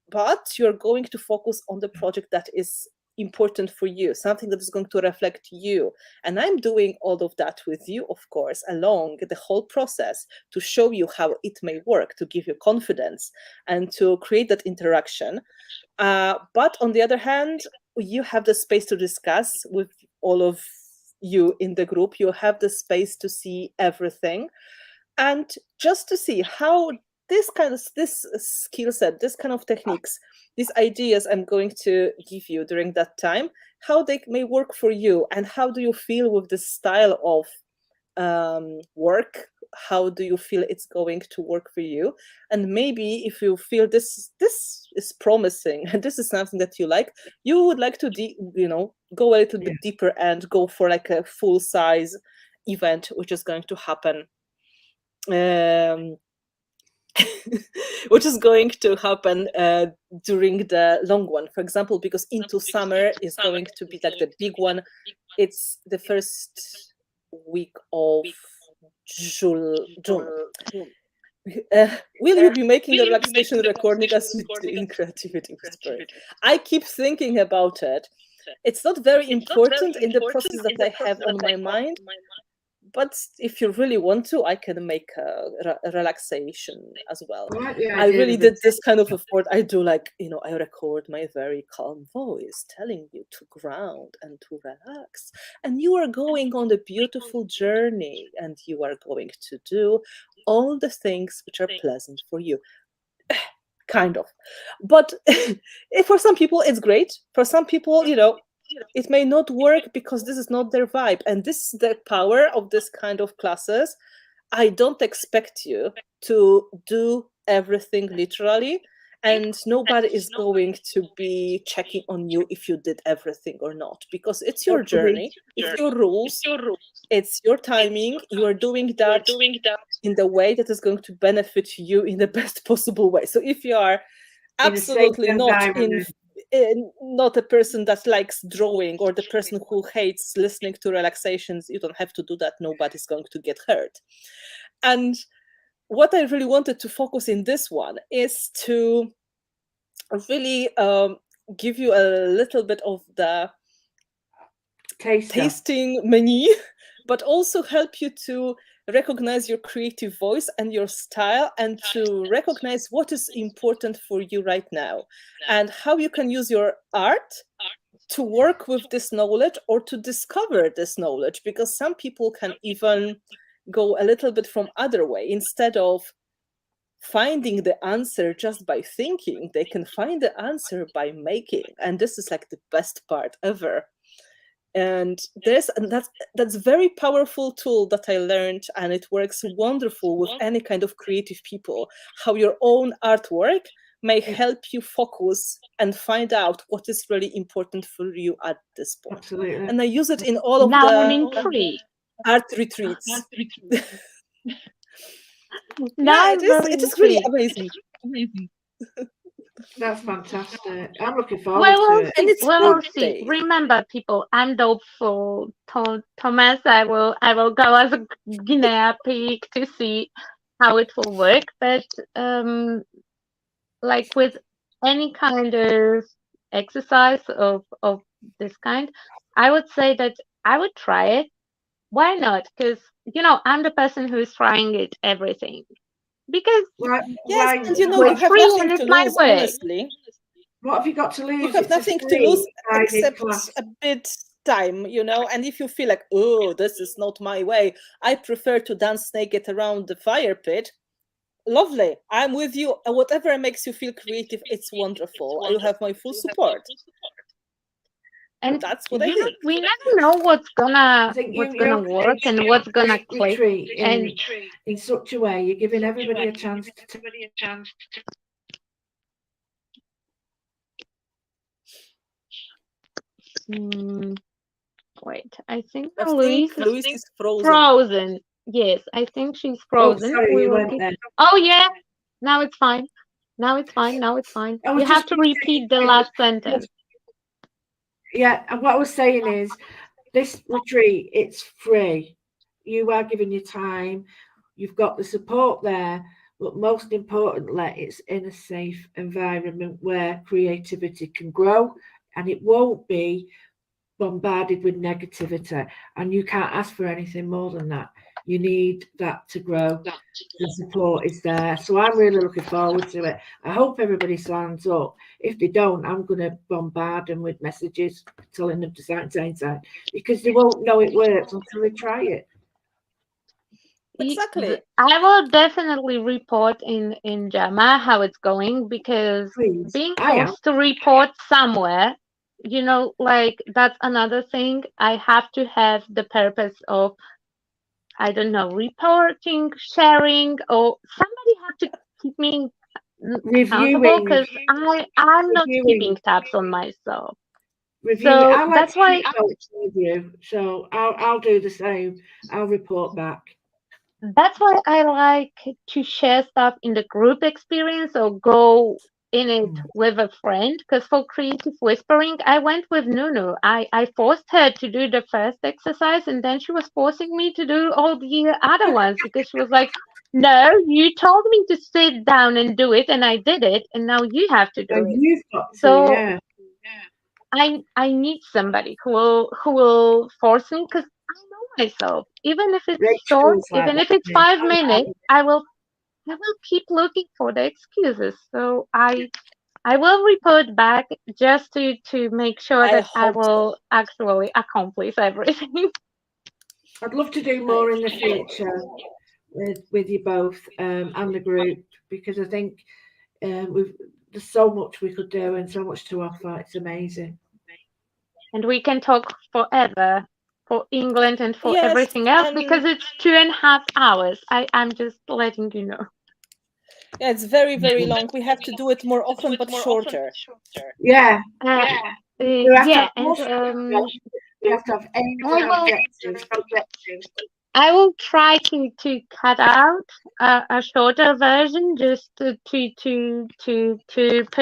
but you're going to focus on the project that is important for you, something that is going to reflect you. And I'm doing all of that with you, of course, along the whole process to show you how it may work, to give you confidence and to create that interaction. But on the other hand, you have the space to discuss with all of you in the group. You have the space to see everything and just to see how this skill set, this kind of techniques, these ideas I'm going to give you during that time, how they may work for you, and how do you feel with this style of work? How do you feel it's going to work for you? And maybe if you feel this is promising and this is something that you like, you would like to go a little bit deeper and go for like a full size event, which is going to happen. Which is going to happen during the long one, for example, because Into Summer is going to be like the big one. It's the first week of June. Will you be making a relaxation recording as you do in Creativity Whisperer? I keep thinking about it. It's not very important in the process that I have on my mind. But if you really want to, I can make a relaxation as well. I really did this kind of effort. I do I record my very calm voice telling you to ground and to relax. And you are going on a beautiful journey and you are going to do all the things which are pleasant for you. Kind of. But for some people, it's great. For some people, it may not work because this is not their vibe. And this is the power of this kind of classes. I don't expect you to do everything literally, and nobody is going to be checking on you if you did everything or not, because it's your journey, it's your rules, it's your timing. You are doing that in the way that is going to benefit you in the best possible way. So if you are absolutely not a person that likes drawing, or the person who hates listening to relaxations, you don't have to do that. Nobody's going to get hurt. And what I really wanted to focus in this one is to really give you a little bit of the tasting menu, but also help you to recognize your creative voice and your style, and to recognize what is important for you right now and how you can use your art to work with this knowledge or to discover this knowledge, because some people can even go a little bit from other way. Instead of finding the answer just by thinking, they can find the answer by making, and this is like the best part ever. And that's a very powerful tool that I learned, and it works wonderful with any kind of creative people, how your own artwork may help you focus and find out what is really important for you at this point. Absolutely. And I use it in all of now the I'm intrigued. art retreats. Now it is really amazing. That's fantastic. I'm looking forward to it. And it's we will good see. day. Remember, people, I'm hopeful. Thomas, I will go as a guinea pig to see how it will work. But like with any kind of exercise of this kind, I would say that I would try it. Why not? Because I'm the person who is trying it everything. Because yes, and you it's have free nothing and to it's my lose, way. honestly. What have you got to lose? You have nothing to lose except a bit time, and if you feel like, oh, this is not my way, I prefer to dance naked around the fire pit, lovely, I'm with you. Whatever makes you feel creative, it's wonderful. You have my full support. And that's what I think. We never know what's gonna work and what's gonna click. And in such a way, you're giving everybody a chance to wait, I think Louise is frozen. Frozen. Yes, I think she's frozen. Oh, sorry, you went there. Oh yeah, now it's fine. Now it's fine. You have to repeat the last sentence. Yeah, and what I was saying is, this retreat, it's free. You are giving your time. You've got the support there, but most importantly, it's in a safe environment where creativity can grow and it won't be bombarded with negativity. And you can't ask for anything more than that. You need that to grow. The support is there. So I'm really looking forward to it. I hope everybody signs up. If they don't, I'm going to bombard them with messages telling them to sign, because they won't know it works until they try it. Exactly. I will definitely report in JAMA how it's going, because Please. being I am. forced to report somewhere, like that's another thing. I have to have the purpose of, I don't know, reporting, sharing, or somebody have to keep me accountable, Reviewing. because I'm not Reviewing. keeping tabs on myself. Reviewing. So I like that's to why keep notes with you, so I'll do the same. I'll report back. I like to share stuff in the group experience or go in it with a friend. Because for creative whispering, I went with Nunu. I forced her to do the first exercise, and then she was forcing me to do all the other ones, because she was like, no, you told me to sit down and do it, and I did it, and now you have to do And it. you've got to, So yeah. I need somebody who will force me, because I know myself. Even if it's short, Rachel's like even if that, it's yeah. 5 minutes, I will keep looking for the excuses. So I will report back, just to make sure I that I hope so. will actually accomplish everything. I'd love to do more in the future with you both, and the group, because I think there's so much we could do and so much to offer. It's amazing. And we can talk forever for England and for Yes, everything else, and because it's 2.5 hours. I'm just letting you know. yeah, it's very, very long. We have to do it more often, but shorter. Yeah. You have to Yeah, have and more you have to have aims I and will objectives. I will try to cut out a shorter version, just to put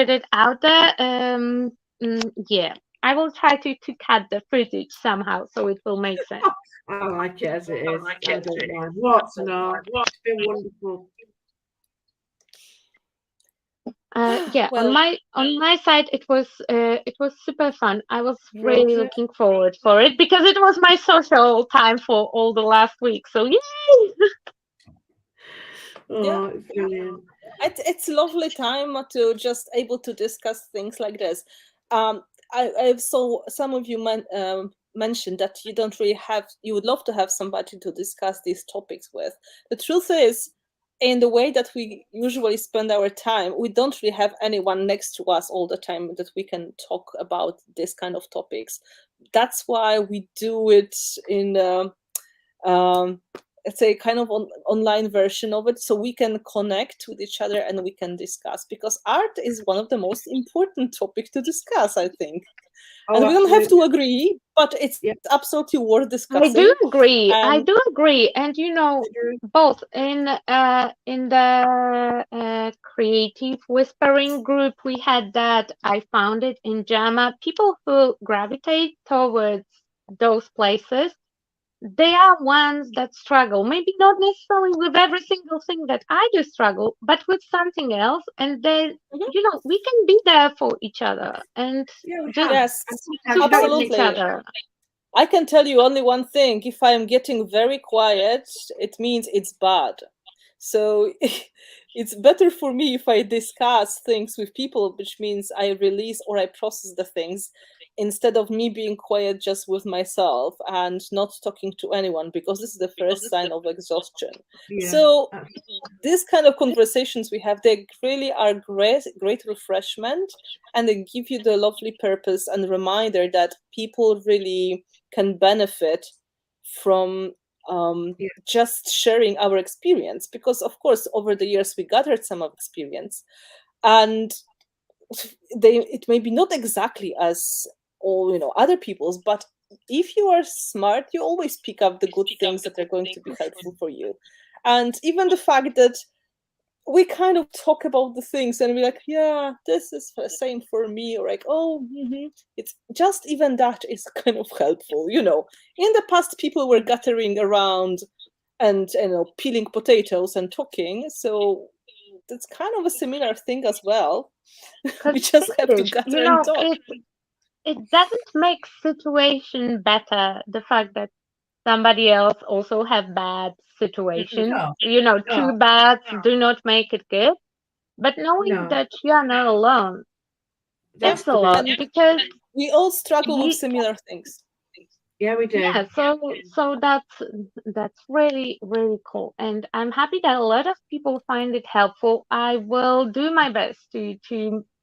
it out there. Yeah, I will try to cut the footage somehow, so it will make sense. I like it as it is. I don't mind. What's not? It's been wonderful. Yeah, Well, on my side, it was super fun. I was really Roger. looking forward for it, because it was my social time for all the last week. So yay! Oh, it's brilliant. it's a lovely time to just able to discuss things like this. I saw some of you mentioned that you don't really have, you would love to have somebody to discuss these topics with. The truth is, in the way that we usually spend our time, we don't really have anyone next to us all the time that we can talk about this kind of topics. That's why we do it in let's say kind of online version of it, so we can connect with each other and we can discuss, because art is one of the most important topics to discuss, I think. And we don't have to agree, but it's absolutely worth discussing. I do agree. I And do agree. And both in the creative whispering group, we had that. I found it in JAMA. People who gravitate towards those places, they are ones that struggle. Maybe not necessarily with every single thing that I do struggle, but with something else. And then, we can be there for each other and just support absolutely. each other. I can tell you only one thing. If I'm getting very quiet, it means it's bad. So it's better for me if I discuss things with people, which means I release or I process the things, instead of me being quiet just with myself and not talking to anyone, because this is the first sign of exhaustion. So these kind of conversations we have, they really are great refreshment, and they give you the lovely purpose and reminder that people really can benefit from just sharing our experience, because of course over the years we gathered some of experience, and it may be not exactly as all other people's, but if you are smart, you always pick up the good things that are going to be helpful for you. And even the fact that we kind of talk about the things and we're like, yeah, this is the same for me, or like, it's just, even that is kind of helpful. In the past, people were gathering around and peeling potatoes and talking, so it's kind of a similar thing as well. We just have to gather and talk. it doesn't make situation better, the fact that somebody else also have bad situations. No, You know, two no, bads do not make it good. But knowing no. that you are not alone, That's it's a the lot bit. because We all struggle with you, similar things. Yeah, we do. yeah, so that's really really cool, and I'm happy that a lot of people find it helpful. I will do my best to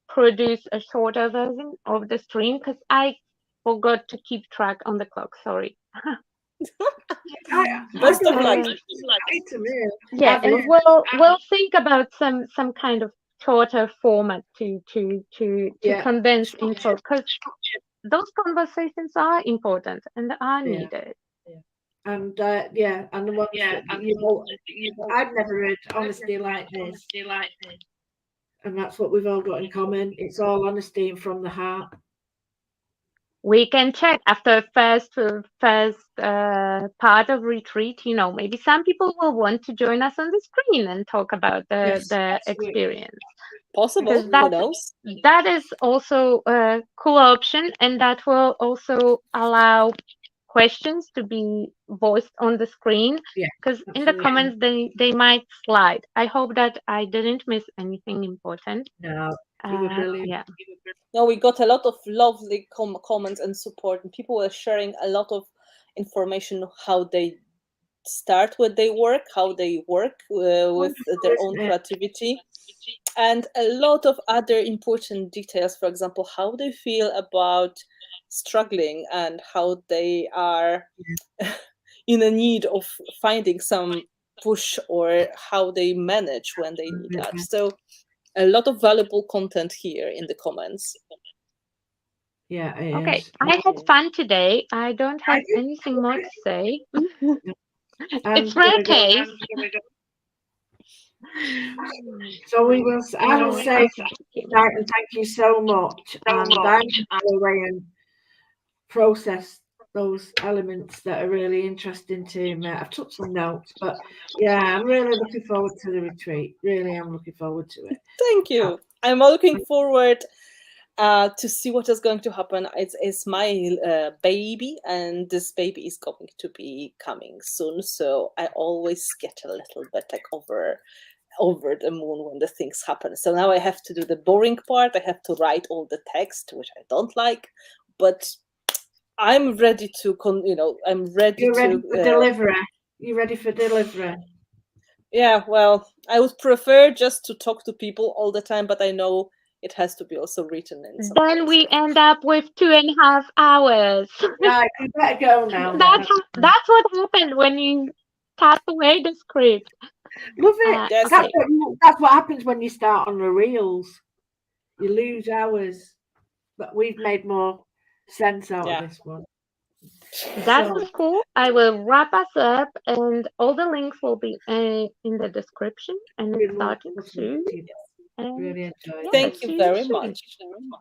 produce a shorter version of the stream because I forgot to keep track on the clock. Sorry. Best of don't luck. think it's right to me. Yeah, I and think- we'll think about some kind of shorter format to Yeah. condense info because those conversations are important and are Yeah. needed. And yeah, and the ones that I've never heard honesty like this, and that's what we've all got in common. It's all honesty and from the heart. We can check after first part of retreat. You know, maybe some people will want to join us on the screen and talk about Yes, the absolutely. experience. Possible, Because who knows? that is also a cool option, and that will also allow questions to be voiced on the screen. Yeah, Because in the absolutely. comments they might slide. I hope that I didn't miss anything important. No, you were brilliant. Yeah. No, we got a lot of lovely comments and support, and people were sharing a lot of information how they start with their work, how they work with their own isn't it? creativity, and a lot of other important details. For example, how they feel about struggling and how they are in a need of finding some push, or how they manage when they need that. So a lot of valuable content here in the comments. Yeah, it Okay, is. I had fun today. I don't have did anything more to say. I'm It's rare gonna go- case. So we will. I will say Thank you. and thank you so much, and I'm going to go away and process those elements that are really interesting to me. I've took some notes, but yeah, I'm really looking forward to the retreat. Really, I'm looking forward to it. Thank you. I'm looking forward to see what is going to happen. It's my baby, and this baby is going to be coming soon. So I always get a little bit like over the moon when the things happen. So now I have to do the boring part. I have to write all the text, which I don't like, but I'm ready to I'm ready You're ready to for delivery. You ready for delivery? Yeah, well, I would prefer just to talk to people all the time, but I know it has to be also written in some Then we end up with 2.5 hours. Right, you better go now. That's what happened when you tap away the script. Love it. Yes. That's what happens when you start on the reels. You lose hours, but we've made more sense out of this one. That So- was cool. I will wrap us up, and all the links will be in the description, and it's starting soon. And Really enjoyed it. Thank see you you very soon. much.